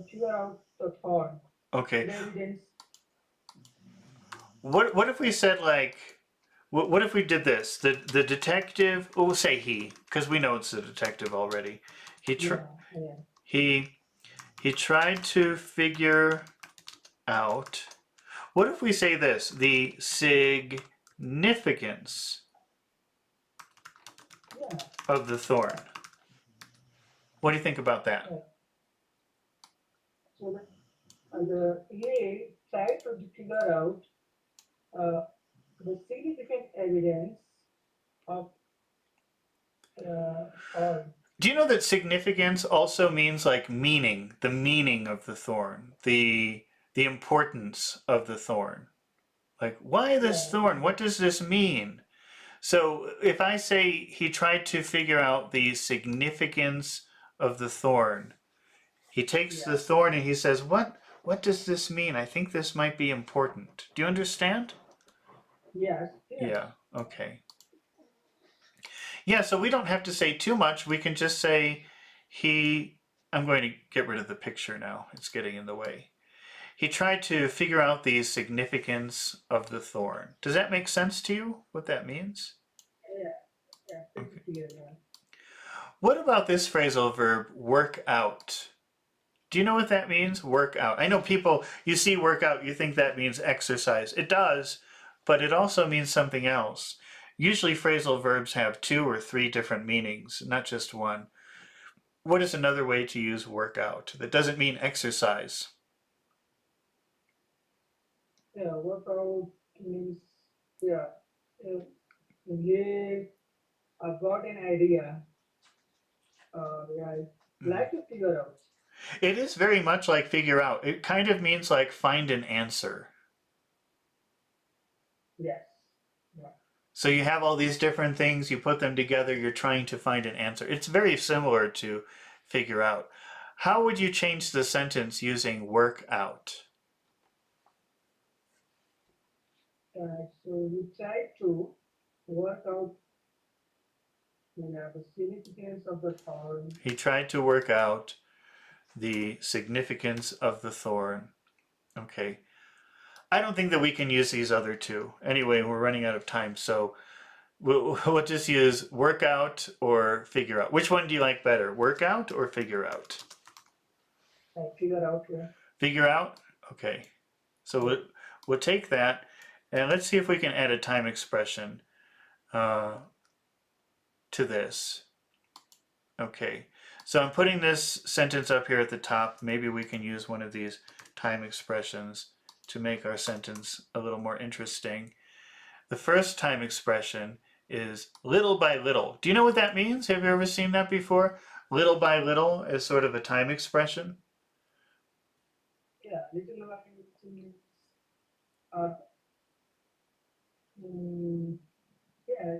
[SPEAKER 2] figure out the thorn,
[SPEAKER 1] Okay.
[SPEAKER 2] the evidence.
[SPEAKER 1] What if we said like what if we did this? The detective, oh, we'll say he, because we know it's the detective already. He tr
[SPEAKER 2] Yeah, yeah,
[SPEAKER 1] he he tried to figure out. What if we say this? The significance
[SPEAKER 2] yeah,
[SPEAKER 1] of the thorn. What do you think about that?
[SPEAKER 2] yeah. So the he tried to figure out uh, the significant evidence of thorn.
[SPEAKER 1] Do you know that significance also means like meaning, the meaning of the thorn, the importance of the thorn? Like, why this
[SPEAKER 2] Yeah,
[SPEAKER 1] thorn? What does this mean? So if I say he tried to figure out the significance of the thorn, he takes the
[SPEAKER 2] yeah,
[SPEAKER 1] thorn and he says, what does this mean? I think this might be important. Do you understand?
[SPEAKER 2] yes, yes,
[SPEAKER 1] Yeah, okay. Yeah, so we don't have to say too much. We can just say he, I'm going to get rid of the picture now. It's getting in the way. He tried to figure out the significance of the thorn. Does that make sense to you, what that means?
[SPEAKER 2] yeah, yeah, pretty
[SPEAKER 1] Okay.
[SPEAKER 2] clear. Yeah.
[SPEAKER 1] What about this phrasal verb, work out? Do you know what that means? Work out. I know people, you see work out, you think that means exercise. It does, but it also means something else. Usually phrasal verbs have 2 or 3 different meanings, not just one. What is another way to use work out that doesn't mean exercise?
[SPEAKER 2] Yeah, workout means, yeah, uh, yeah, I've got an idea. Yeah, I
[SPEAKER 1] Mhm.
[SPEAKER 2] like to figure out.
[SPEAKER 1] It is very much like figure out. It kind of means like find an answer.
[SPEAKER 2] Yes. Yeah.
[SPEAKER 1] So you have all these different things, you put them together, you're trying to find an answer. It's very similar to figure out. How would you change the sentence using work out?
[SPEAKER 2] So we try to work out, the significance of the thorn.
[SPEAKER 1] He tried to work out the significance of the thorn. Okay. I don't think that we can use these other two. Anyway, we're running out of time, so we'll just use work out or figure out. Which one do you like better, work out or figure out?
[SPEAKER 2] Figure out. Yeah.
[SPEAKER 1] Figure out? Okay. So we'll take that and let's see if we can add a time expression uh, to this. Okay. So I'm putting this sentence up here at the top. Maybe we can use one of these time expressions to make our sentence a little more interesting. The first time expression is little by little. Do you know what that means? Have you ever seen that before? Little by little as sort of a time expression?
[SPEAKER 2] Yeah. Little by little. Uh, mm, yeah.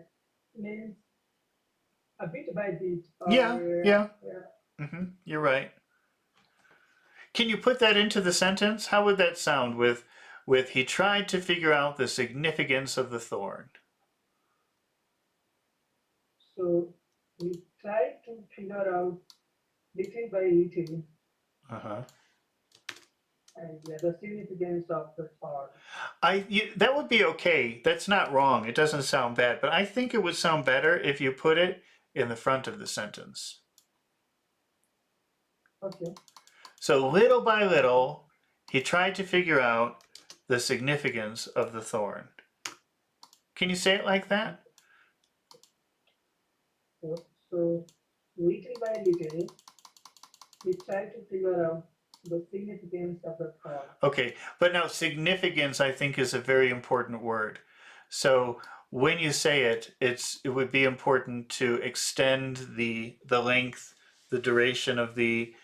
[SPEAKER 2] Means a bit by bit,
[SPEAKER 1] Yeah,
[SPEAKER 2] or
[SPEAKER 1] yeah. You're right. Can you put that into the sentence? How would that sound with he tried to figure out the significance of the thorn?
[SPEAKER 2] so we try to figure out little by little,
[SPEAKER 1] Uh-huh.
[SPEAKER 2] and yeah, the significance of the thorn.
[SPEAKER 1] That would be okay. That's not wrong. It doesn't sound bad, but I think it would sound better if you put it in the front of the sentence.
[SPEAKER 2] Okay.
[SPEAKER 1] So little by little, he tried to figure out the significance of the thorn. Can you say it like that?
[SPEAKER 2] So little by little, we try to figure out the significance of the thorn.
[SPEAKER 1] Okay, but now significance I think is a very important word. So when you say it, it would be important to extend the length, the duration of the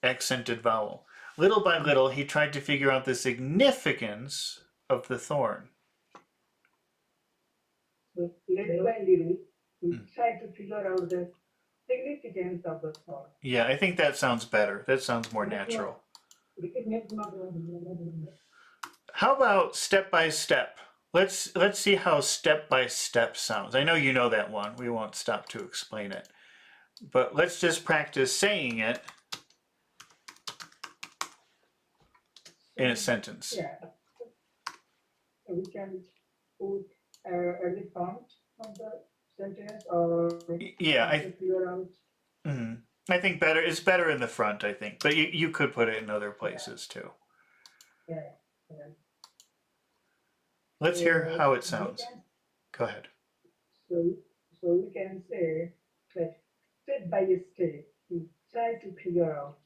[SPEAKER 1] accented vowel. Little by little, he tried to figure out the significance of the thorn.
[SPEAKER 2] So little by little, we try to figure out the significance of the thought.
[SPEAKER 1] Yeah, I think that sounds better. That sounds more natural. How about step by step? Let's see how step by step sounds. I know you know that one. We won't stop to explain it. But let's just practice saying it in a sentence.
[SPEAKER 2] Yeah. So we can put at the front of the sentence or
[SPEAKER 1] Yeah,
[SPEAKER 2] figure out.
[SPEAKER 1] I think it's better in the front, I think. But you could put it in other places too.
[SPEAKER 2] Yeah.
[SPEAKER 1] Let's hear how it sounds. Go ahead.
[SPEAKER 2] So we can say that step by step, we try to figure out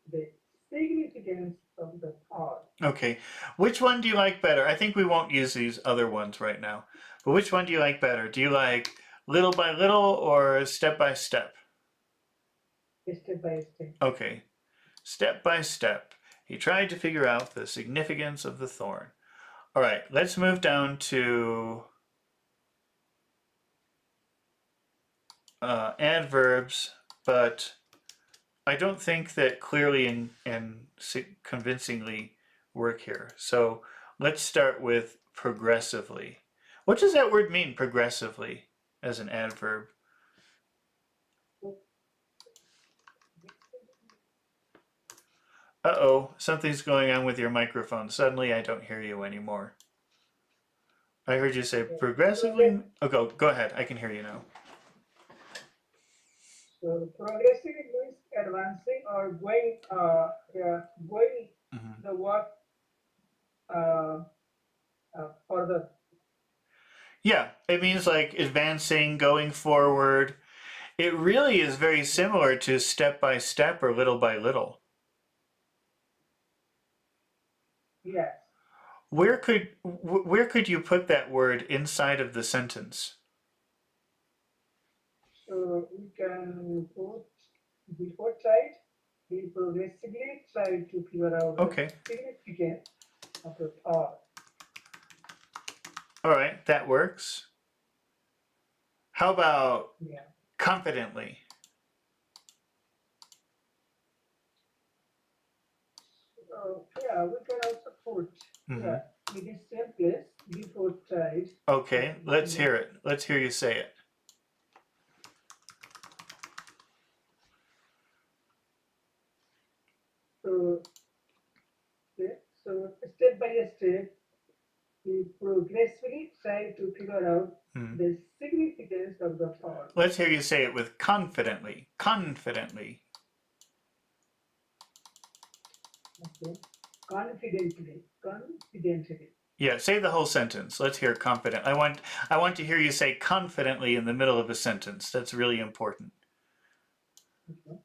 [SPEAKER 2] the significance of the thought.
[SPEAKER 1] Okay. Which one do you like better? I think we won't use these other ones right now. But which one do you like better? Do you like little by little or step by step?
[SPEAKER 2] Step by step.
[SPEAKER 1] Okay. Step by step. He tried to figure out the significance of the thorn. All right, let's move down to adverbs, but I don't think that clearly and convincingly work here. So let's start with progressively. What does that word mean, progressively, as an adverb? Uh-oh, something's going on with your microphone. Suddenly I don't hear you anymore. I heard you say progressively. Oh, go ahead. I can hear you now.
[SPEAKER 2] So progressively means advancing or going the work further.
[SPEAKER 1] Yeah, it means like advancing, going forward. It really is very similar to step by step or little by little.
[SPEAKER 2] Yes.
[SPEAKER 1] Where could you put that word inside of the sentence?
[SPEAKER 2] So we can put before side, we progressively try to figure out the significance of the thought.
[SPEAKER 1] All right, that works. How about confidently?
[SPEAKER 2] Yeah, we can also put in the same place before side.
[SPEAKER 1] Okay, let's hear it. Let's hear you say it.
[SPEAKER 2] So step by step, we progressively try to figure out the significance of the thought.
[SPEAKER 1] Let's hear you say it with confidently. Confidently.
[SPEAKER 2] Okay. Confidently. Confidently.
[SPEAKER 1] Yeah, say the whole sentence. Let's hear confident. I want to hear you say confidently in the middle of a sentence. That's really important.
[SPEAKER 2] Okay.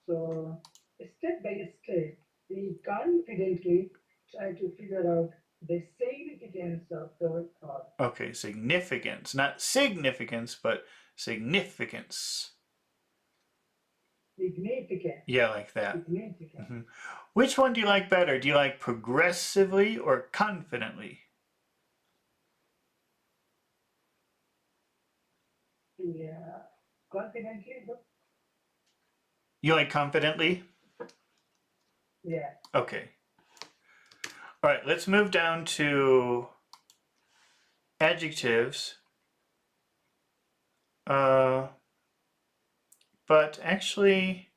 [SPEAKER 2] So step by step, we confidently try to figure out the significance of the thought.
[SPEAKER 1] Okay, significance. Not significance, but significance.
[SPEAKER 2] Significant.
[SPEAKER 1] Yeah, like that.
[SPEAKER 2] Significant.
[SPEAKER 1] Which one do you like better? Do you like progressively or confidently?
[SPEAKER 2] Yeah, confidently.
[SPEAKER 1] You like confidently?
[SPEAKER 2] Yeah.
[SPEAKER 1] Okay. All right, let's move down to adjectives. But actually,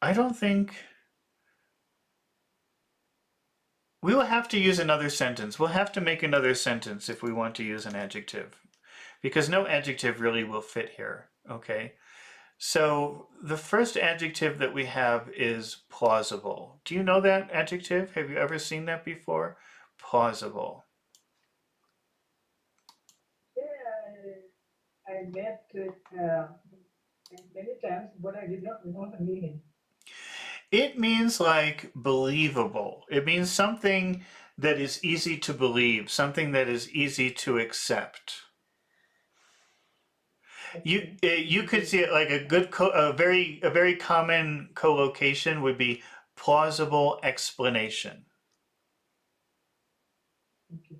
[SPEAKER 1] I don't think we will have to use another sentence. We'll have to make another sentence if we want to use an adjective, because no adjective really will fit here, okay? So the first adjective that we have is plausible. Do you know that adjective? Have you ever seen that before? Plausible.
[SPEAKER 2] Yeah, I met many times, but I did not know the meaning.
[SPEAKER 1] It means like believable. It means something that is easy to believe, something that is easy to accept. You could see it like a good a very common collocation would be plausible explanation.
[SPEAKER 2] Okay.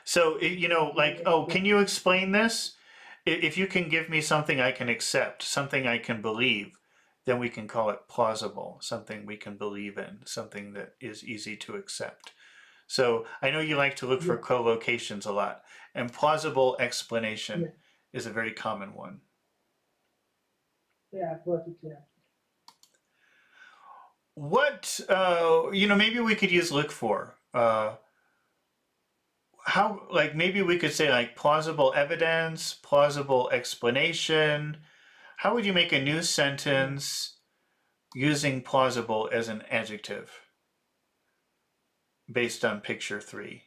[SPEAKER 1] So you know, like, oh, can you explain this? If you can give me something I can accept, something I can believe, then we can call it plausible, something we can believe in, something that is easy to accept. So I know you like to look for
[SPEAKER 2] Yeah.
[SPEAKER 1] collocations a lot, and plausible explanation
[SPEAKER 2] Yeah.
[SPEAKER 1] is a very common one.
[SPEAKER 2] Yeah. Got it. Yeah.
[SPEAKER 1] What you know, maybe we could use look for. How, like, maybe we could say like plausible evidence, plausible explanation. How would you make a new
[SPEAKER 2] Yeah.
[SPEAKER 1] sentence using plausible as an adjective based on picture 3?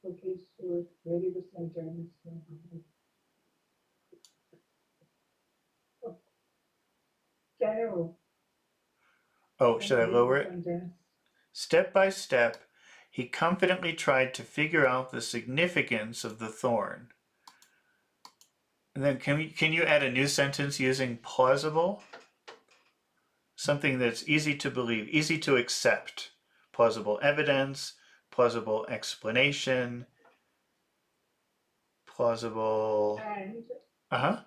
[SPEAKER 2] Okay. So where is the sentence? Oh, Can you
[SPEAKER 1] Oh,
[SPEAKER 2] can
[SPEAKER 1] should
[SPEAKER 2] you
[SPEAKER 1] I
[SPEAKER 2] read the
[SPEAKER 1] lower it?
[SPEAKER 2] sentence?
[SPEAKER 1] Step by step, he confidently tried to figure out the significance of the thorn. And then can you add a new sentence using plausible? Something that's easy to believe, easy to accept. Plausible evidence, plausible explanation, plausible.
[SPEAKER 2] And
[SPEAKER 1] Uh-huh.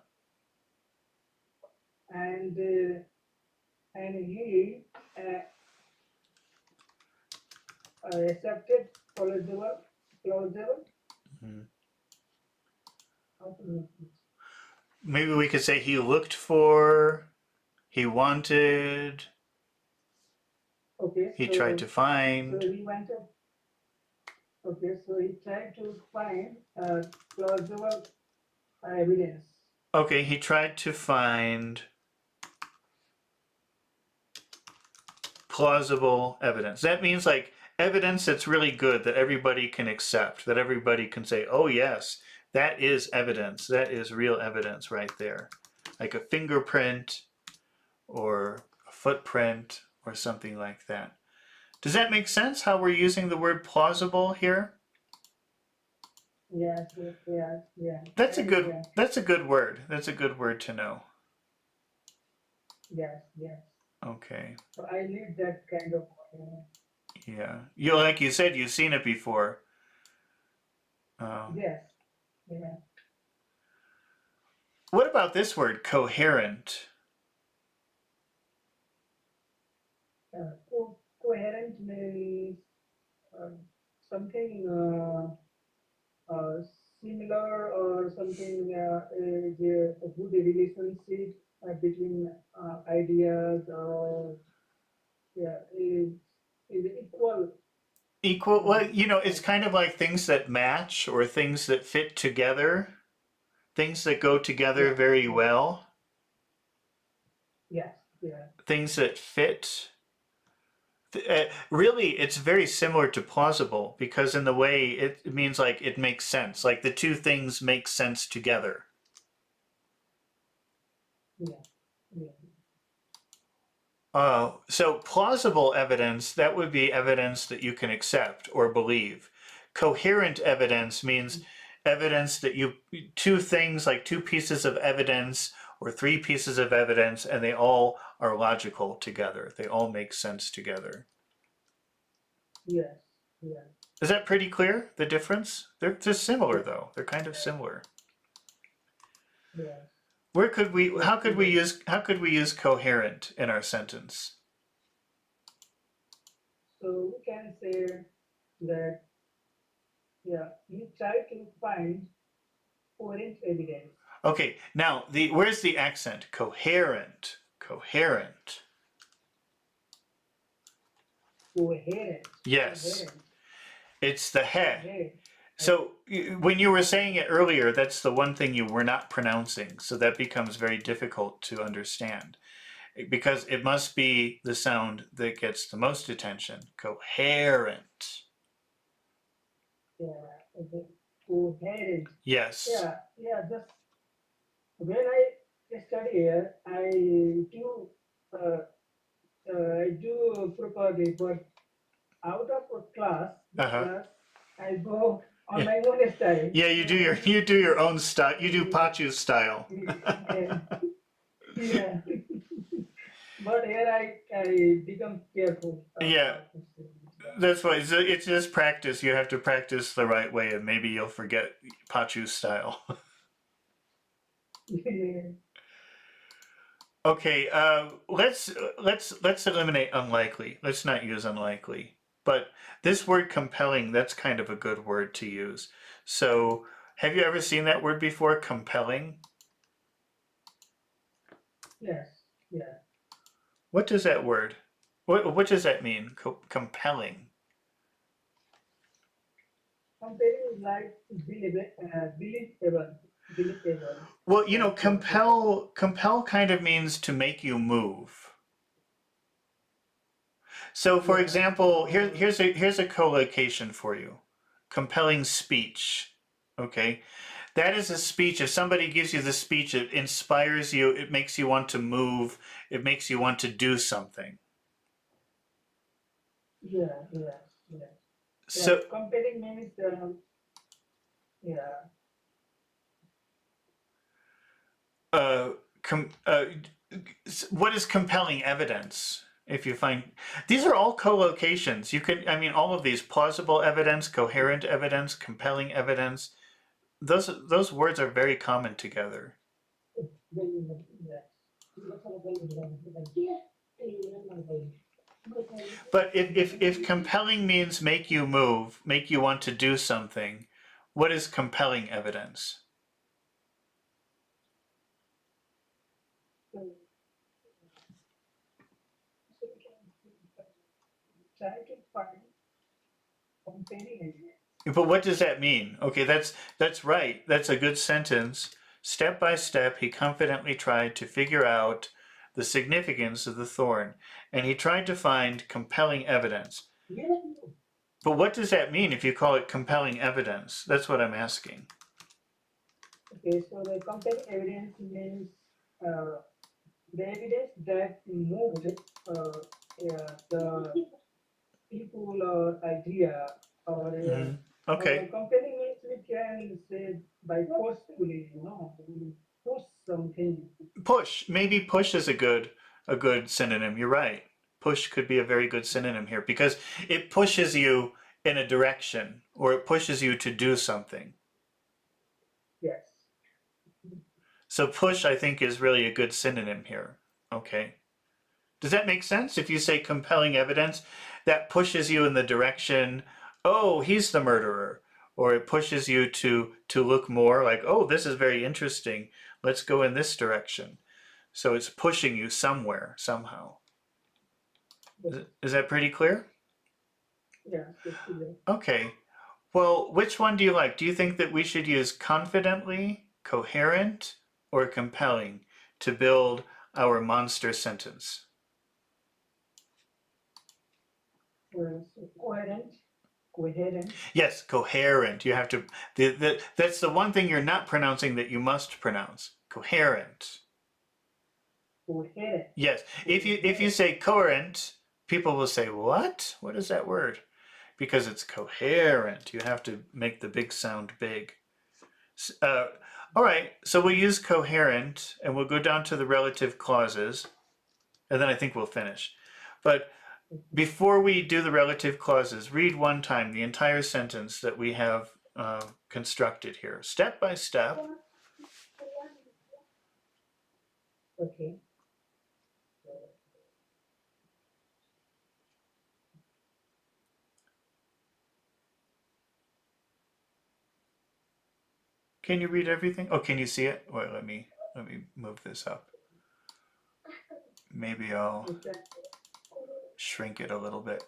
[SPEAKER 2] and uh, and he accepted plausible.
[SPEAKER 1] Mhm.
[SPEAKER 2] How to make it?
[SPEAKER 1] Maybe we could say he looked for, he wanted,
[SPEAKER 2] Okay.
[SPEAKER 1] he tried
[SPEAKER 2] So
[SPEAKER 1] to find.
[SPEAKER 2] he went up. Okay. So he tried to find plausible evidence.
[SPEAKER 1] Okay, he tried to find plausible evidence. That means like evidence that's really good that everybody can accept, that everybody can say, oh, yes, that is evidence. That is real evidence right there. Like a fingerprint or a footprint or something like that. Does that make sense how we're using the word plausible here?
[SPEAKER 2] Yes. Yes. Yes. Yeah.
[SPEAKER 1] That's a
[SPEAKER 2] And
[SPEAKER 1] good that's a good word. That's a good word to know.
[SPEAKER 2] yes. Yes.
[SPEAKER 1] Okay.
[SPEAKER 2] So I need that kind of.
[SPEAKER 1] Yeah. You like you said you've seen it before.
[SPEAKER 2] Yes. Yeah.
[SPEAKER 1] What about this word coherent?
[SPEAKER 2] Coherent means uh, something uh, similar or something is a good relationship between ideas or yeah is equal.
[SPEAKER 1] Equal,
[SPEAKER 2] Uh,
[SPEAKER 1] well, you know, it's
[SPEAKER 2] uh,
[SPEAKER 1] kind of like things that match or things that fit together, things that go together
[SPEAKER 2] yeah.
[SPEAKER 1] very
[SPEAKER 2] Yeah.
[SPEAKER 1] well,
[SPEAKER 2] Yes. Yeah.
[SPEAKER 1] things that fit. Really, it's very similar to plausible because in the way it means like it makes sense, like the two things make sense together.
[SPEAKER 2] Yeah. Yeah.
[SPEAKER 1] So plausible evidence, that would be evidence that you can accept or believe. Coherent evidence means evidence that you, two things like two pieces of evidence or three pieces of evidence, and they all are logical together. They all make sense together.
[SPEAKER 2] Yes. Yeah.
[SPEAKER 1] Is that pretty clear, the difference? They're similar
[SPEAKER 2] Yeah.
[SPEAKER 1] though. They're kind of similar.
[SPEAKER 2] Yes.
[SPEAKER 1] Where could we,
[SPEAKER 2] Yes.
[SPEAKER 1] how could we use coherent in our sentence?
[SPEAKER 2] So we can say that yeah, you try to find coherent evidence.
[SPEAKER 1] Okay, now where's the accent? Coherent. Coherent.
[SPEAKER 2] Coherent.
[SPEAKER 1] Yes,
[SPEAKER 2] Coherent.
[SPEAKER 1] it's the he.
[SPEAKER 2] Coherent.
[SPEAKER 1] So when you were saying it earlier, that's the one thing you were not pronouncing. So that becomes very difficult to understand because it must be the sound that gets the most attention. Coherent.
[SPEAKER 2] Yeah. Okay. Coherent.
[SPEAKER 1] Yes.
[SPEAKER 2] Yeah. Yeah. Just when I study here, uh, I do properly, but out of a class, this
[SPEAKER 1] Uh-huh.
[SPEAKER 2] class, I go on
[SPEAKER 1] Yeah.
[SPEAKER 2] my own style.
[SPEAKER 1] Yeah, you do your own style. You do Pachu's style.
[SPEAKER 2] Yeah, yeah. But here I become careful
[SPEAKER 1] Yeah,
[SPEAKER 2] how to say
[SPEAKER 1] that's why it's just practice. You have to practice the right way, and maybe you'll forget Pachu's style.
[SPEAKER 2] it.
[SPEAKER 1] Okay, let's eliminate unlikely. Let's not use unlikely. But this word compelling, that's kind of a good word to use. So, have you ever seen that word before? Compelling.
[SPEAKER 2] Yes, yeah.
[SPEAKER 1] What does that word? What does that mean? Compelling.
[SPEAKER 2] Comparing is like believable,
[SPEAKER 1] Well, you know,
[SPEAKER 2] like possible.
[SPEAKER 1] compel kind of means to make you move. So, for
[SPEAKER 2] Yeah.
[SPEAKER 1] example, here's a collocation for you. Compelling speech. Okay, that is a speech. If somebody gives you the speech, it inspires you. It makes you want to move. It makes you want to do something.
[SPEAKER 2] Yeah, yeah, yeah. Yeah,
[SPEAKER 1] So,
[SPEAKER 2] comparing means yeah,
[SPEAKER 1] uh, com, uh, what is compelling evidence? If you find these are all collocations, you could. I mean, all of these plausible evidence, coherent evidence, compelling evidence. Those words are very common together.
[SPEAKER 2] yeah.
[SPEAKER 1] But if compelling means make you move, make you want to do something, what is compelling evidence?
[SPEAKER 2] So we can try to find comparing evidence.
[SPEAKER 1] But what does that mean? Okay, that's right. That's a good sentence. Step by step, he confidently tried to figure out the significance of the thorn, and he tried to find compelling evidence.
[SPEAKER 2] Yeah.
[SPEAKER 1] But what does that mean if you call it compelling evidence? That's what I'm asking.
[SPEAKER 2] Okay, so the comparing evidence means uh, the evidence that moved yeah, the people or idea
[SPEAKER 1] Hmm.
[SPEAKER 2] or
[SPEAKER 1] Okay.
[SPEAKER 2] compelling means we can say by forcefully, we push something.
[SPEAKER 1] Push. Maybe push is a good synonym. You're right. Push could be a very good synonym here because it pushes you in a direction or it pushes you to do something.
[SPEAKER 2] Yes.
[SPEAKER 1] So push I think is really a good synonym here. Okay. Does that make sense? If you say compelling evidence, that pushes you in the direction, oh, he's the murderer. Or it pushes you to look more like, oh, this is very interesting. Let's go in this direction. So it's pushing you somewhere, somehow.
[SPEAKER 2] Yes.
[SPEAKER 1] Is that pretty clear?
[SPEAKER 2] Yeah. Yes. Yes.
[SPEAKER 1] Okay. Well, which one do you like? Do you think that we should use confidently, coherent, or compelling to build our monster sentence?
[SPEAKER 2] So coherent,
[SPEAKER 1] Yes, coherent. You have to. That's the one thing you're not pronouncing that you must pronounce. Coherent.
[SPEAKER 2] coherent,
[SPEAKER 1] Yes. If you
[SPEAKER 2] coherent.
[SPEAKER 1] say coherent, people will say, "What? What is that word?" Because it's coherent. You have to make the big sound big. Uh, all right. So we'll use coherent, and we'll go down to the relative clauses, and then I think we'll finish. But before we do the relative clauses, read one time the entire sentence that we have constructed here, step by step.
[SPEAKER 2] Okay.
[SPEAKER 1] Can you read everything? Oh, can you see it? Wait, let me move this up. Maybe I'll shrink it a little bit.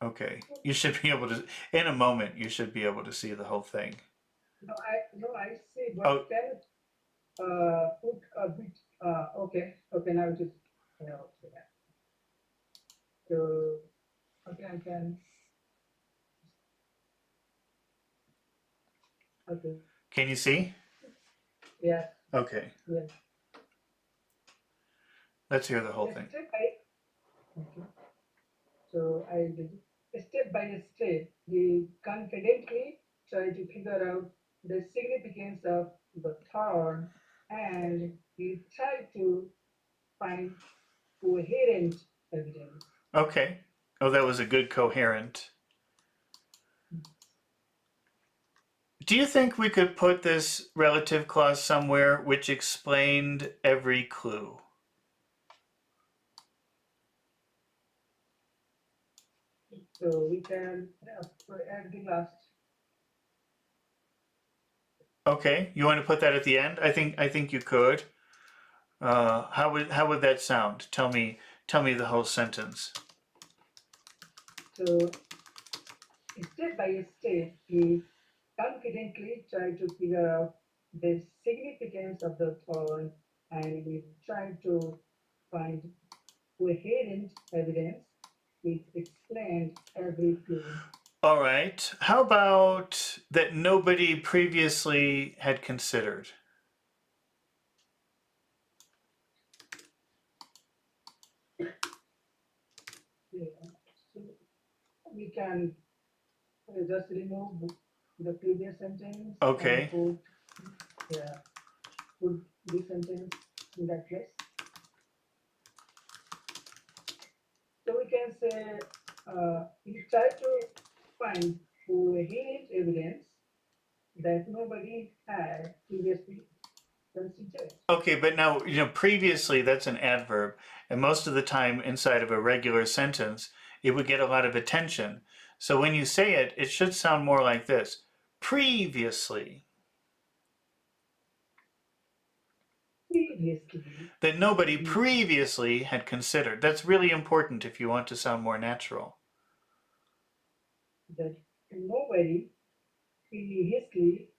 [SPEAKER 1] Okay, you should be able to. In a moment, you should be able to see the whole thing.
[SPEAKER 2] No, I see,
[SPEAKER 1] Oh,
[SPEAKER 2] but can put a bit. Okay, now it is. Yeah, okay. So okay, I can. Okay.
[SPEAKER 1] can you see?
[SPEAKER 2] Yes.
[SPEAKER 1] Okay,
[SPEAKER 2] Yes.
[SPEAKER 1] let's hear the whole
[SPEAKER 2] Yes.
[SPEAKER 1] thing.
[SPEAKER 2] Check. I. Okay. So I did step by step. He confidently tried to figure out the significance of the thorn, and he tried to find coherent evidence.
[SPEAKER 1] Okay. Oh, that was a good coherent. Do you think we could put this relative clause somewhere which explained every clue?
[SPEAKER 2] So we can add the last.
[SPEAKER 1] Okay, you want to put that at the end? I think you could. How would that sound? Tell me the whole sentence.
[SPEAKER 2] So step by step, he confidently tried to figure out the significance of the thorn, and he tried to find coherent evidence which explained every clue.
[SPEAKER 1] All right. How about that nobody previously had considered?
[SPEAKER 2] Yeah. So we can just remove the previous sentence and
[SPEAKER 1] Okay.
[SPEAKER 2] put, yeah, put this sentence in that place. So we can say we try to find coherent evidence that nobody had previously considered.
[SPEAKER 1] Okay, but now, previously that's an adverb, and most of the time inside of a regular sentence, it would get a lot of attention. So when you say it, it should sound more like this. Previously.
[SPEAKER 2] Previously,
[SPEAKER 1] That nobody previously had considered. That's really important if you want to sound more natural.
[SPEAKER 2] that nobody previously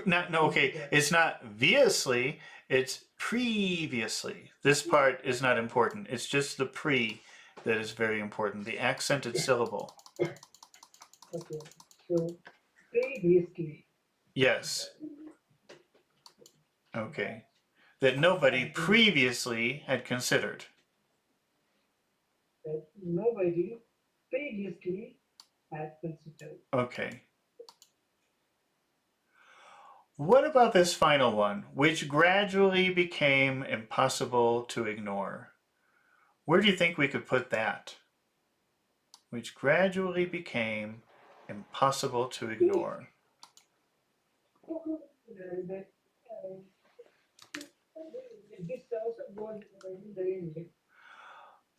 [SPEAKER 1] No, okay,
[SPEAKER 2] considered.
[SPEAKER 1] it's not viously, it's previously. This part is not important. It's just the pre that is very important, the accented syllable.
[SPEAKER 2] Okay, so previously,
[SPEAKER 1] Yes, okay. That nobody
[SPEAKER 2] something
[SPEAKER 1] previously had considered.
[SPEAKER 2] that nobody previously had considered.
[SPEAKER 1] Okay. What about this final one, which gradually became impossible to ignore? Where do you think we could put that? Which gradually became impossible to ignore.
[SPEAKER 2] That, this also goes in the end.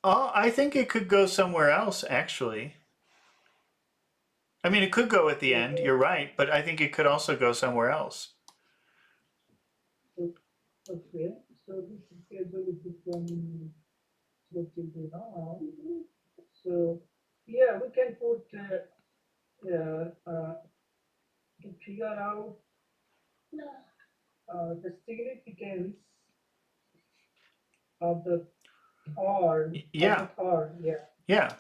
[SPEAKER 1] Oh, I think it could go somewhere else, actually. I mean, it could go at the end, you're right, but I think it could also go somewhere else.
[SPEAKER 2] So, okay, so this schedule is becoming what you do now. So, yeah, we can put to figure out the significance of the thorn,
[SPEAKER 1] Yeah,
[SPEAKER 2] yeah,
[SPEAKER 1] yeah,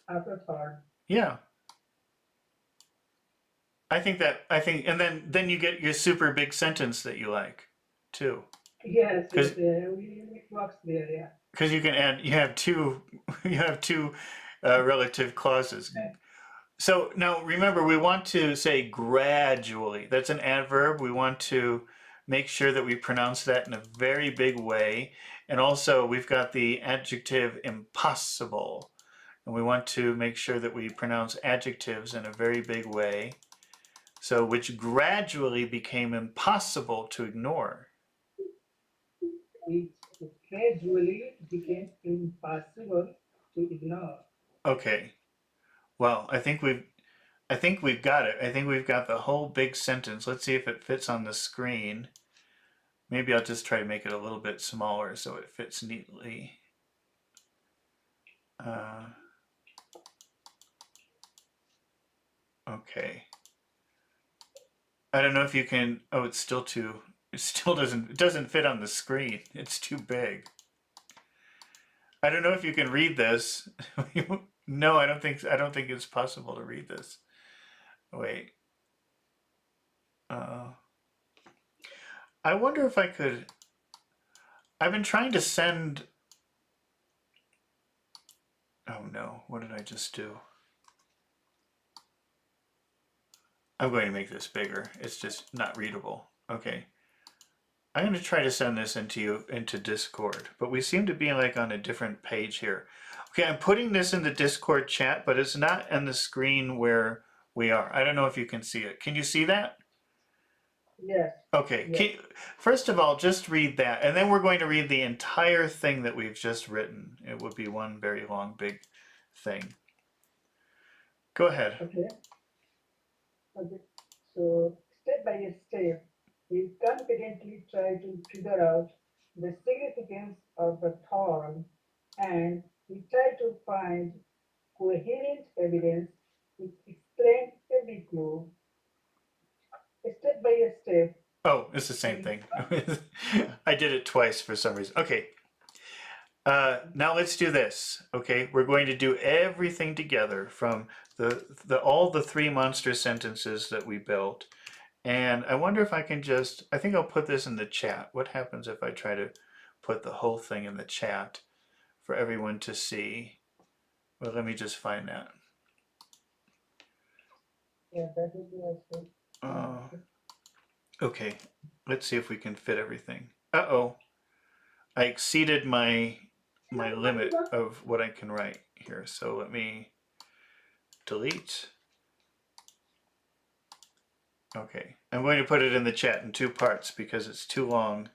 [SPEAKER 2] after thorn.
[SPEAKER 1] yeah. And then you get your super big sentence that you like, too.
[SPEAKER 2] Yes, yes,
[SPEAKER 1] Because
[SPEAKER 2] yeah, it works there, yeah.
[SPEAKER 1] you can add, you have two, you have two relative clauses. So now remember, we want to say gradually. That's an adverb. We want to make sure that we pronounce that in a very big way. And also we've got the adjective impossible. And we want to make sure that we pronounce adjectives in a very big way. So which gradually became impossible to ignore.
[SPEAKER 2] It gradually became impossible to ignore.
[SPEAKER 1] Okay. Well, I think we've got it. I think we've got the whole big sentence. Let's see if it fits on the screen. Maybe I'll just try to make it a little bit smaller so it fits neatly. Okay. I don't know if you can. Oh, it's still too. It still doesn't fit on the screen. It's too big. I don't know if you can read this. No, I don't think it's possible to read this. Wait. Uh, I wonder if I could. I've been trying to send Oh no, what did I just do? I'm going to make this bigger. It's just not readable. Okay. I'm going to try to send this into Discord, but we seem to be like on a different page here. Okay, I'm putting this in the Discord chat, but it's not on the screen where we are. I don't know if you can see it. Can you see that?
[SPEAKER 2] Yes.
[SPEAKER 1] Okay.
[SPEAKER 2] Yes.
[SPEAKER 1] First of all, just read that, and then we're going to read the entire thing that we've just written. It would be one very long, big thing. Go ahead.
[SPEAKER 2] Okay. Okay. So step by step, we confidently try to figure out the significance of the thorn, and we try to find coherent evidence which explains every clue. Step by step.
[SPEAKER 1] Oh, it's the same thing. I did it twice for some reason. Okay. Now let's do this. Okay, we're going to do everything together from all the three monster sentences that we built. And I wonder if I can I think I'll put this in the chat. What happens if I try to put the whole thing in the chat for everyone to see? Well, let me just find that.
[SPEAKER 2] Yeah, that would be also.
[SPEAKER 1] Okay, let's see if we can fit everything. Uh-oh, I exceeded my limit of what I can write here. So let me delete. Okay, I'm going to put it in the chat in two parts because it's too long.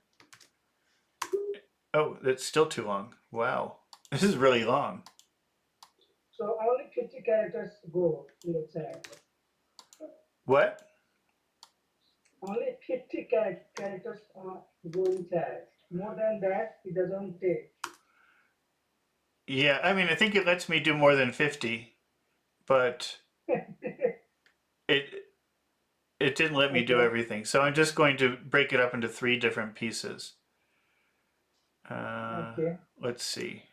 [SPEAKER 1] Oh, that's still too long. Wow, this is really long.
[SPEAKER 2] So only 50 characters go in the chat.
[SPEAKER 1] What?
[SPEAKER 2] Only 50 characters go in chat. More than that, it doesn't take.
[SPEAKER 1] Yeah, I mean, I think it lets me do more than 50, but it didn't let me do everything. So I'm just going to break it up into three different pieces.
[SPEAKER 2] Okay.
[SPEAKER 1] Let's see.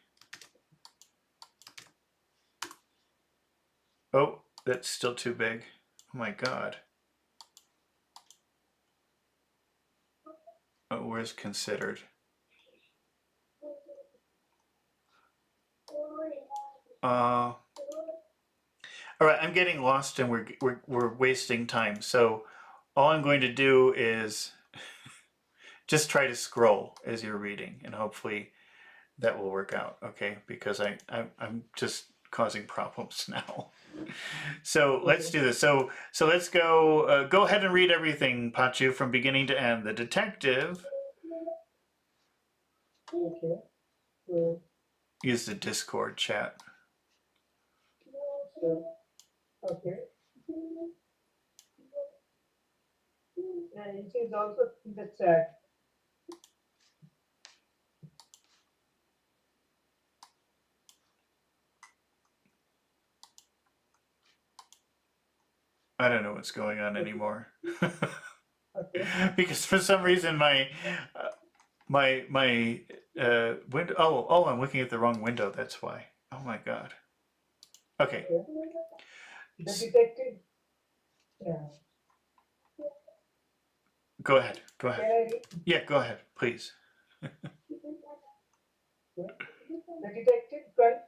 [SPEAKER 1] Oh, that's still too big. Oh my God. Oh, where's considered? All right, I'm getting lost and we're wasting time. So all I'm going to do is just try to scroll as you're reading, and hopefully that will work out. Okay, because I'm just causing problems now. So let's do this. So let's go. Go ahead and read everything, Pachu, from beginning to end. The detective.
[SPEAKER 2] Okay. So,
[SPEAKER 1] Use the Discord chat.
[SPEAKER 2] okay. And it is also in the chat.
[SPEAKER 1] I don't know what's going on anymore.
[SPEAKER 2] Okay.
[SPEAKER 1] Because for some reason my window. Oh, I'm looking at the wrong window. That's why. Oh my God. Okay.
[SPEAKER 2] The detective. Yeah.
[SPEAKER 1] Go ahead. Go
[SPEAKER 2] Can
[SPEAKER 1] ahead.
[SPEAKER 2] I read?
[SPEAKER 1] Yeah, go ahead, please.
[SPEAKER 2] The detective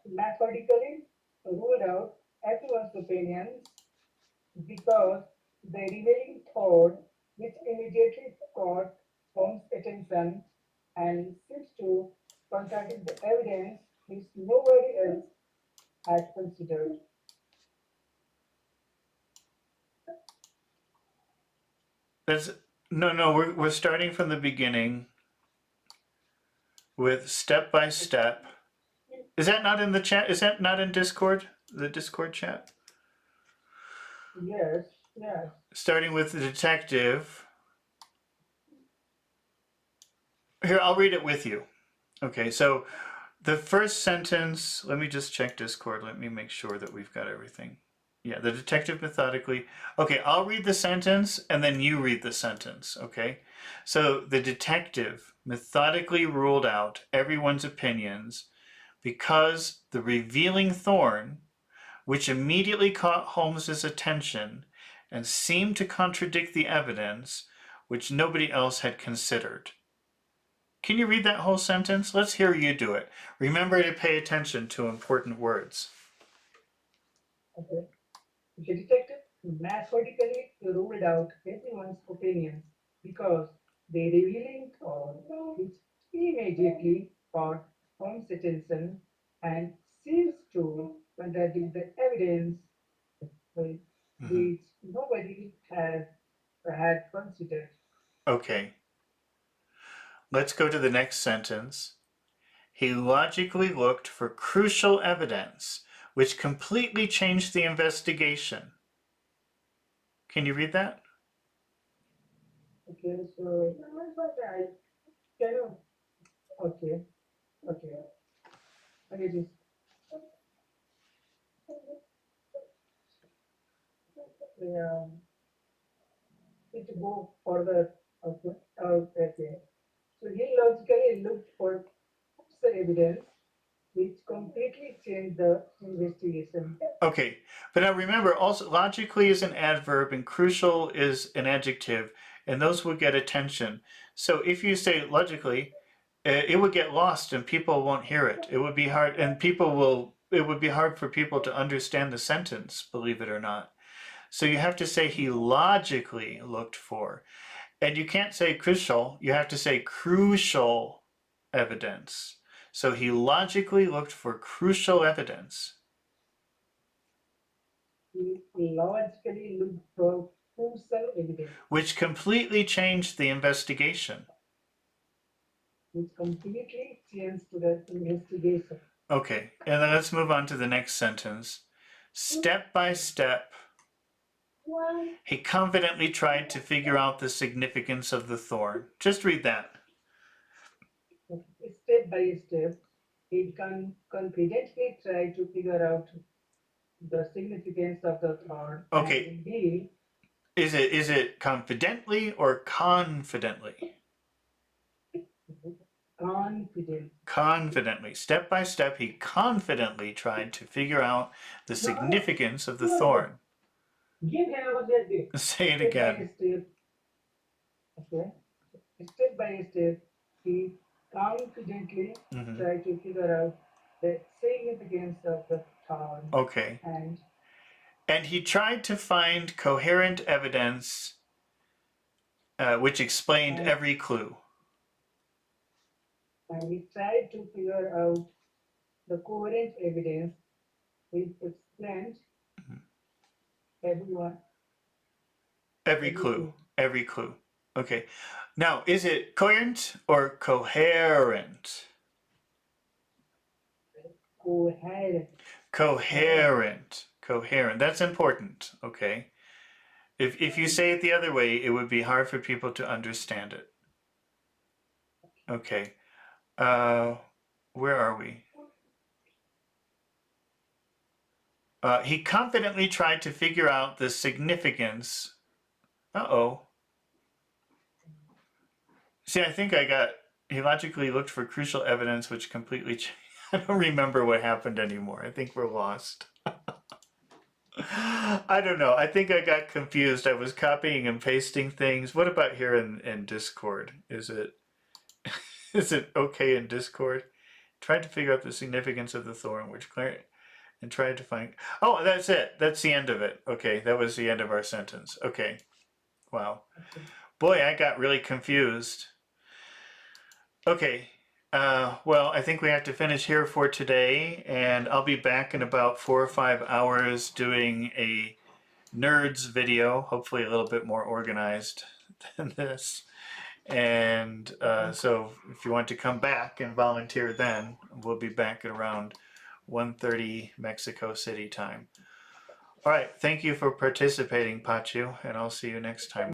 [SPEAKER 2] methodically ruled out everyone's opinions because the revealing thought, which immediately caught Holmes' attention and seems to contradict the evidence which nobody else had considered.
[SPEAKER 1] That's no. We're starting from the beginning with step by step. Is that not in the chat? Is that not in Discord? The Discord chat?
[SPEAKER 2] Yes, yes.
[SPEAKER 1] Starting with the detective. Here, I'll read it with you. Okay, so the first sentence, let me just check Discord. Let me make sure that we've got everything. Yeah, the detective methodically. Okay, I'll read the sentence and then you read the sentence, okay? So the detective methodically ruled out everyone's opinions because the revealing thorn, which immediately caught Holmes's attention and seemed to contradict the evidence which nobody else had considered. Can you read that whole sentence? Let's hear you do it. Remember to pay attention to important words.
[SPEAKER 2] Okay. The detective methodically ruled out everyone's opinions because they revealing thought, which immediately caught Holmes' attention and seems to contradict the evidence which nobody had considered.
[SPEAKER 1] Okay, let's go to the next sentence. He logically looked for crucial evidence, which completely changed the investigation. Can you read that?
[SPEAKER 2] Okay, so I can you okay, okay. Okay, this um, it go further. Okay, okay. So he logically looked for further evidence which completely changed the investigation.
[SPEAKER 1] Okay, but now remember, also logically is an adverb and crucial is an adjective, and those would get attention. So if you say logically, it would get lost and people won't hear it. It would be hard, and it would be hard for people to understand the sentence, believe it or not. So you have to say he logically looked for. And you can't say crucial, you have to say crucial evidence. So he logically looked for crucial evidence.
[SPEAKER 2] He logically looked for crucial evidence
[SPEAKER 1] Which completely changed the investigation.
[SPEAKER 2] which completely changed the investigation.
[SPEAKER 1] Okay, and then let's move on to the next sentence. Step by step, he confidently tried to figure out the significance of the thorn. Just read that.
[SPEAKER 2] Step by step, he confidently tried to figure out the significance of the thought.
[SPEAKER 1] Okay.
[SPEAKER 2] And he
[SPEAKER 1] Is it confidently or confidently?
[SPEAKER 2] confident.
[SPEAKER 1] Confidently. Step by step, he confidently tried to figure out the significance of the thorn.
[SPEAKER 2] Give him a that.
[SPEAKER 1] Say it
[SPEAKER 2] Step
[SPEAKER 1] again.
[SPEAKER 2] by step. Okay. Step by step, he confidently
[SPEAKER 1] Mhm.
[SPEAKER 2] tried to figure out the significance of the thought.
[SPEAKER 1] Okay. And he tried to find coherent evidence which explained every clue.
[SPEAKER 2] And he tried to figure out the coherent evidence which explained everyone.
[SPEAKER 1] Every clue. Every clue. Okay. Now, is it coherent or coherent?
[SPEAKER 2] Coherent.
[SPEAKER 1] Coherent. Coherent. That's important. Okay. If you say it the other way, it would be hard for people to understand it. Okay. Where are we? He confidently tried to figure out the significance. Uh-oh. See, I think he logically looked for crucial evidence which completely changed. I don't remember what happened anymore. I think we're lost. I don't know. I think I got confused. I was copying and pasting things. What about here in Discord? Is it okay in Discord? Tried to figure out the significance of the thorn, which Claire and tried to find. Oh, that's it. That's the end of it. Okay, that was the end of our sentence. Okay. Wow. Boy, I got really confused. Okay. Well, I think we have to finish here for today, and I'll be back in about 4 or 5 hours doing a nerds video, hopefully a little bit more organized than this. And so if you want to come back and volunteer then, we'll be back at around 1:30 Mexico City time. All right, thank you for participating, Pachu, and I'll see you next time.